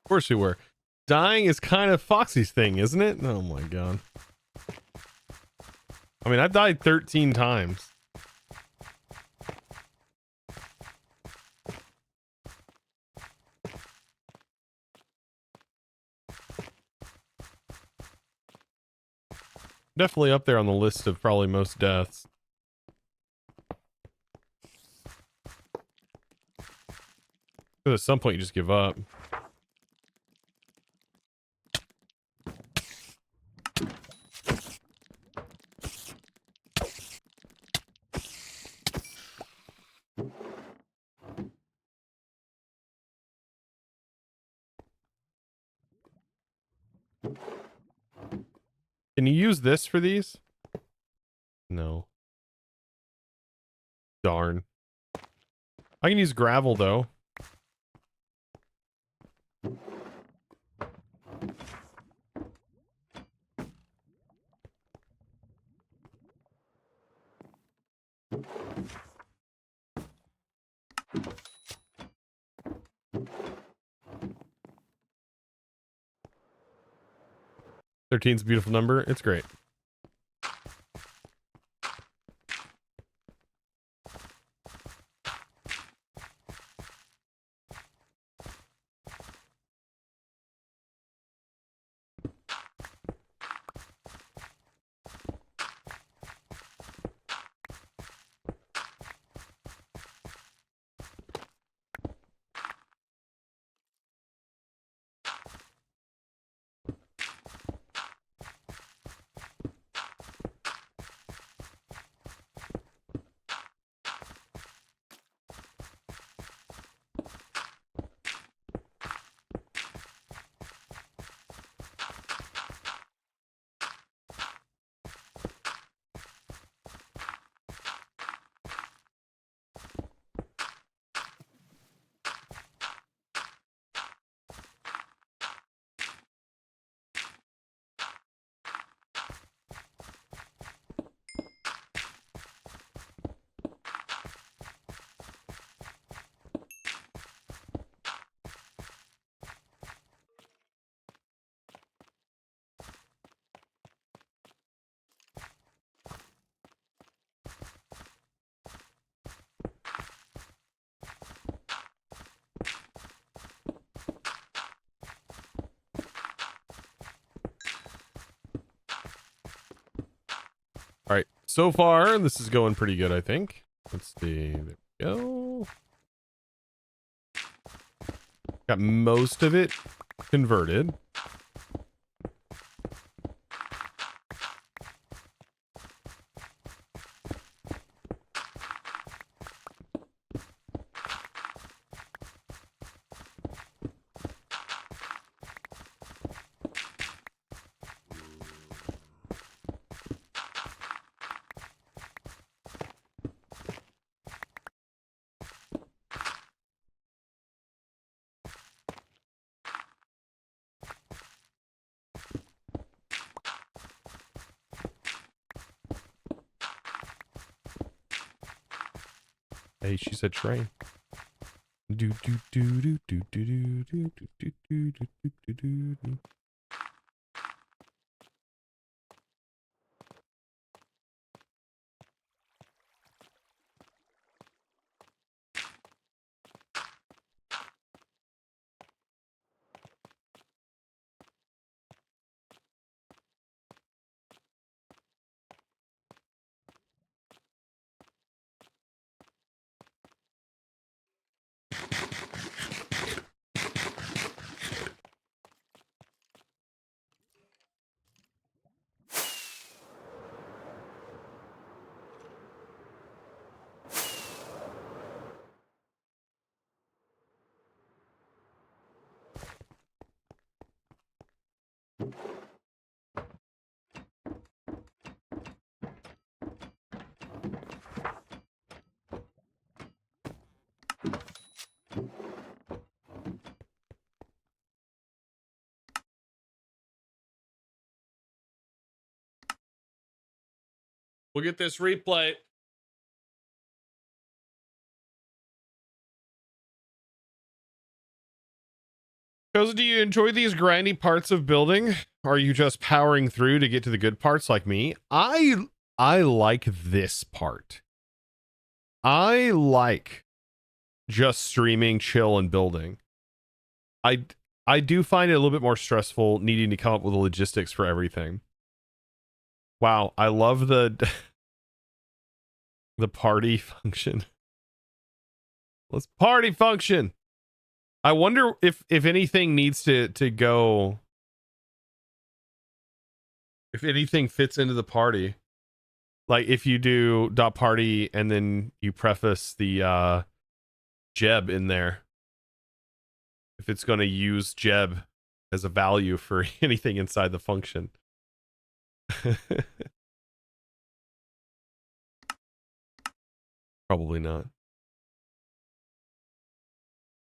Of course you were. Dying is kind of Foxy's thing, isn't it? Oh my god. I mean, I've died 13 times. Definitely up there on the list of probably most deaths. At some point you just give up. Can you use this for these? No. Darn. I can use gravel though. Thirteen's a beautiful number. It's great. All right, so far this is going pretty good, I think. Let's see. There we go. Got most of it converted. Hey, she said train. Do do do do do do do do do do do do do do. We'll get this replay. Chosen, do you enjoy these grindy parts of building? Or are you just powering through to get to the good parts like me? I like this part. I like just streaming, chill, and building. I do find it a little bit more stressful needing to come up with the logistics for everything. Wow, I love the the party function. Let's party function. I wonder if anything needs to go, if anything fits into the party. Like if you do dot party and then you preface the Jeb in there. If it's going to use Jeb as a value for anything inside the function. Probably not.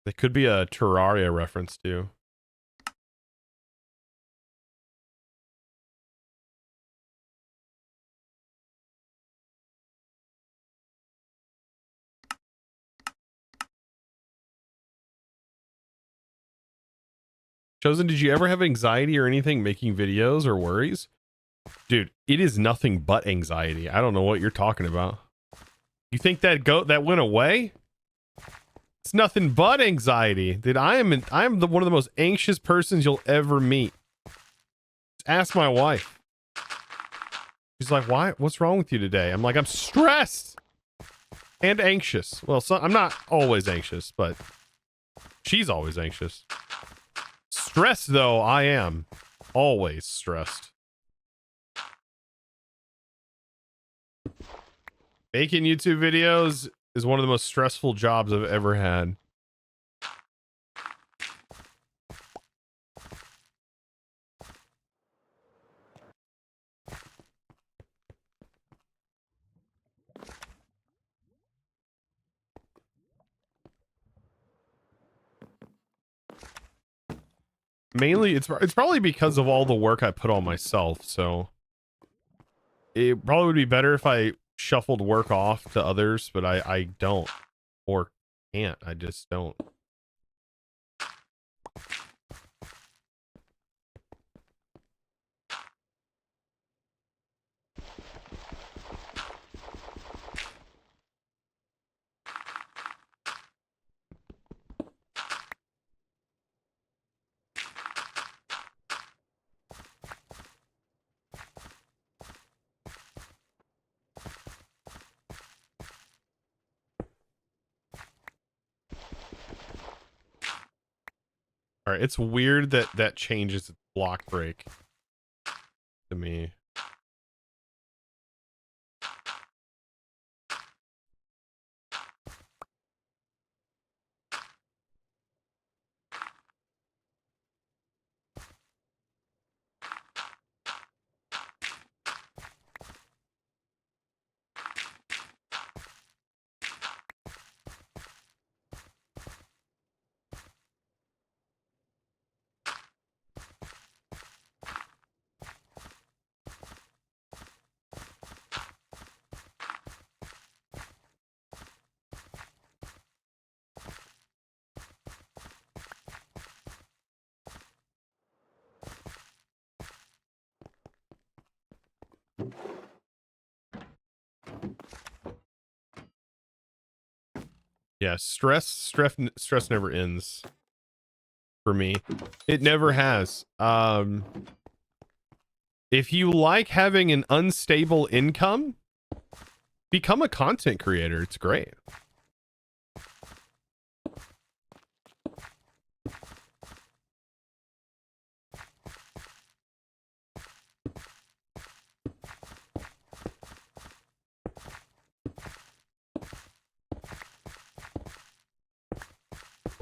It could be a Terraria reference too. Chosen, did you ever have anxiety or anything making videos or worries? Dude, it is nothing but anxiety. I don't know what you're talking about. You think that went away? It's nothing but anxiety. Dude, I am one of the most anxious persons you'll ever meet. Just ask my wife. She's like, "Why? What's wrong with you today?" I'm like, "I'm stressed and anxious." Well, I'm not always anxious, but she's always anxious. Stressed though, I am always stressed. Making YouTube videos is one of the most stressful jobs I've ever had. Mainly, it's probably because of all the work I put on myself, so it probably would be better if I shuffled work off to others, but I don't, or can't. I just don't. All right, it's weird that changes its block break to me. Yeah, stress never ends for me. It never has. If you like having an unstable income, become a content creator. It's great.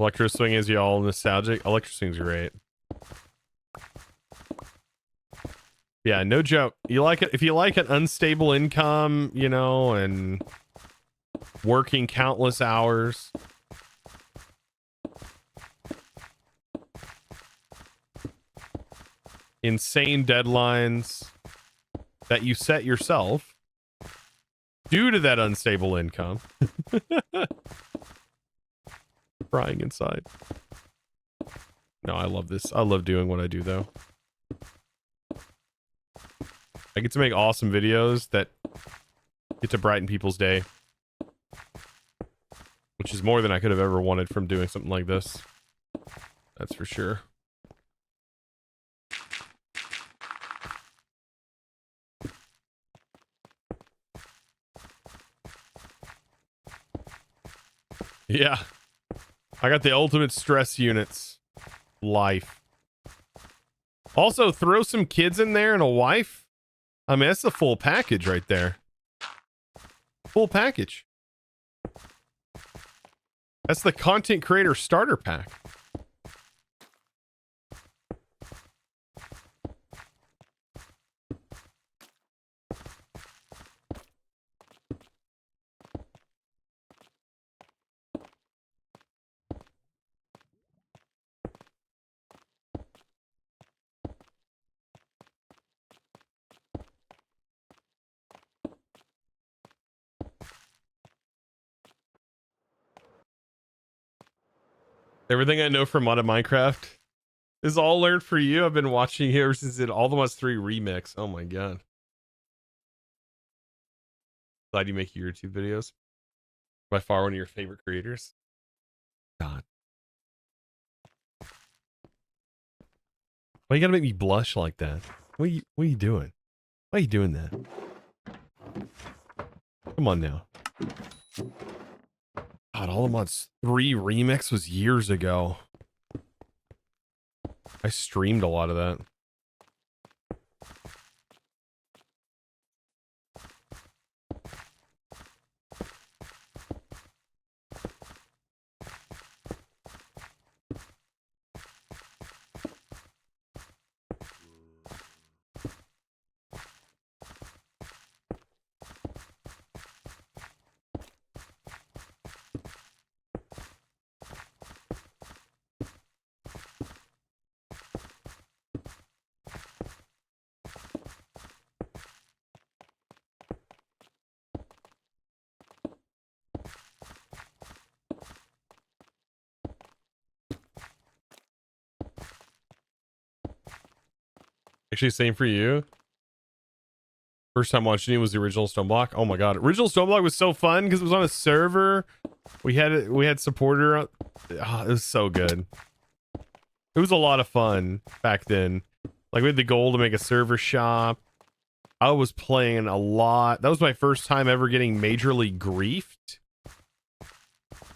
Electro Swing is y'all nostalgic? Electro Swing's great. Yeah, no joke. You like it if you like an unstable income, you know, and working countless hours. Insane deadlines that you set yourself due to that unstable income. Crying inside. No, I love this. I love doing what I do, though. I get to make awesome videos that get to brighten people's day, which is more than I could have ever wanted from doing something like this. That's for sure. Yeah. I got the ultimate stress units. Life. Also, throw some kids in there and a wife. I mean, that's the full package right there. Full package. That's the content creator starter pack. Everything I know from modded Minecraft is all learned for you. I've been watching you ever since it All the Mods 3 remix. Oh my god. Glad you make your YouTube videos. By far one of your favorite creators. God. Why you gotta make me blush like that? What are you doing? Why are you doing that? Come on now. God, All the Mods 3 remix was years ago. I streamed a lot of that. Actually, same for you. First time watching it was the original Stoneblock. Oh my god, original Stoneblock was so fun because it was on a server. We had supporter. Oh, it was so good. It was a lot of fun back then. Like, we had the goal to make a server shop. I was playing a lot. That was my first time ever getting majorly griefed.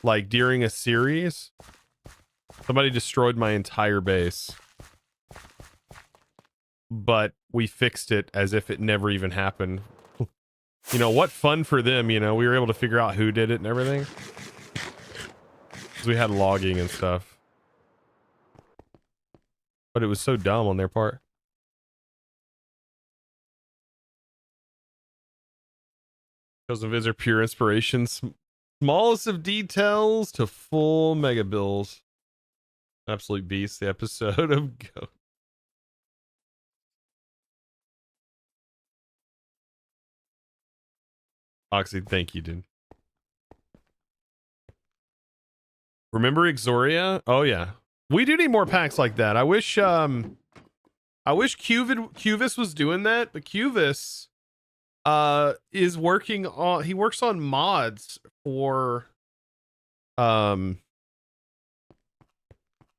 Like, during a series. Somebody destroyed my entire base. But we fixed it as if it never even happened. You know, what fun for them, you know? We were able to figure out who did it and everything. Because we had logging and stuff. But it was so dumb on their part. Chosen Vids are pure inspiration. Smallest of details to full mega bills. Absolute beast, the episode of Go. Oxy, thank you, dude. Remember Exoria? Oh yeah. We do need more packs like that. I wish Cuvis was doing that, but Cuvis is working on, he works on mods for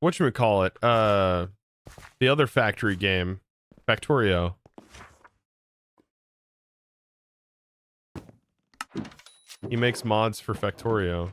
whatchamacallit, the other factory game, Factorio. He makes mods for Factorio.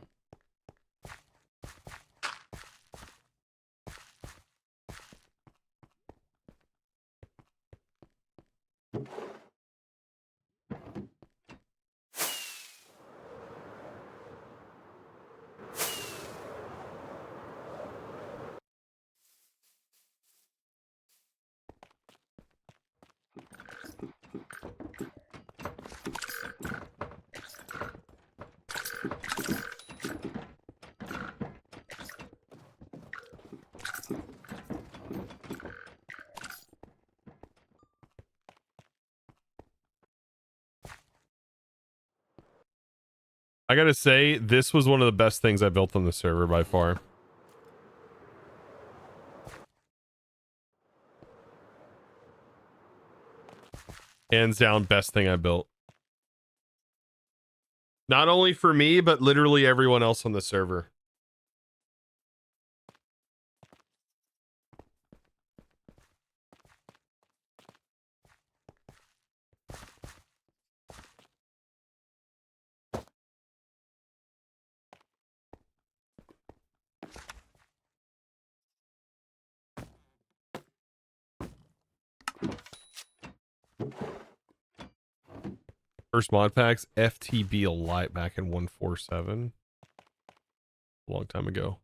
I gotta say, this was one of the best things I built on the server by far. Hands down, best thing I built. Not only for me, but literally everyone else on the server. First mod packs, FTB a light back in 147. A long time ago.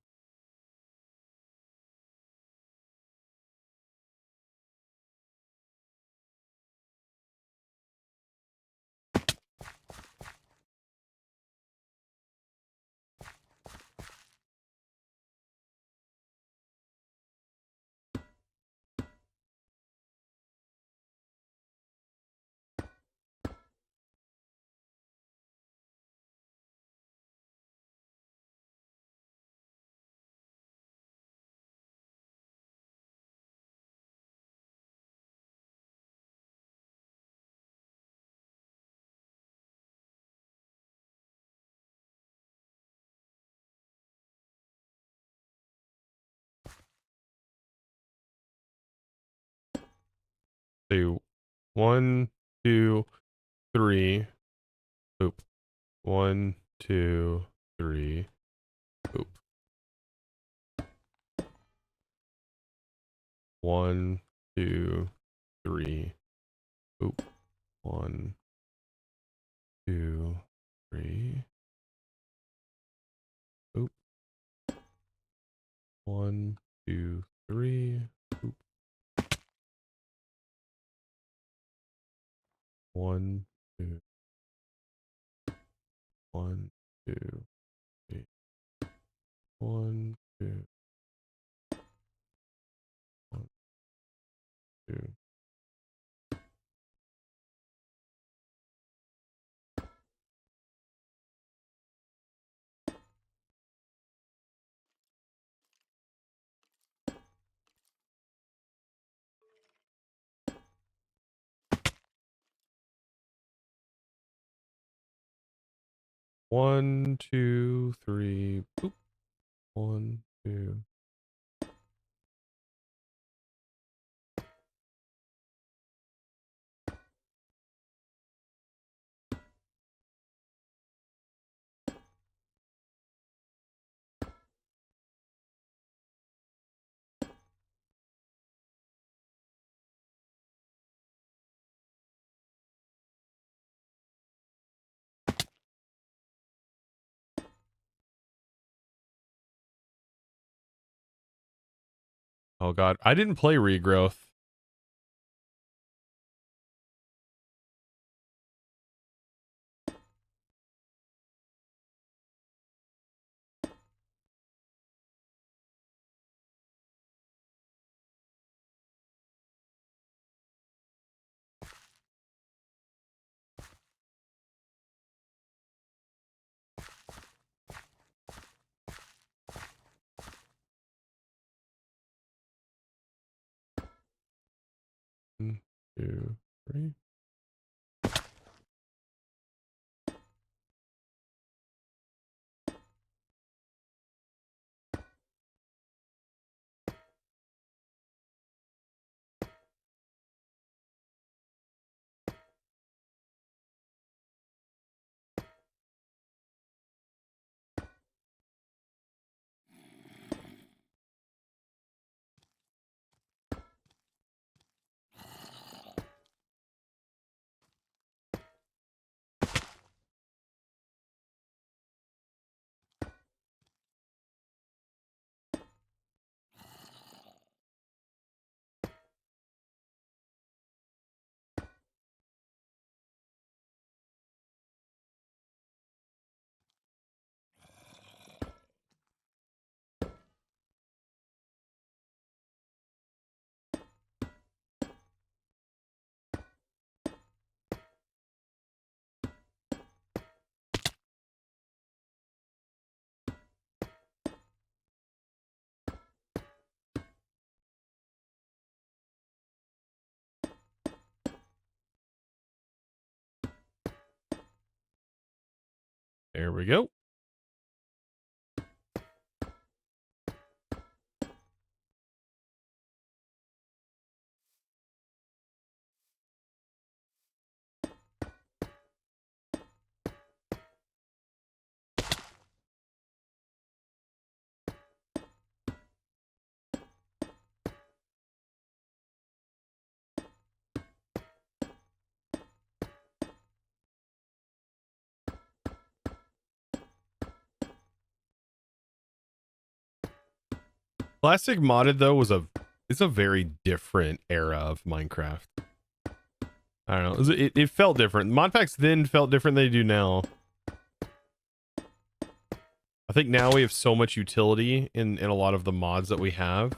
So 1, 2, 3. Boop. 1, 2, 3. Boop. 1, 2, 3. Boop. 1, 2, 3. Boop. 1, 2, 3. Boop. 1, 2. 1, 2, 3. 1, 2. 1, 2. One, two, three. Boop. 1, 2. Oh god, I didn't play regrowth. One, two, three. There we go. Classic modded though it's a very different era of Minecraft. I don't know. It felt different. Mod packs then felt different than they do now. I think now we have so much utility in a lot of the mods that we have.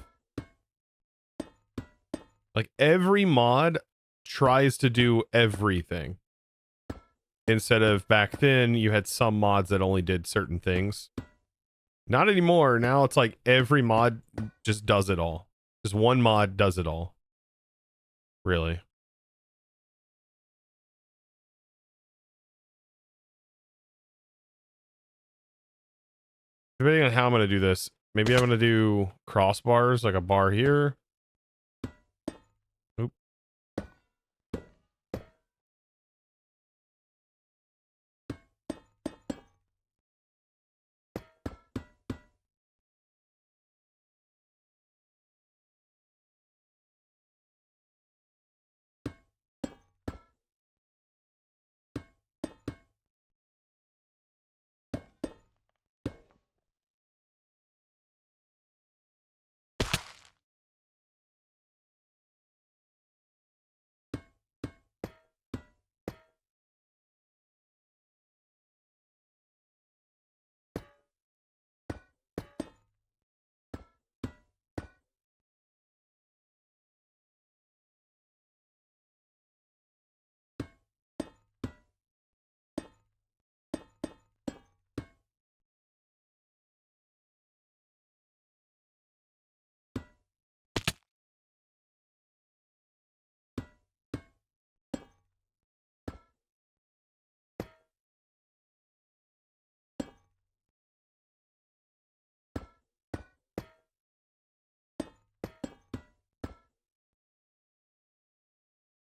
Like every mod tries to do everything. Instead of back then you had some mods that only did certain things. Not anymore. Now it's like every mod just does it all. Just one mod does it all. Really. Depending on how I'm going to do this, maybe I'm going to do crossbars, like a bar here. Oop.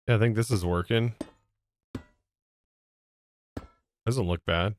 Yeah, I think this is working. Doesn't look bad.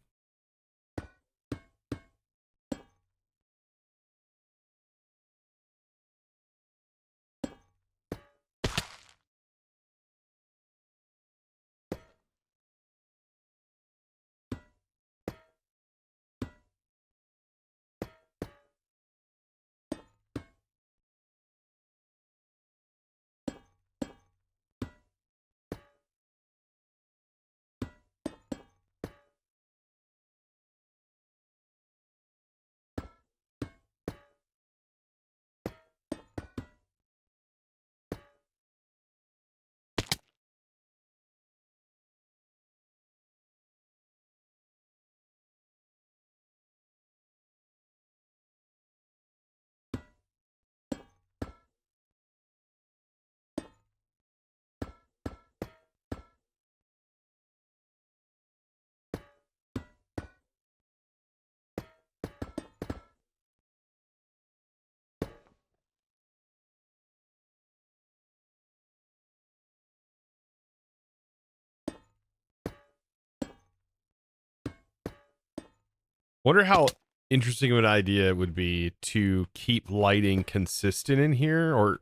Wonder how interesting of an idea it would be to keep lighting consistent in here, or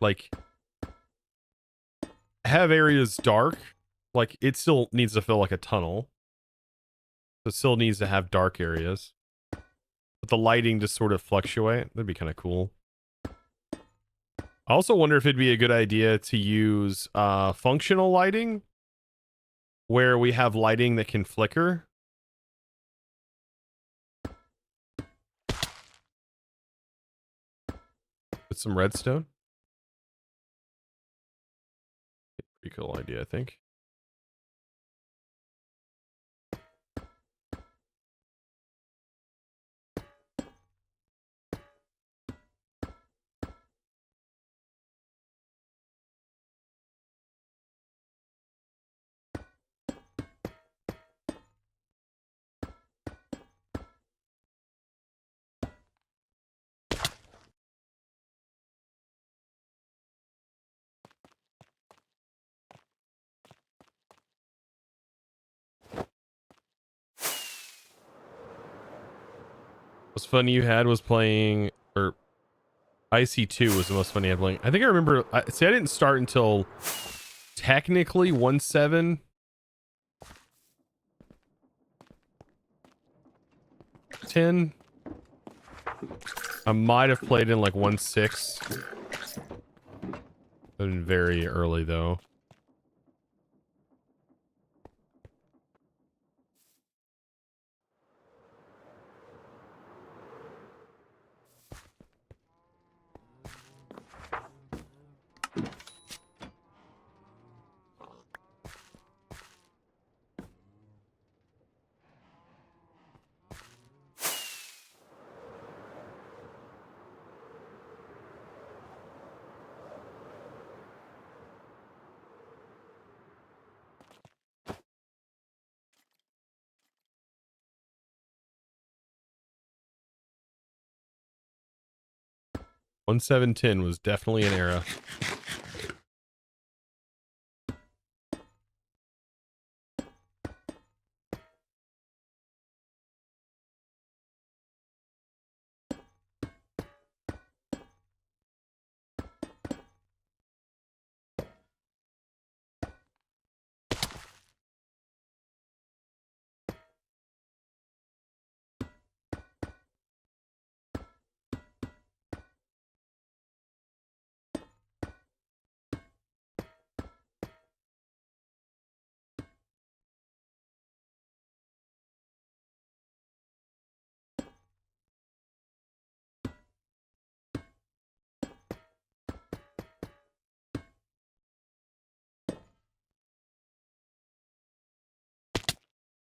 like have areas dark. Like it still needs to feel like a tunnel. It still needs to have dark areas. But the lighting just sort of fluctuate. That'd be kind of cool. I also wonder if it'd be a good idea to use functional lighting, where we have lighting that can flicker. With some redstone. Pretty cool idea, I think. Most fun you had was playing, or IC2 was the most fun you had playing. I think I remember, see, I didn't start until technically 1.7. I might have played in like 1.6. Been very early though. One 7.10 was definitely an era.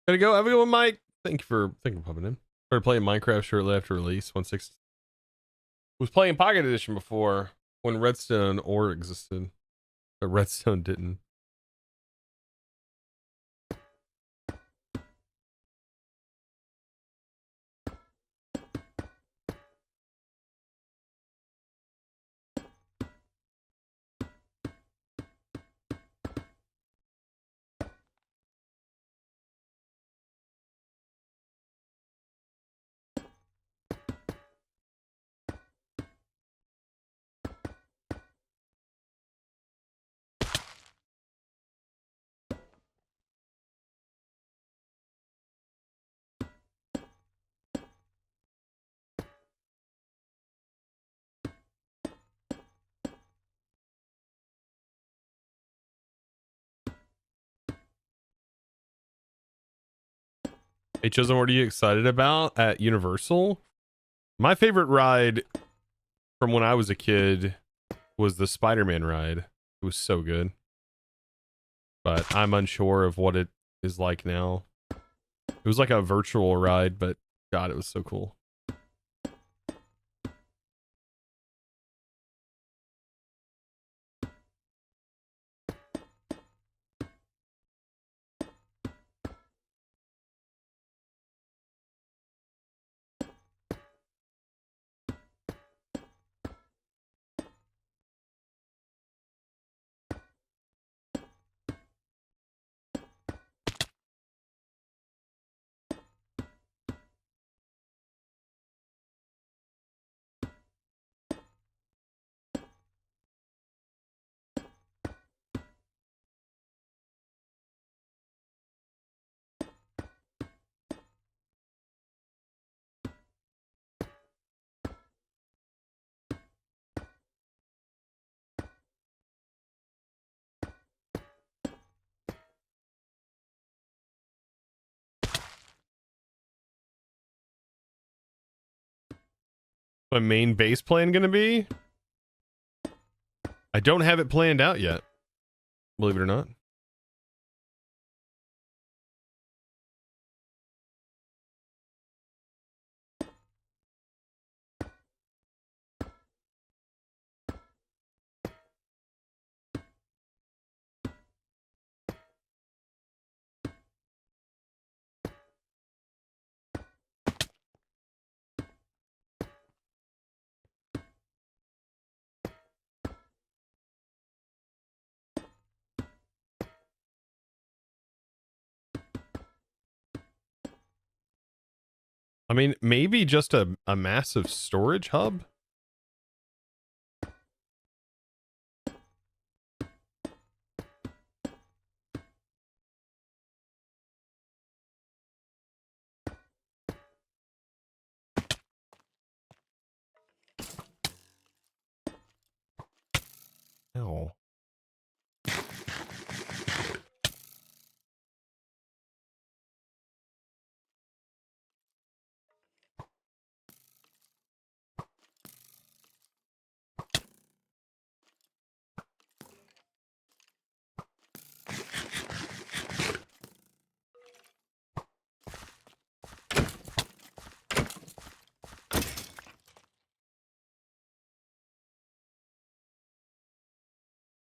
Gotta go. Have a good one, Mike. Thank you for popping in. Started playing Minecraft shortly after release. 1.6. Was playing Pocket Edition before when Redstone Ore existed, but Redstone didn't. Hey, Chosen, what are you excited about at Universal? My favorite ride from when I was a kid was the Spider-Man ride. It was so good. But I'm unsure of what it is like now. It was like a virtual ride, but God, it was so cool. My main base plan gonna be? I don't have it planned out yet, believe it or not. I mean, maybe just a massive storage hub. No.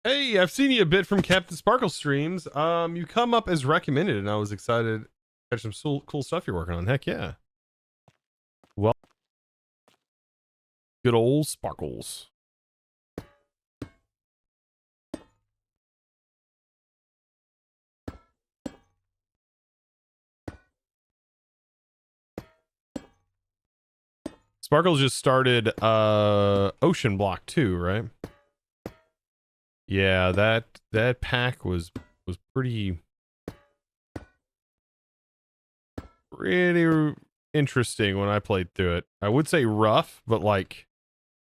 Hey, I've seen you a bit from Captain Sparkle streams. You come up as recommended, and I was excited. Got some cool stuff you're working on. Heck yeah. Well, good old Sparkles. Sparkles just started Ocean Block 2, right? Yeah, that pack was pretty interesting when I played through it. I would say rough, but like,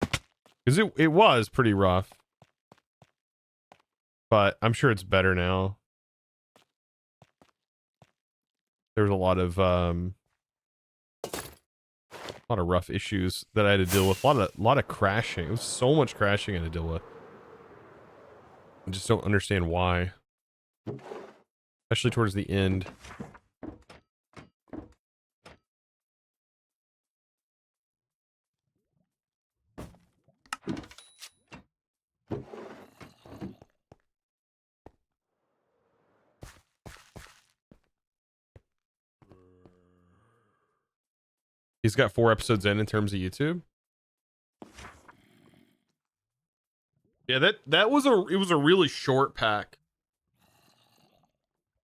because it was pretty rough. But I'm sure it's better now. There was a lot of rough issues that I had to deal with. A lot of crashing. It was so much crashing I had to deal with. I just don't understand why. Especially towards the end. He's got 4 episodes in terms of YouTube. Yeah, that was it was a really short pack.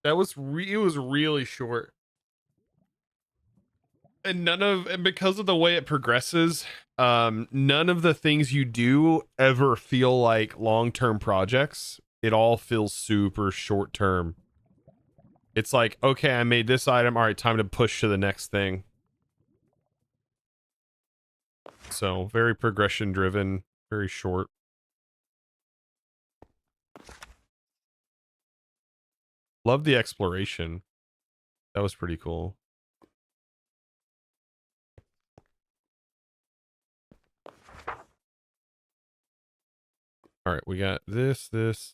It was really short. And because of the way it progresses, none of the things you do ever feel like long-term projects. It all feels super short-term. It's like, okay, I made this item. All right, time to push to the next thing. So very progression driven, very short. Love the exploration. That was pretty cool. All right, we got this. Is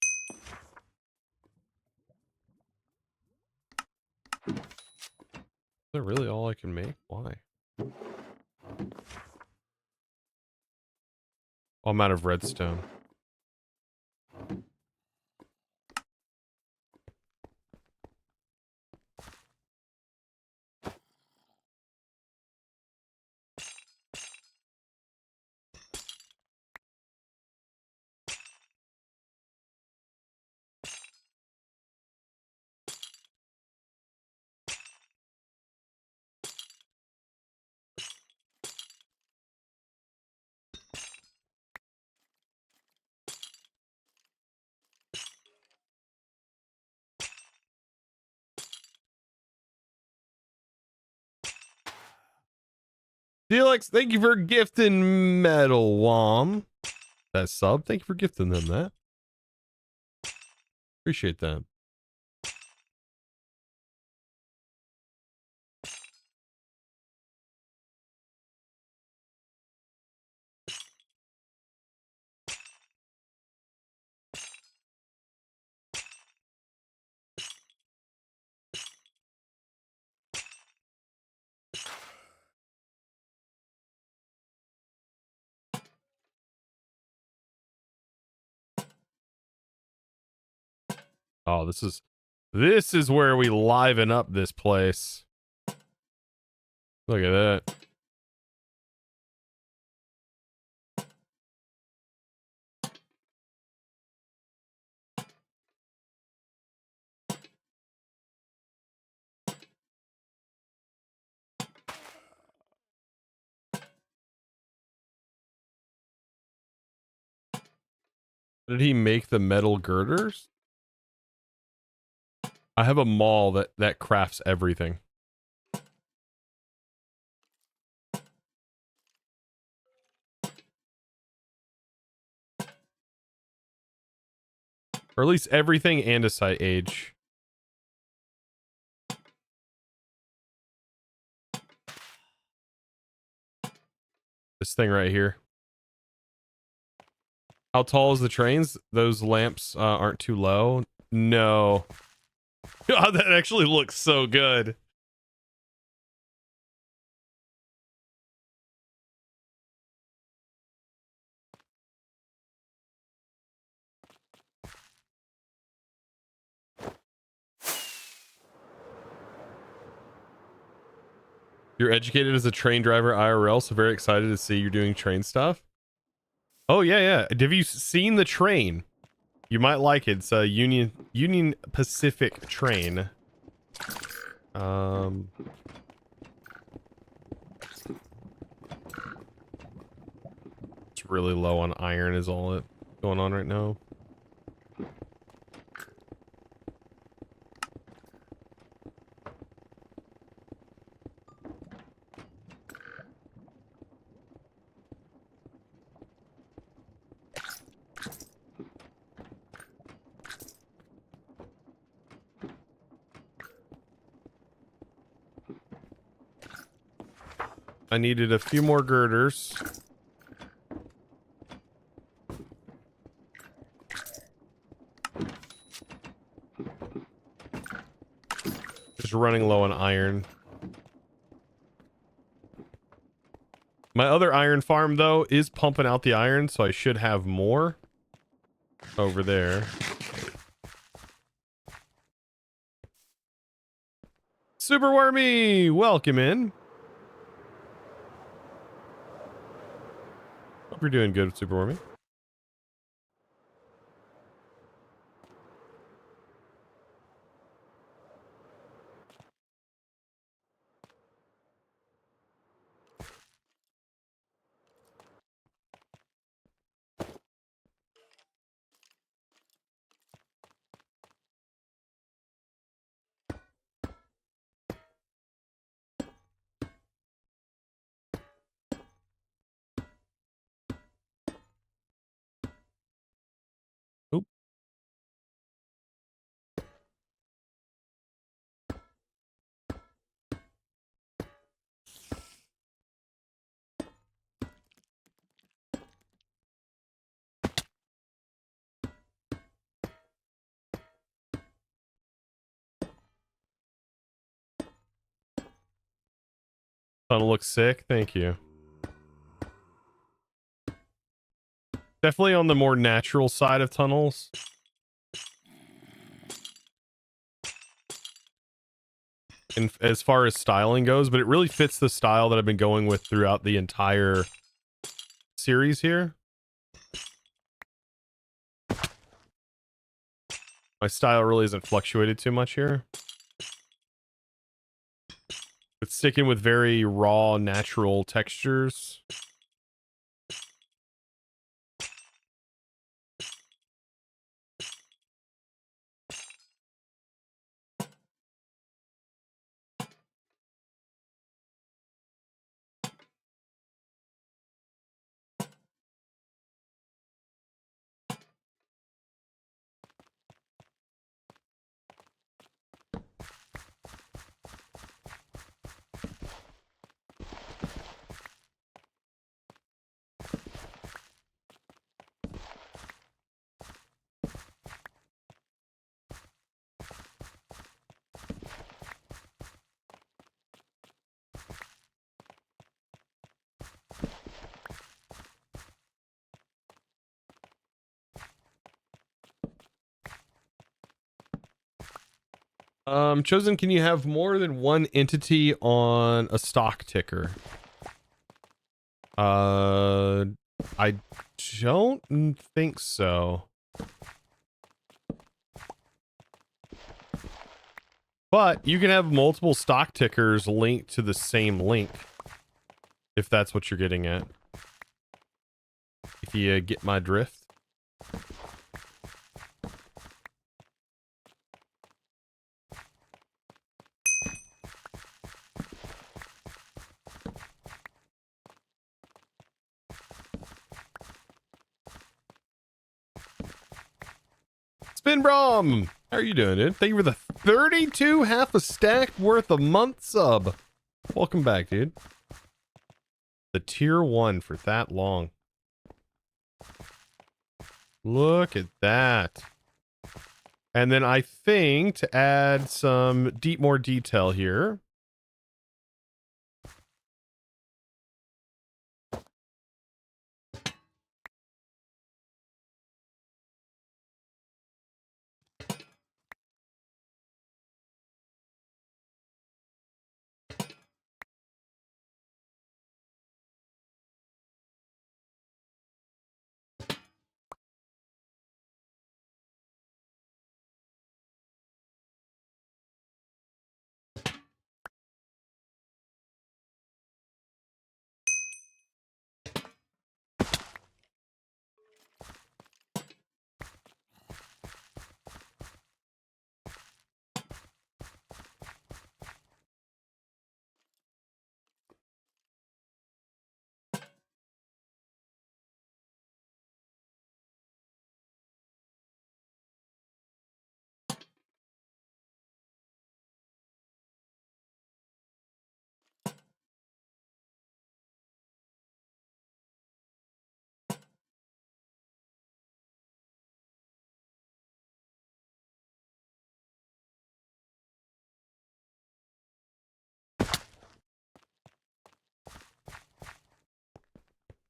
that really all I can make? Why? Oh, I'm out of redstone. Felix, thank you for gifting Metal Wom. That sub, thank you for gifting them that. Appreciate that. Oh, this is where we liven up this place. Look at that. Did he make the metal girders? I have a mall that crafts everything. Or at least everything andesite age. This thing right here. How tall is the trains? Those lamps aren't too low. No. God, that actually looks so good. You're educated as a train driver IRL, so very excited to see you're doing train stuff. Oh yeah, yeah. Have you seen the train? You might like it. It's a Union Pacific train. It's really low on iron is all it going on right now. I needed a few more girders. Just running low on iron. My other iron farm, though, is pumping out the iron, so I should have more over there. Super Wormy, welcome in. Hope you're doing good, Super Wormy. Oop. Tunnel looks sick. Thank you. Definitely on the more natural side of tunnels. And as far as styling goes, but it really fits the style that I've been going with throughout the entire series here. My style really isn't fluctuated too much here. It's sticking with very raw, natural textures. Chosen, can you have more than one entity on a stock ticker? I don't think so. But you can have multiple stock tickers linked to the same link, if that's what you're getting at. If you get my drift. Spinbrom, how are you doing, dude? Thank you for the 32 half a stack worth a month sub. Welcome back, dude. The tier 1 for that long. Look at that. And then I think to add some more detail here.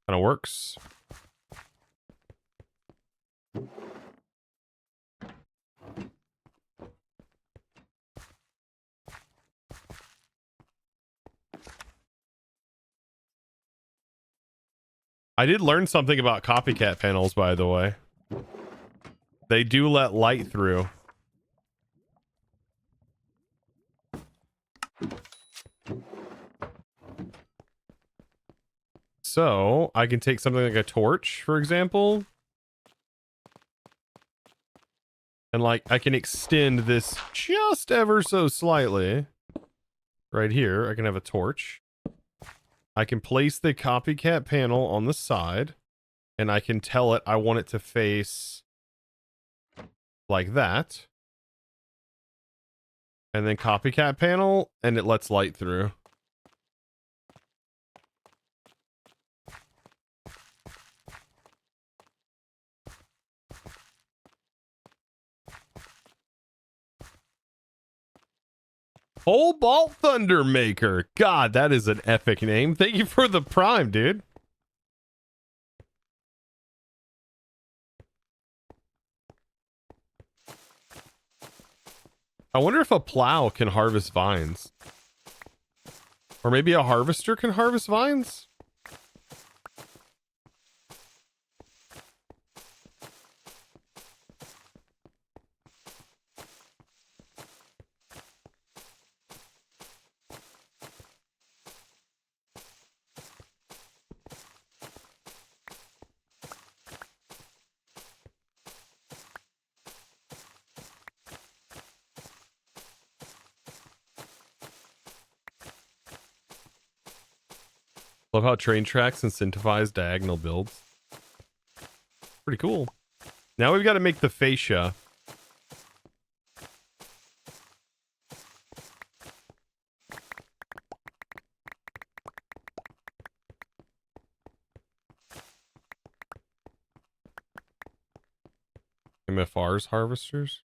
Kind of works. I did learn something about copycat panels, by the way. They do let light through. So I can take something like a torch, for example. And like I can extend this just ever so slightly. Right here, I can have a torch. I can place the copycat panel on the side. And I can tell it I want it to face like that. And then copycat panel, and it lets light through. Cobalt Thunder Maker. God, that is an epic name. Thank you for the prime, dude. I wonder if a plow can harvest vines. Or maybe a harvester can harvest vines? Love how train tracks incentivize diagonal builds. Pretty cool. Now we've got to make the fascia. MFR's harvesters.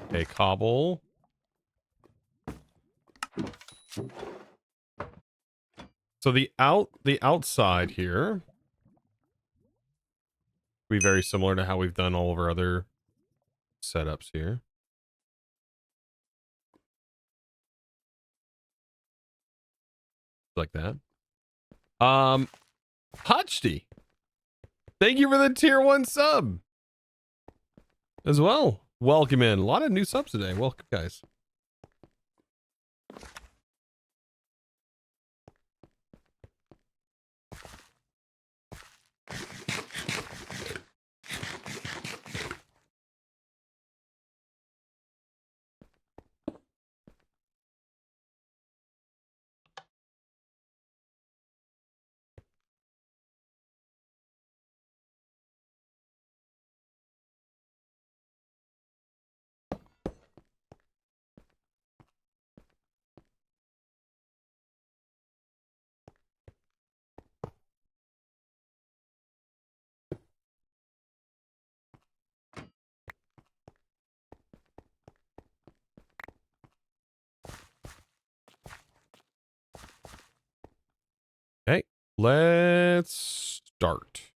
Okay, cobble. So the outside here be very similar to how we've done all of our other setups here. Like that. Hotchty, thank you for the tier 1 sub as well. Welcome in. A lot of new subs today. Welcome, guys. Okay, let's start.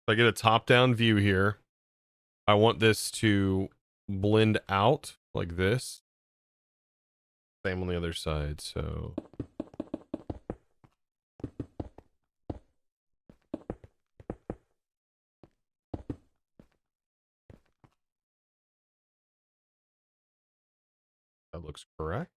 I get a top-down view here. I want this to blend out like this. Same on the other side, so that looks correct.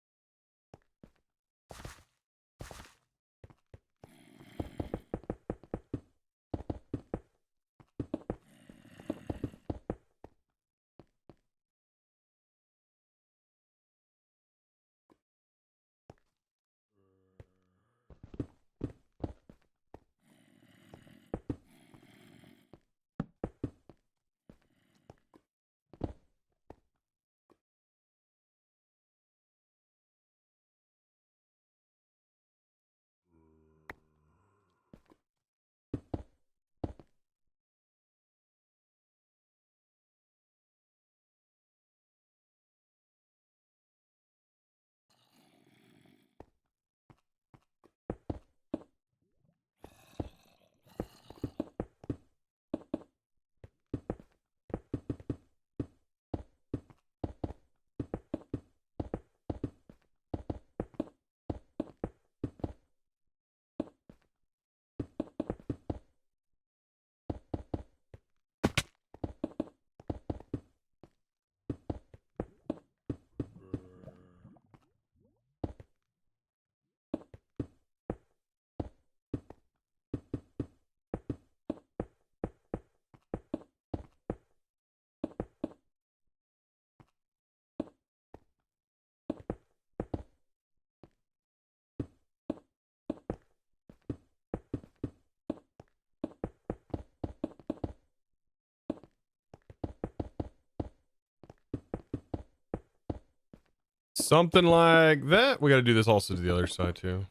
Something like that. We got to do this also to the other side too.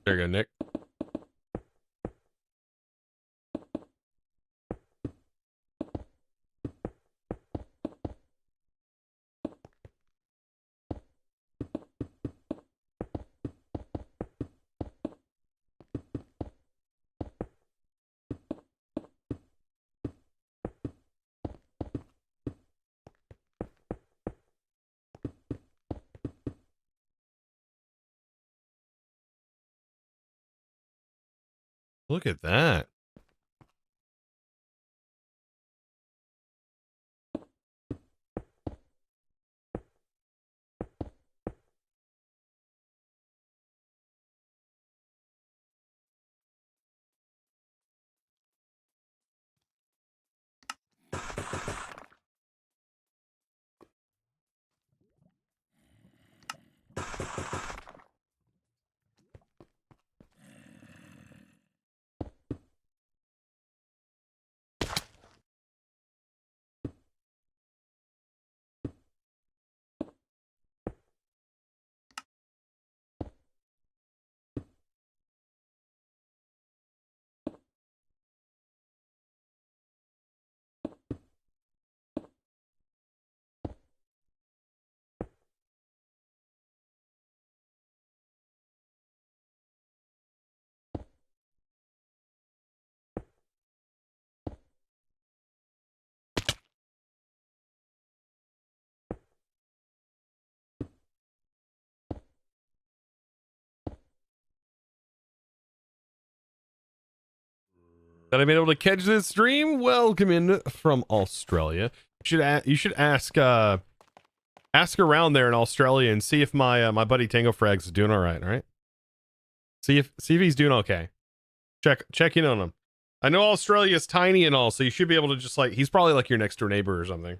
There you go, Nick. Look at that. That I've been able to catch this stream. Welcome in from Australia. You should ask around there in Australia and see if my buddy Tango Frags is doing all right? See if he's doing okay. Check in on him. I know Australia is tiny and all, so you should be able to just like, he's probably like your next door neighbor or something.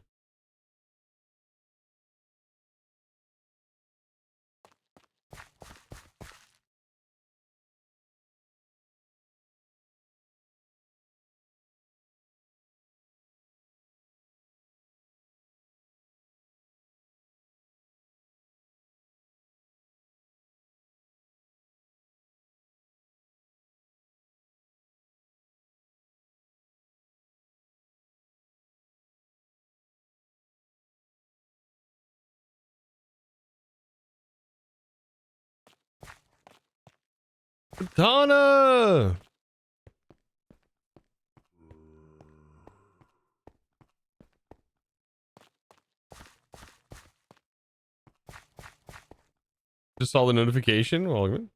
Donna! Just saw the notification. Welcome.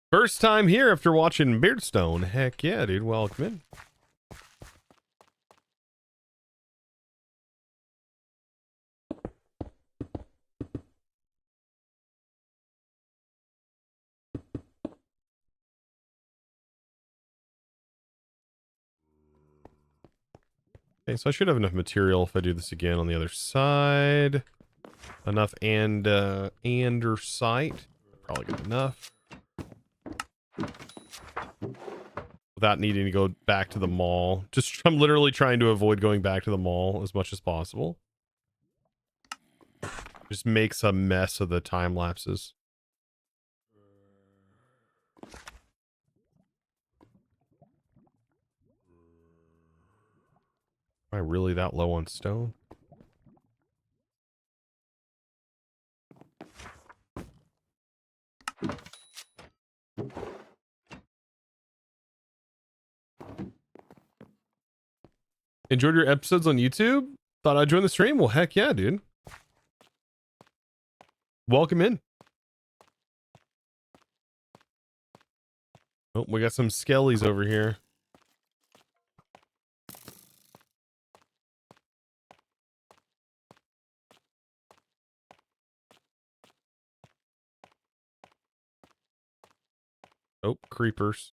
First time here after watching Beardstone. Heck yeah, dude. Welcome in. Okay, so I should have enough material if I do this again on the other side. Enough andesite. Probably good enough. Without needing to go back to the mall. I'm literally trying to avoid going back to the mall as much as possible. Just makes a mess of the time lapses. Am I really that low on stone? Enjoyed your episodes on YouTube? Thought I'd join the stream? Well, heck yeah, dude. Welcome in. Oh, we got some skellies over here. Oh, creepers.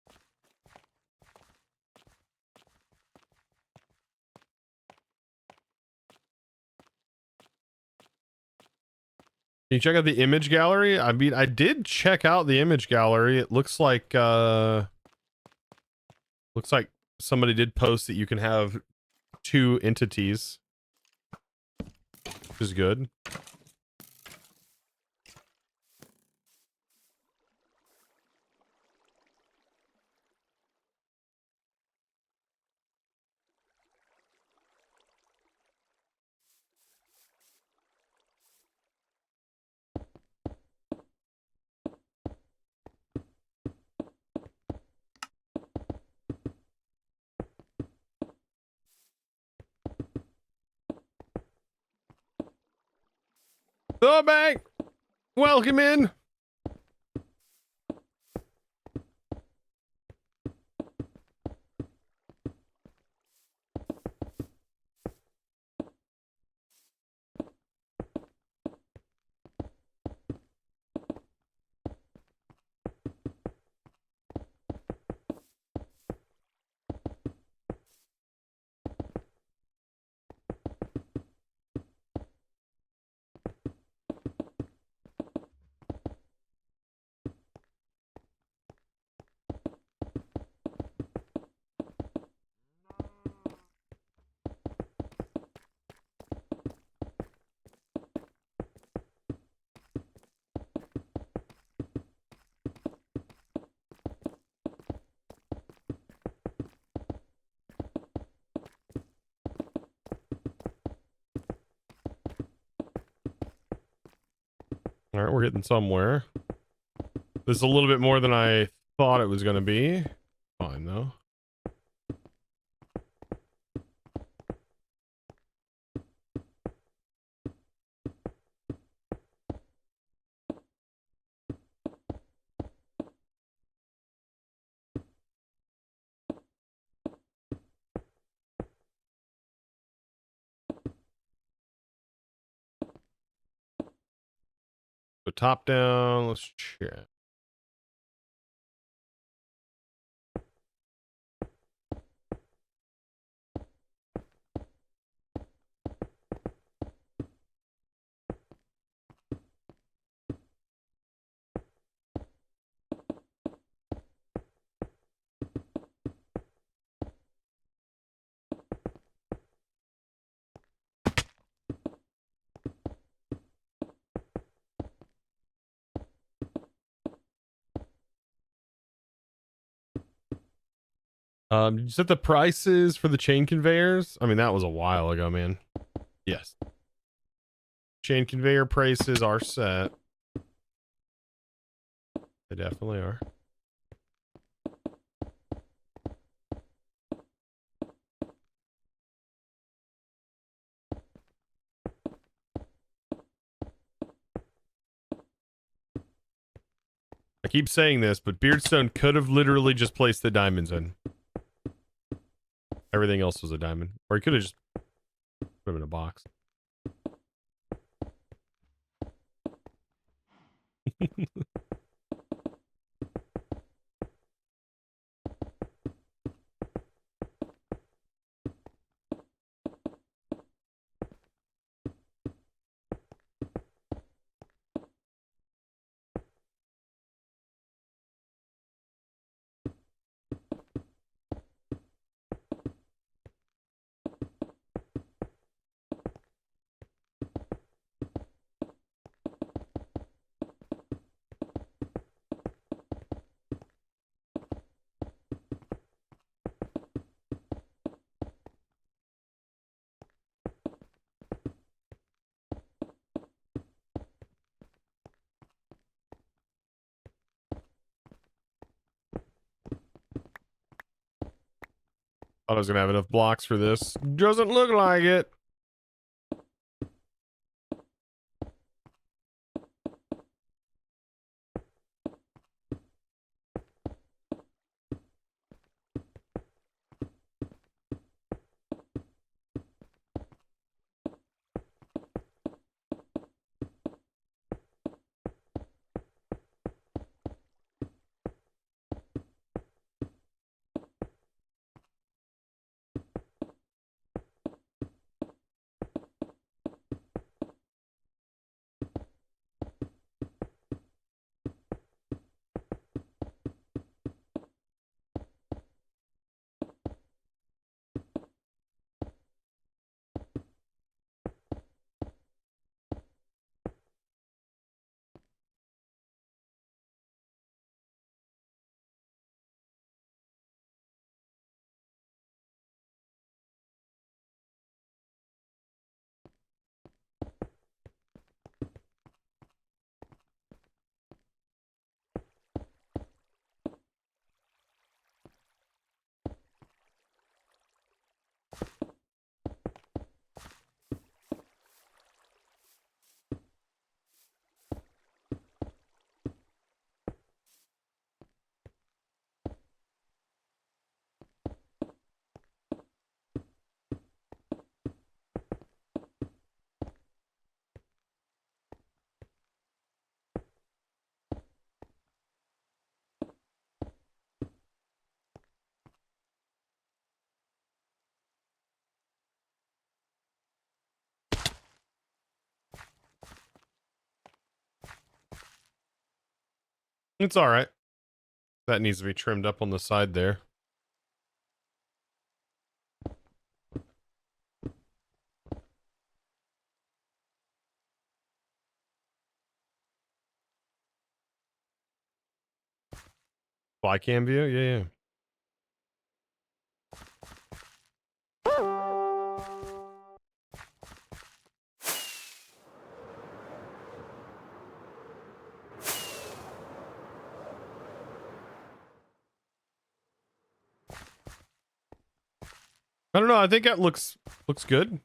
Can you check out the image gallery? I mean, I did check out the image gallery. It looks like somebody did post that you can have 2 entities, which is good. The bank. Welcome in. All right, we're getting somewhere. This is a little bit more than I thought it was going to be. Fine, though. So top down, let's check. Did you set the prices for the chain conveyors? I mean, that was a while ago, man. Yes. Chain conveyor prices are set. They definitely are. I keep saying this, but Beardstone could have literally just placed the diamonds in. Everything else was a diamond. Or he could have just put them in a box. Thought I was gonna have enough blocks for this. Doesn't look like it. It's all right. That needs to be trimmed up on the side there. Fly cam view? Yeah. I don't know. I think that looks good.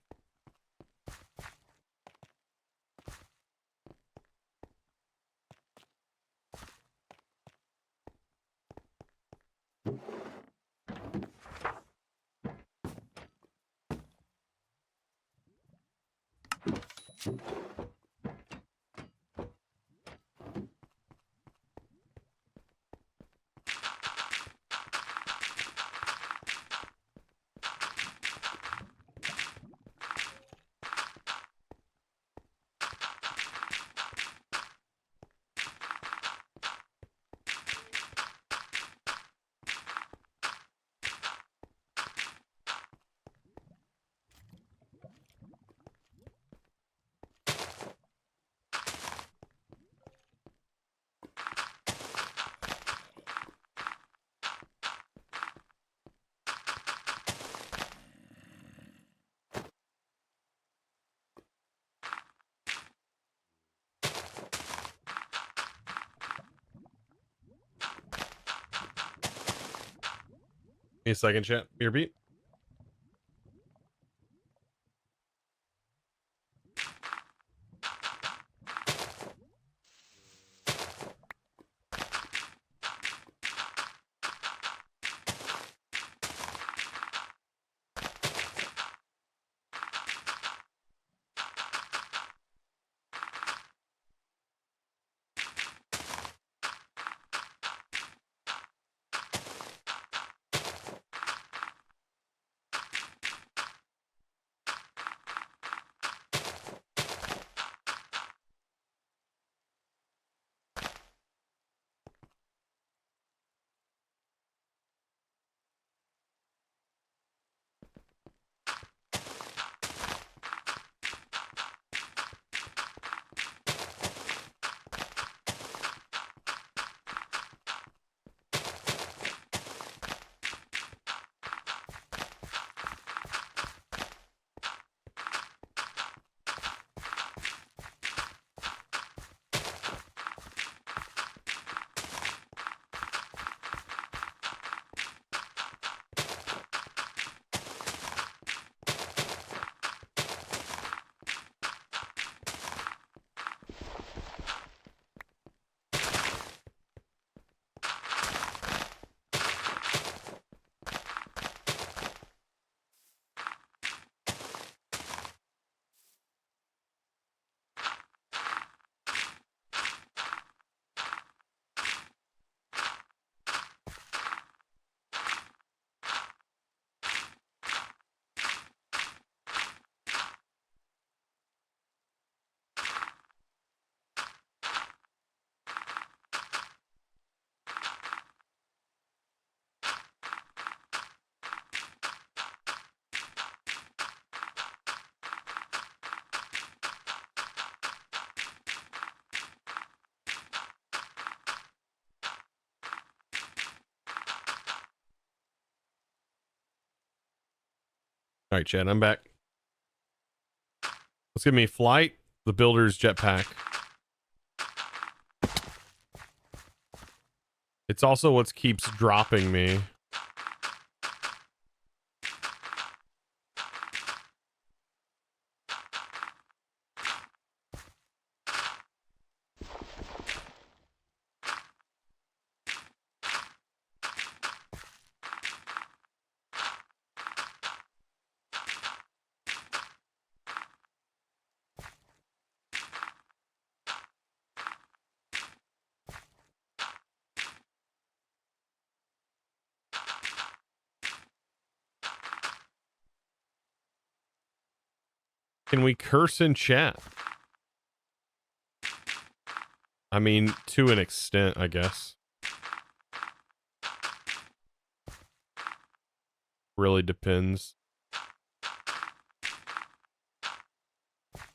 Give me a second, chat. Your beat. All right, chat. I'm back. Let's give me flight, the builder's jetpack. It's also what keeps dropping me. Can we curse in chat? I mean, to an extent, I guess. Really depends.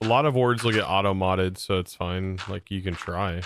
A lot of words will get auto-modded, so it's fine. Like, you can try.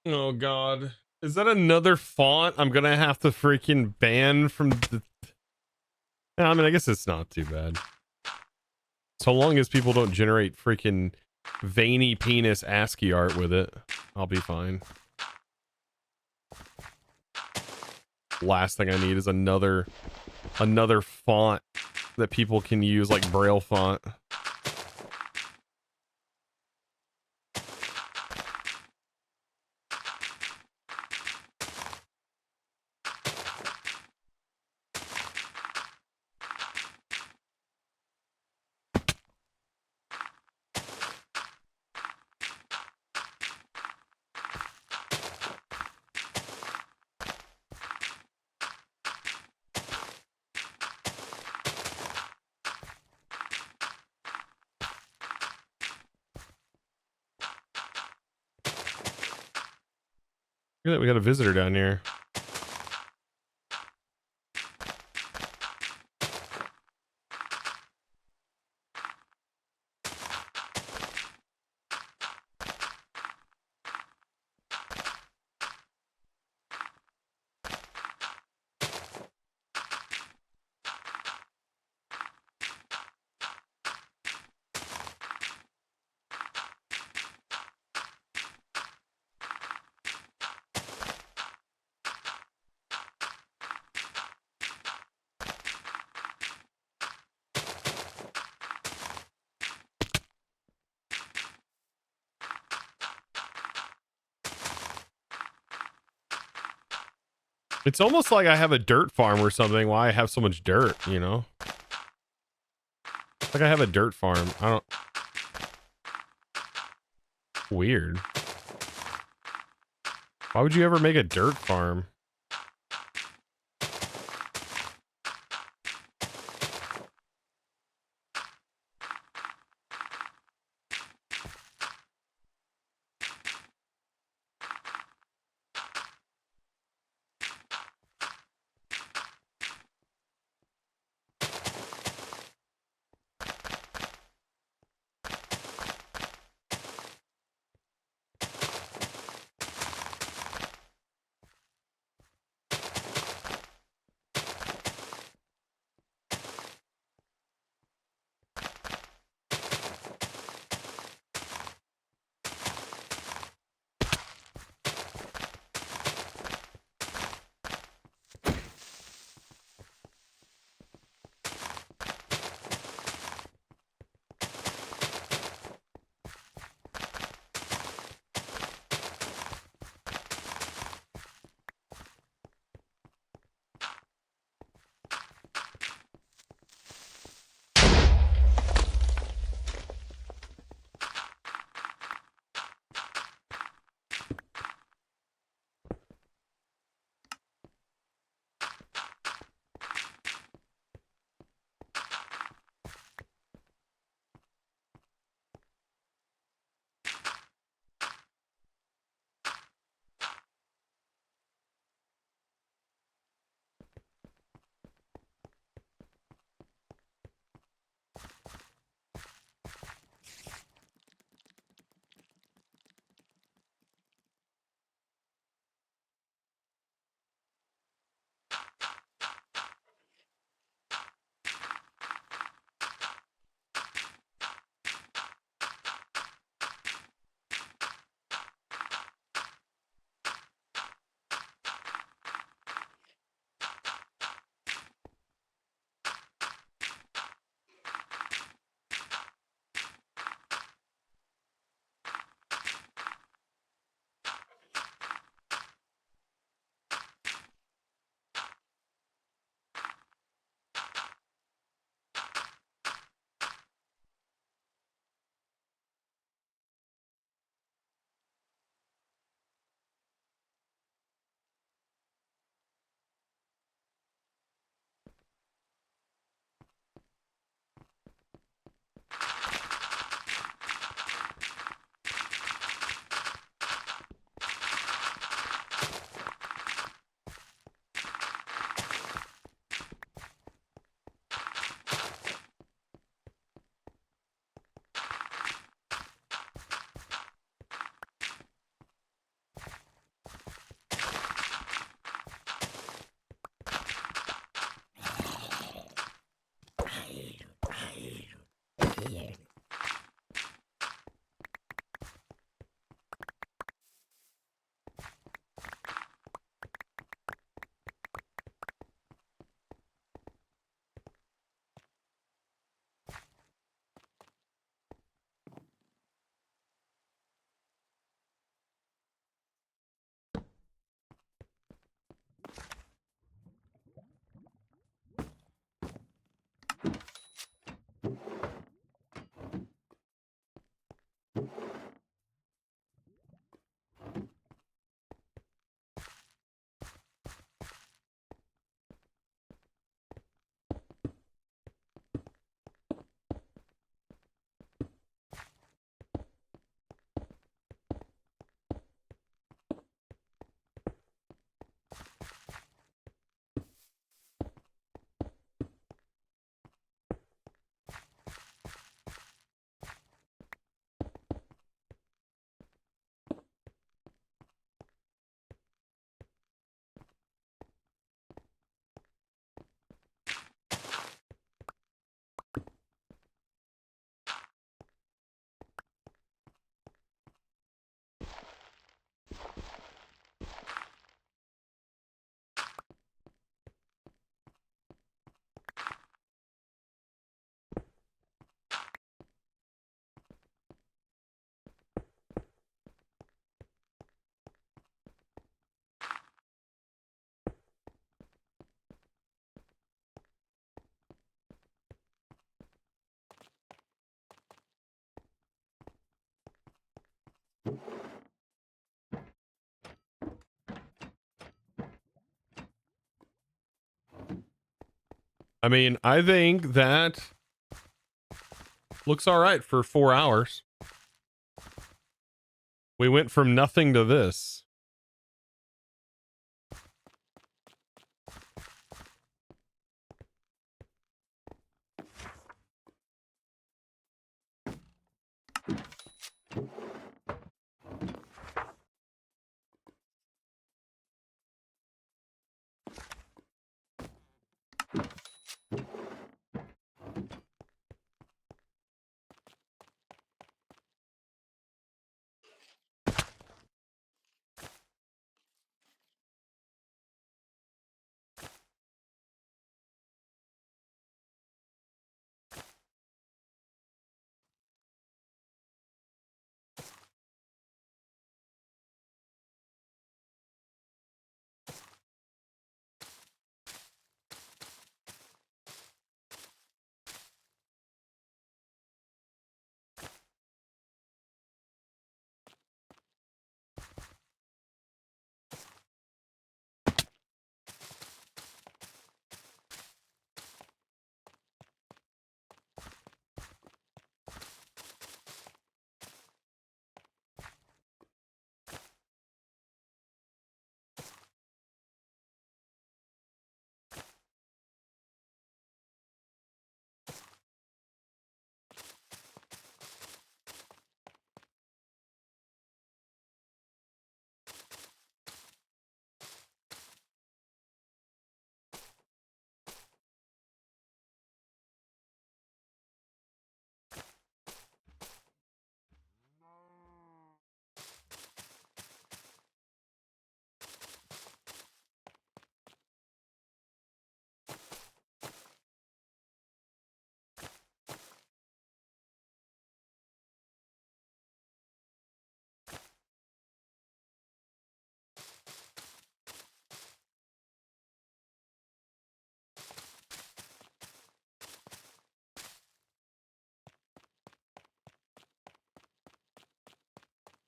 Oh god. Is that another font I'm gonna have to freaking ban from the... I mean, I guess it's not too bad. So long as people don't generate freaking veiny penis ASCII art with it, I'll be fine. Last thing I need is another font that people can use, like Braille font. Look at that, we got a visitor down here. It's almost like I have a dirt farm or something. Why I have so much dirt, you know? Like I have a dirt farm. I don't... Weird. Why would you ever make a dirt farm? I mean, I think that looks all right for 4 hours. We went from nothing to this.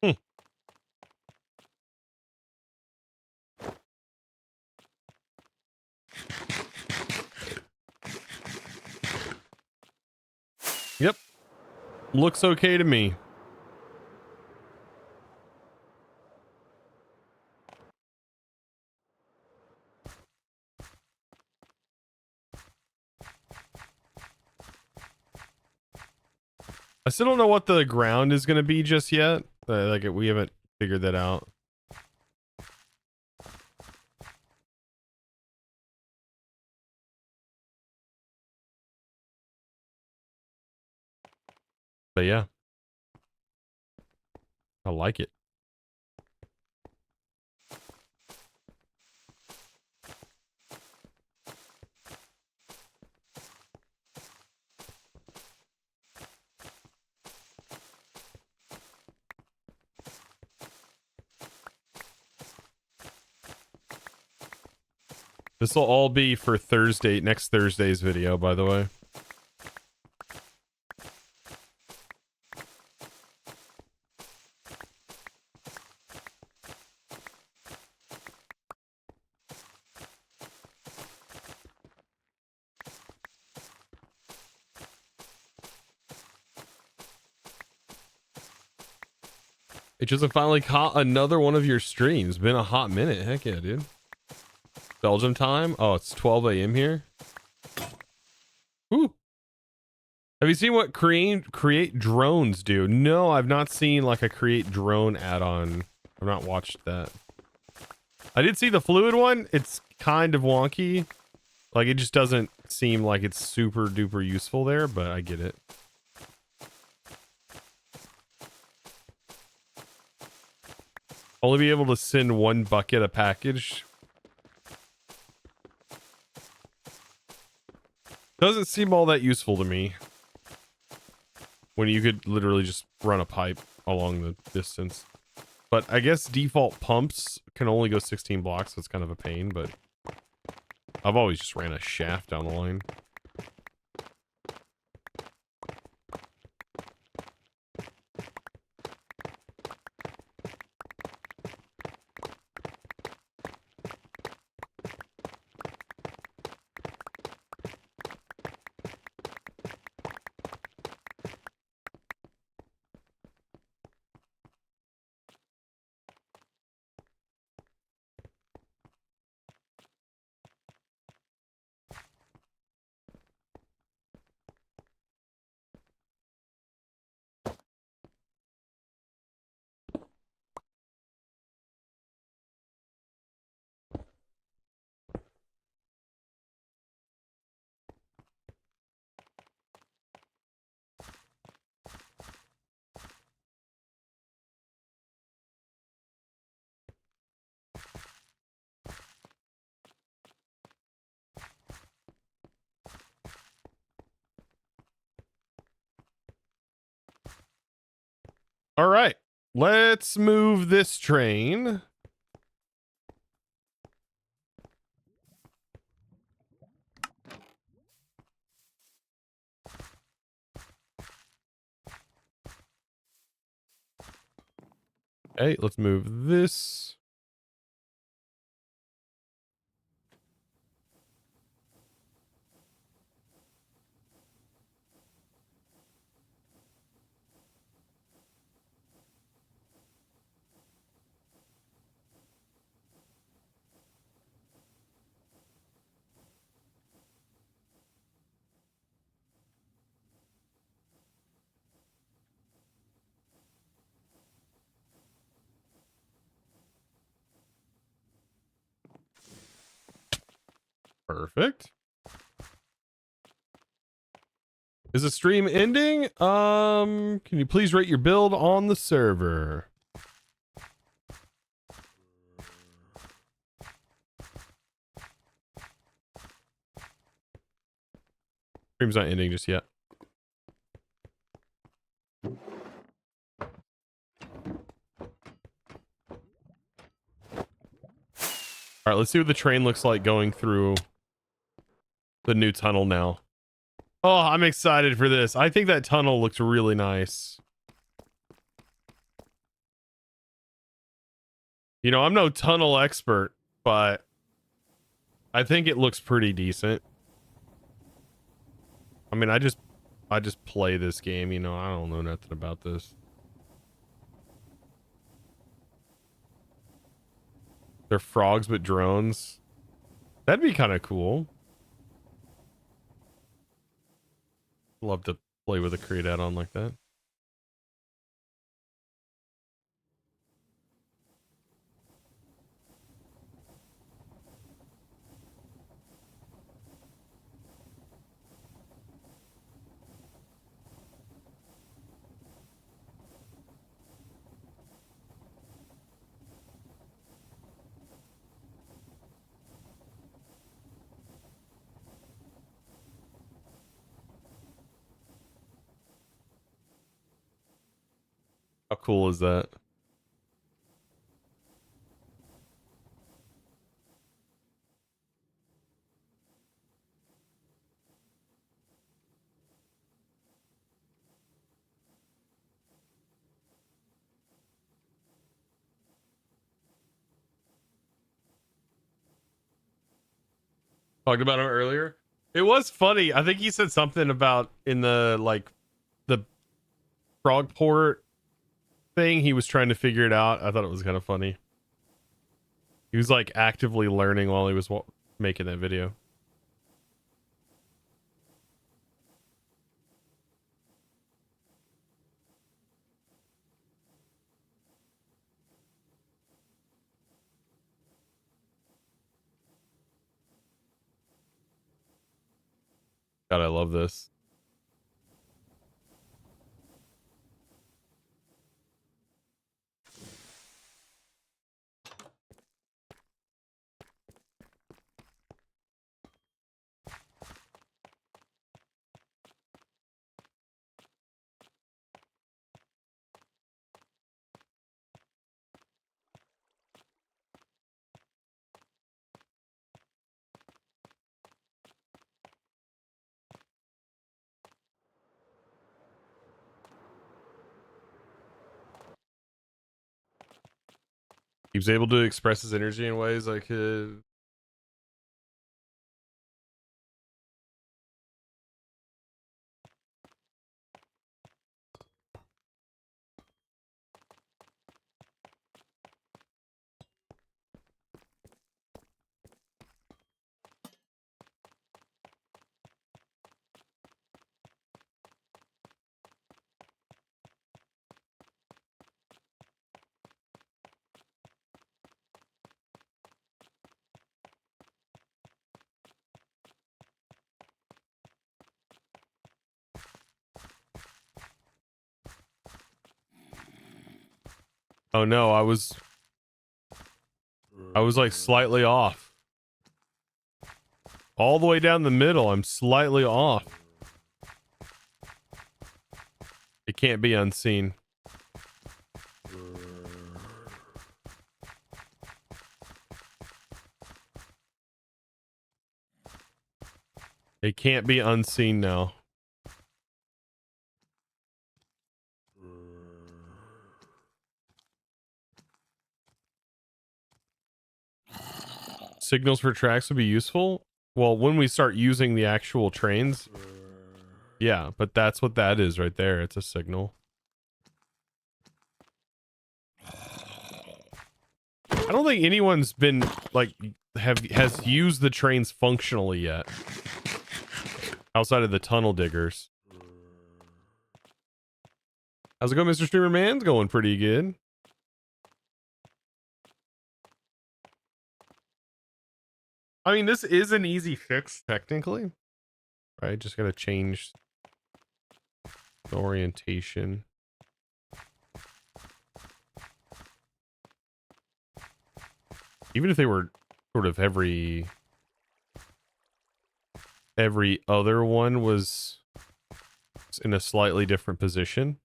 Hmm. Yep. Looks okay to me. I still don't know what the ground is going to be just yet. Like we haven't figured that out. But yeah, I like it. This will all be for next Thursday's video, by the way. It just finally caught another one of your streams. Been a hot minute. Heck yeah, dude. Belgium time? Oh, it's 12 a.m. here. Woo. Have you seen what create drones do? No, I've not seen like a create drone add-on. I've not watched that. I did see the fluid one. It's kind of wonky. Like it just doesn't seem like it's super duper useful there, but I get it. Only be able to send one bucket a package. Doesn't seem all that useful to me. When you could literally just run a pipe along the distance. But I guess default pumps can only go 16 blocks, so it's kind of a pain, but I've always just ran a shaft down the line. All right, let's move this train. Okay, let's move this. Perfect. Is the stream ending? Can you please rate your build on the server? Stream's not ending just yet. All right, let's see what the train looks like going through the new tunnel now. Oh, I'm excited for this. I think that tunnel looks really nice. You know, I'm no tunnel expert, but I think it looks pretty decent. I mean, I just play this game, you know, I don't know nothing about this. They're frogs but drones. That'd be kind of cool. Love to play with a Create add-on like that. How cool is that? Talked about him earlier. It was funny. I think he said something about in the like the frog port thing. He was trying to figure it out. I thought it was kind of funny. He was like actively learning while he was making that video. God, I love this. He was able to express his energy in ways I could. Oh no, I was like slightly off. All the way down the middle, I'm slightly off. It can't be unseen. It can't be unseen now. Signals for tracks would be useful. Well, when we start using the actual trains. Yeah, but that's what that is right there. It's a signal. I don't think anyone's been like has used the trains functionally yet. Outside of the tunnel diggers. How's it going, Mr. Streamer Man? It's going pretty good. I mean, this is an easy fix, technically. Right? Just gotta change the orientation. Even if they were sort of every other one was in a slightly different position.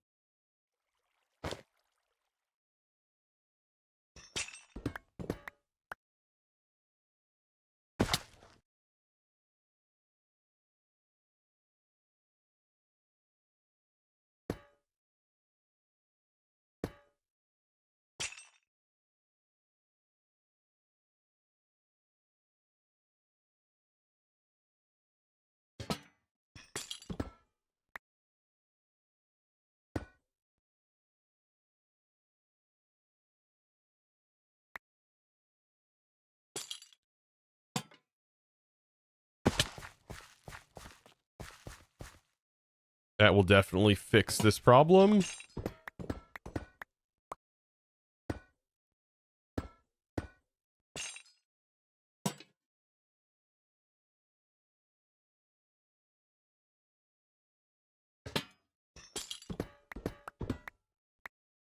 That will definitely fix this problem.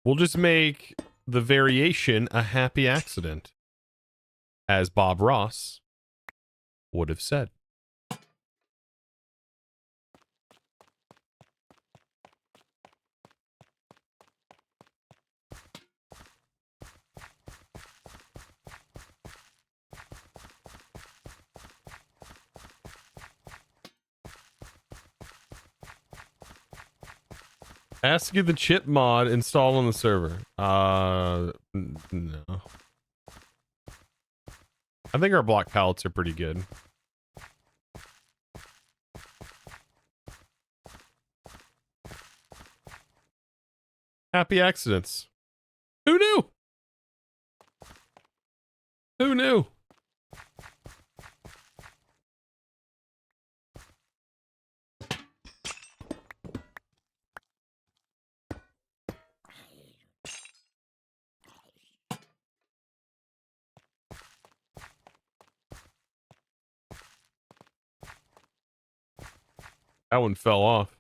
We'll just make the variation a happy accident, as Bob Ross would have said. Ask to get the chip mod installed on the server. No. I think our block pallets are pretty good. Happy accidents. Who knew? Who knew? That one fell off.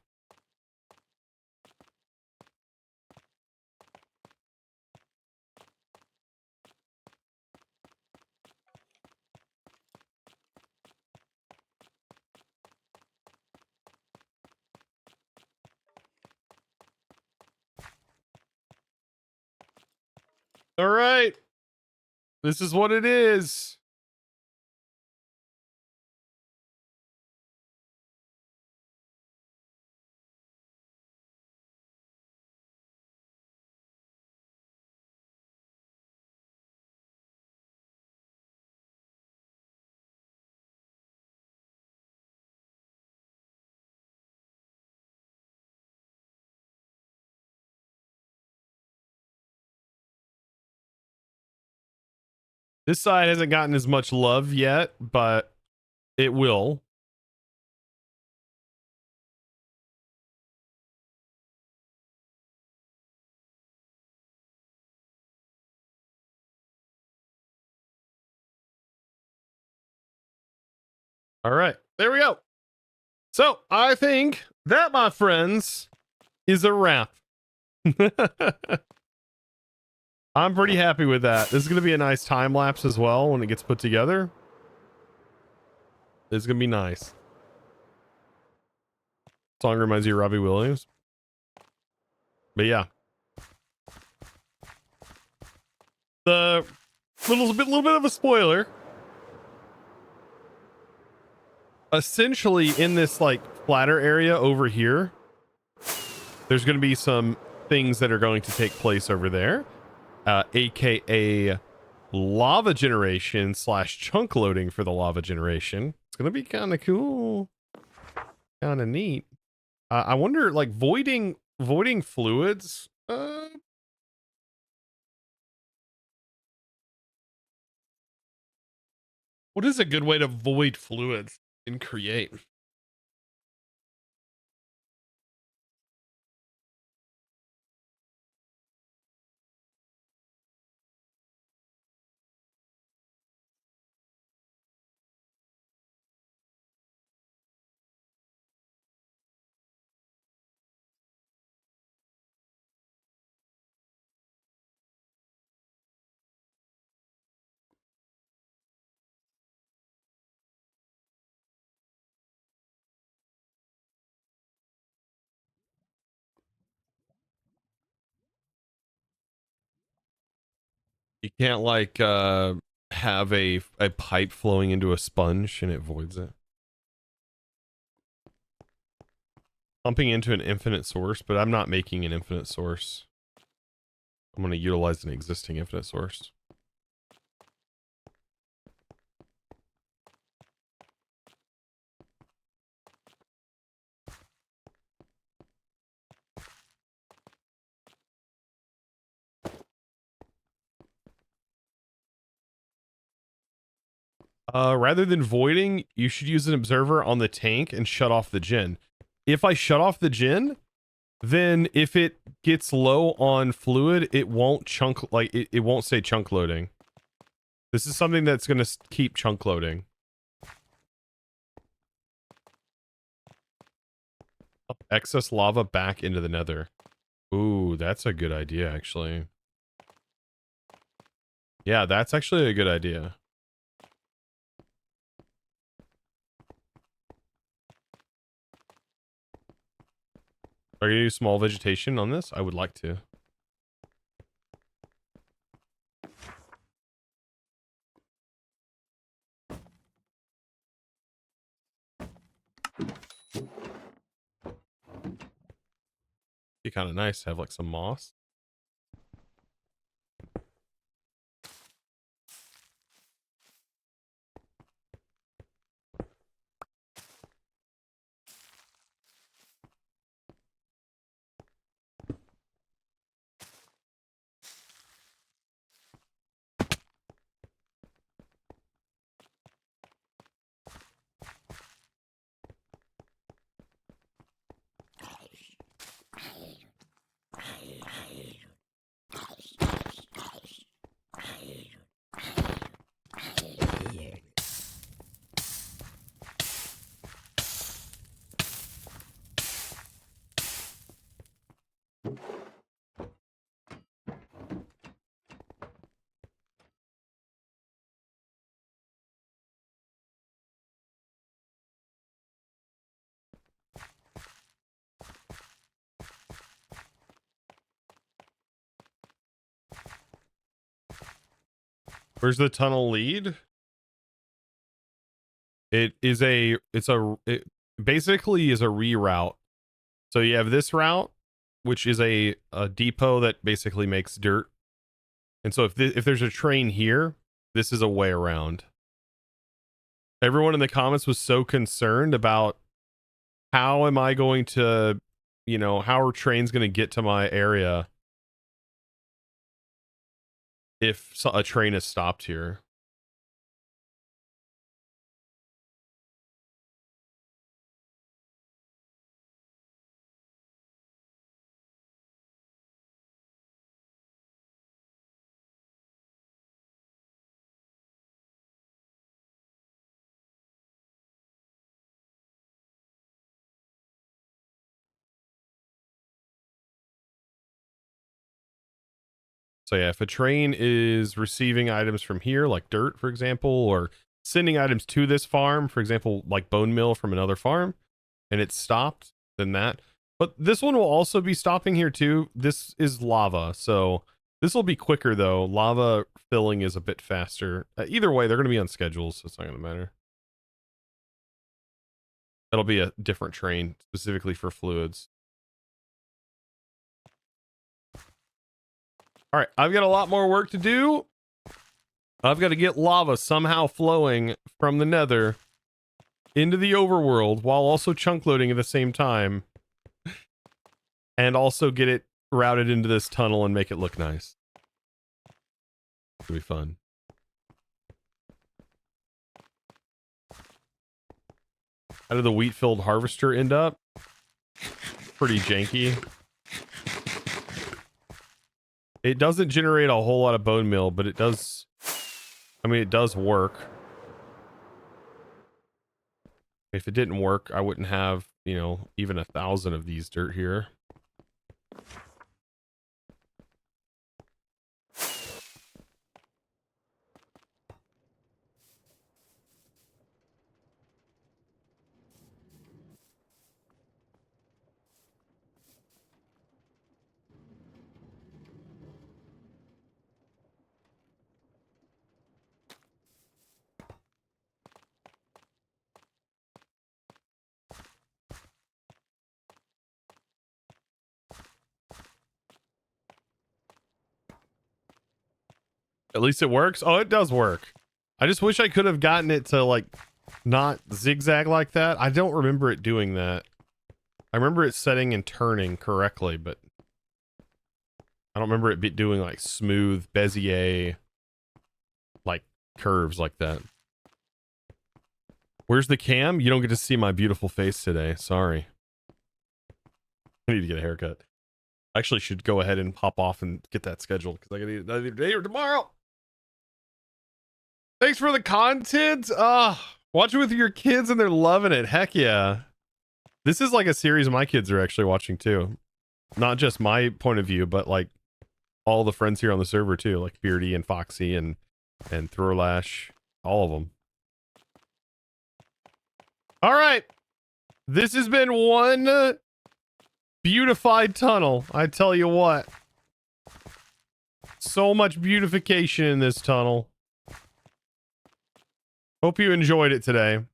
All right. This is what it is. This side hasn't gotten as much love yet, but it will. All right, there we go. So I think that, my friends, is a wrap. I'm pretty happy with that. This is going to be a nice time lapse as well when it gets put together. It's going to be nice. Song reminds you of Robbie Williams. But yeah. The little bit of a spoiler. essentially in this like flatter area over here, there's going to be some things that are going to take place over there, aka lava generation / chunk loading for the lava generation. It's going to be kind of cool, kind of neat. I wonder, like, voiding fluids. What is a good way to void fluids in Create? You can't like have a pipe flowing into a sponge and it voids it. Pumping into an infinite source, but I'm not making an infinite source. I'm going to utilize an existing infinite source. Rather than voiding, you should use an observer on the tank and shut off the gen. If I shut off the gen, then if it gets low on fluid, it won't chunk, like it won't say chunk loading. This is something that's going to keep chunk loading. Excess lava back into the nether. Ooh, that's a good idea, actually. Yeah, that's actually a good idea. Are you small vegetation on this? I would like to. Be kind of nice to have like some moss. Where's the tunnel lead? It basically is a reroute. So you have this route, which is a depot that basically makes dirt. And so if there's a train here, this is a way around. Everyone in the comments was so concerned about how am I going to, how are trains going to get to my area if a train is stopped here? So yeah, if a train is receiving items from here, like dirt, for example, or sending items to this farm, for example, like bone meal from another farm, and it's stopped, then that. But this one will also be stopping here too. This is lava, so this will be quicker though. Lava filling is a bit faster. Either way, they're going to be on schedules, so it's not going to matter. That'll be a different train specifically for fluids. All right, I've got a lot more work to do. I've got to get lava somehow flowing from the nether into the overworld while also chunk loading at the same time. And also get it routed into this tunnel and make it look nice. It'll be fun. How did the wheat-filled harvester end up? Pretty janky. It doesn't generate a whole lot of bone meal, but it does... I mean, it does work. If it didn't work, I wouldn't have, you know, even 1,000 of these dirt here. At least it works. Oh, it does work. I just wish I could have gotten it to, like, not zigzag like that. I don't remember it doing that. I remember it setting and turning correctly, but I don't remember it doing, like, smooth Bezier, like, curves like that. Where's the cam? You don't get to see my beautiful face today. Sorry. I need to get a haircut. I actually should go ahead and pop off and get that scheduled because I gotta eat it either today or tomorrow. Thanks for the content. Watch it with your kids and they're loving it. Heck yeah. This is like a series my kids are actually watching too. Not just my point of view, but like all the friends here on the server too, like Beardy and Foxy and Throwlash, all of them. All right. This has been one beautified tunnel. I tell you what. So much beautification in this tunnel. Hope you enjoyed it today.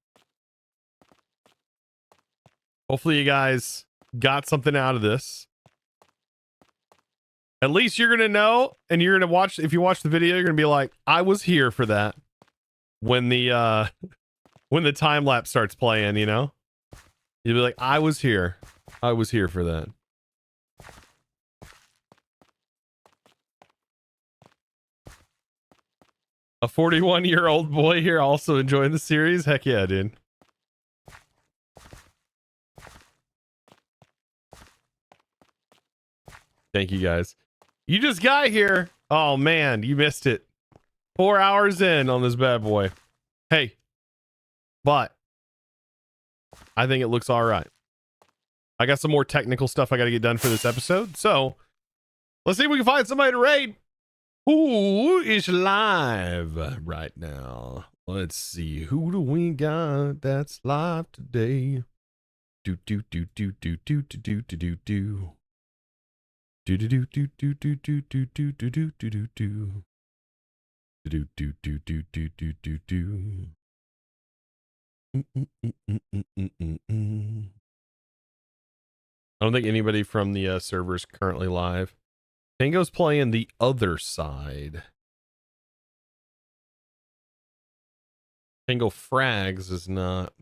Hopefully you guys got something out of this. At least you're going to know, and you're going to watch, if you watch the video, you're going to be like, I was here for that. When the time lapse starts playing, you know? You'll be like, I was here. I was here for that. A 41-year-old boy here also enjoying the series? Heck yeah, dude. Thank you, guys. You just got here. Oh, man, you missed it. 4 hours in on this bad boy. Hey, but I think it looks all right. I got some more technical stuff I got to get done for this episode. So let's see if we can find somebody to raid. Who is live right now? Let's see. Who do we got that's live today? Do do do do do do do do do do do. Do do do do do do do do do do do do do do. Do do do do do do do do. I don't think anybody from the server is currently live. Tango's playing the other side. Tango Frags is not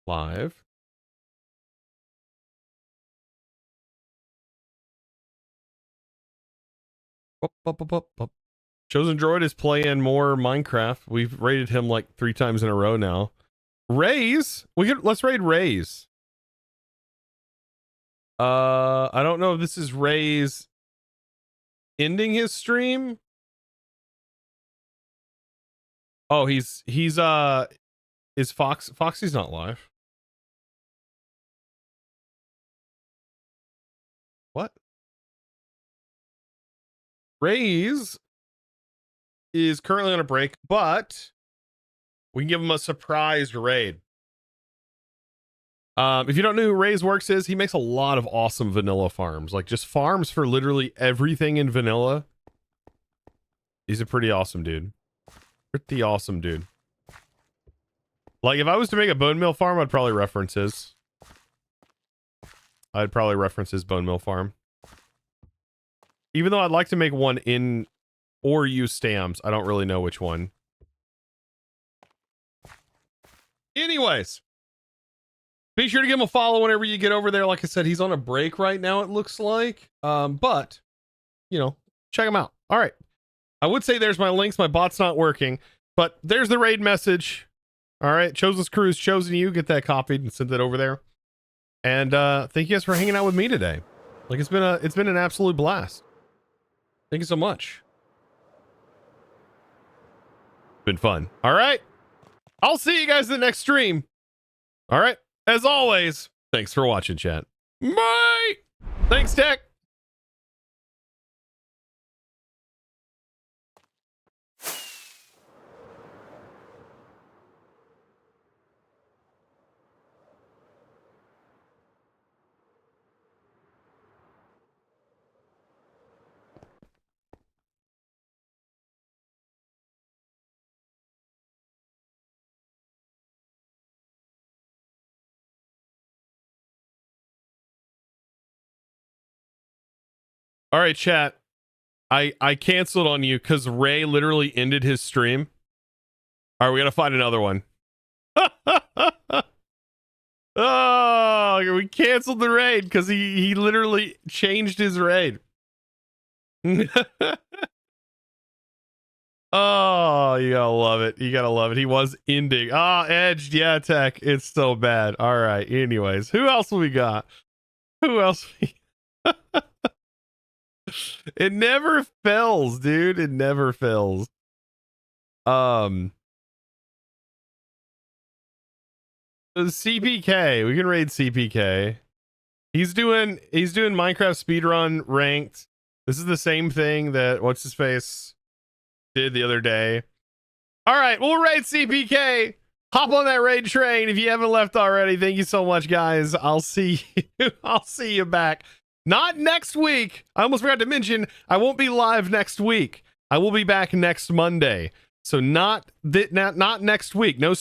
live. Chosen Droid is playing more Minecraft. We've raided him like 3 times in a row now. Raise? Let's raid Raise. I don't know if this is Ray's ending his stream. Oh, is Foxy's not live. What? Ray's is currently on a break, but we can give him a surprise raid. If you don't know who Ray's Works is, he makes a lot of awesome vanilla farms. Like, just farms for literally everything in vanilla. He's a pretty awesome dude. Pretty awesome dude. Like, if I was to make a bone meal farm, I'd probably reference his. I'd probably reference his bone meal farm. Even though I'd like to make one in or use stamps. I don't really know which one. Anyways. Be sure to give him a follow whenever you get over there. Like I said, he's on a break right now, it looks like. But, you know, check him out. All right. I would say there's my links. My bot's not working. But there's the raid message. All right. Chosen's crew has chosen you. Get that copied and send that over there. And thank you guys for hanging out with me today. Like, it's been an absolute blast. Thank you so much. Been fun. All right. I'll see you guys in the next stream. All right. As always, thanks for watching, chat. Bye. Thanks, Tech. All right, chat. I canceled on you because Ray literally ended his stream. All right, we gotta find another one. Oh, we canceled the raid because he literally changed his raid. Oh, you gotta love it. You gotta love it. He was ending. Ah, edged. Yeah, Tech. It's so bad. All right. Anyways, who else we got? Who else? It never fails, dude. It never fails. CPK. We can raid CPK. He's doing Minecraft speedrun ranked. This is the same thing that what's his face did the other day. All right, we'll raid CPK. Hop on that raid train if you haven't left already. Thank you so much, guys. I'll see you. I'll see you back. Not next week. I almost forgot to mention I won't be live next week. I will be back next Monday. So not next week. No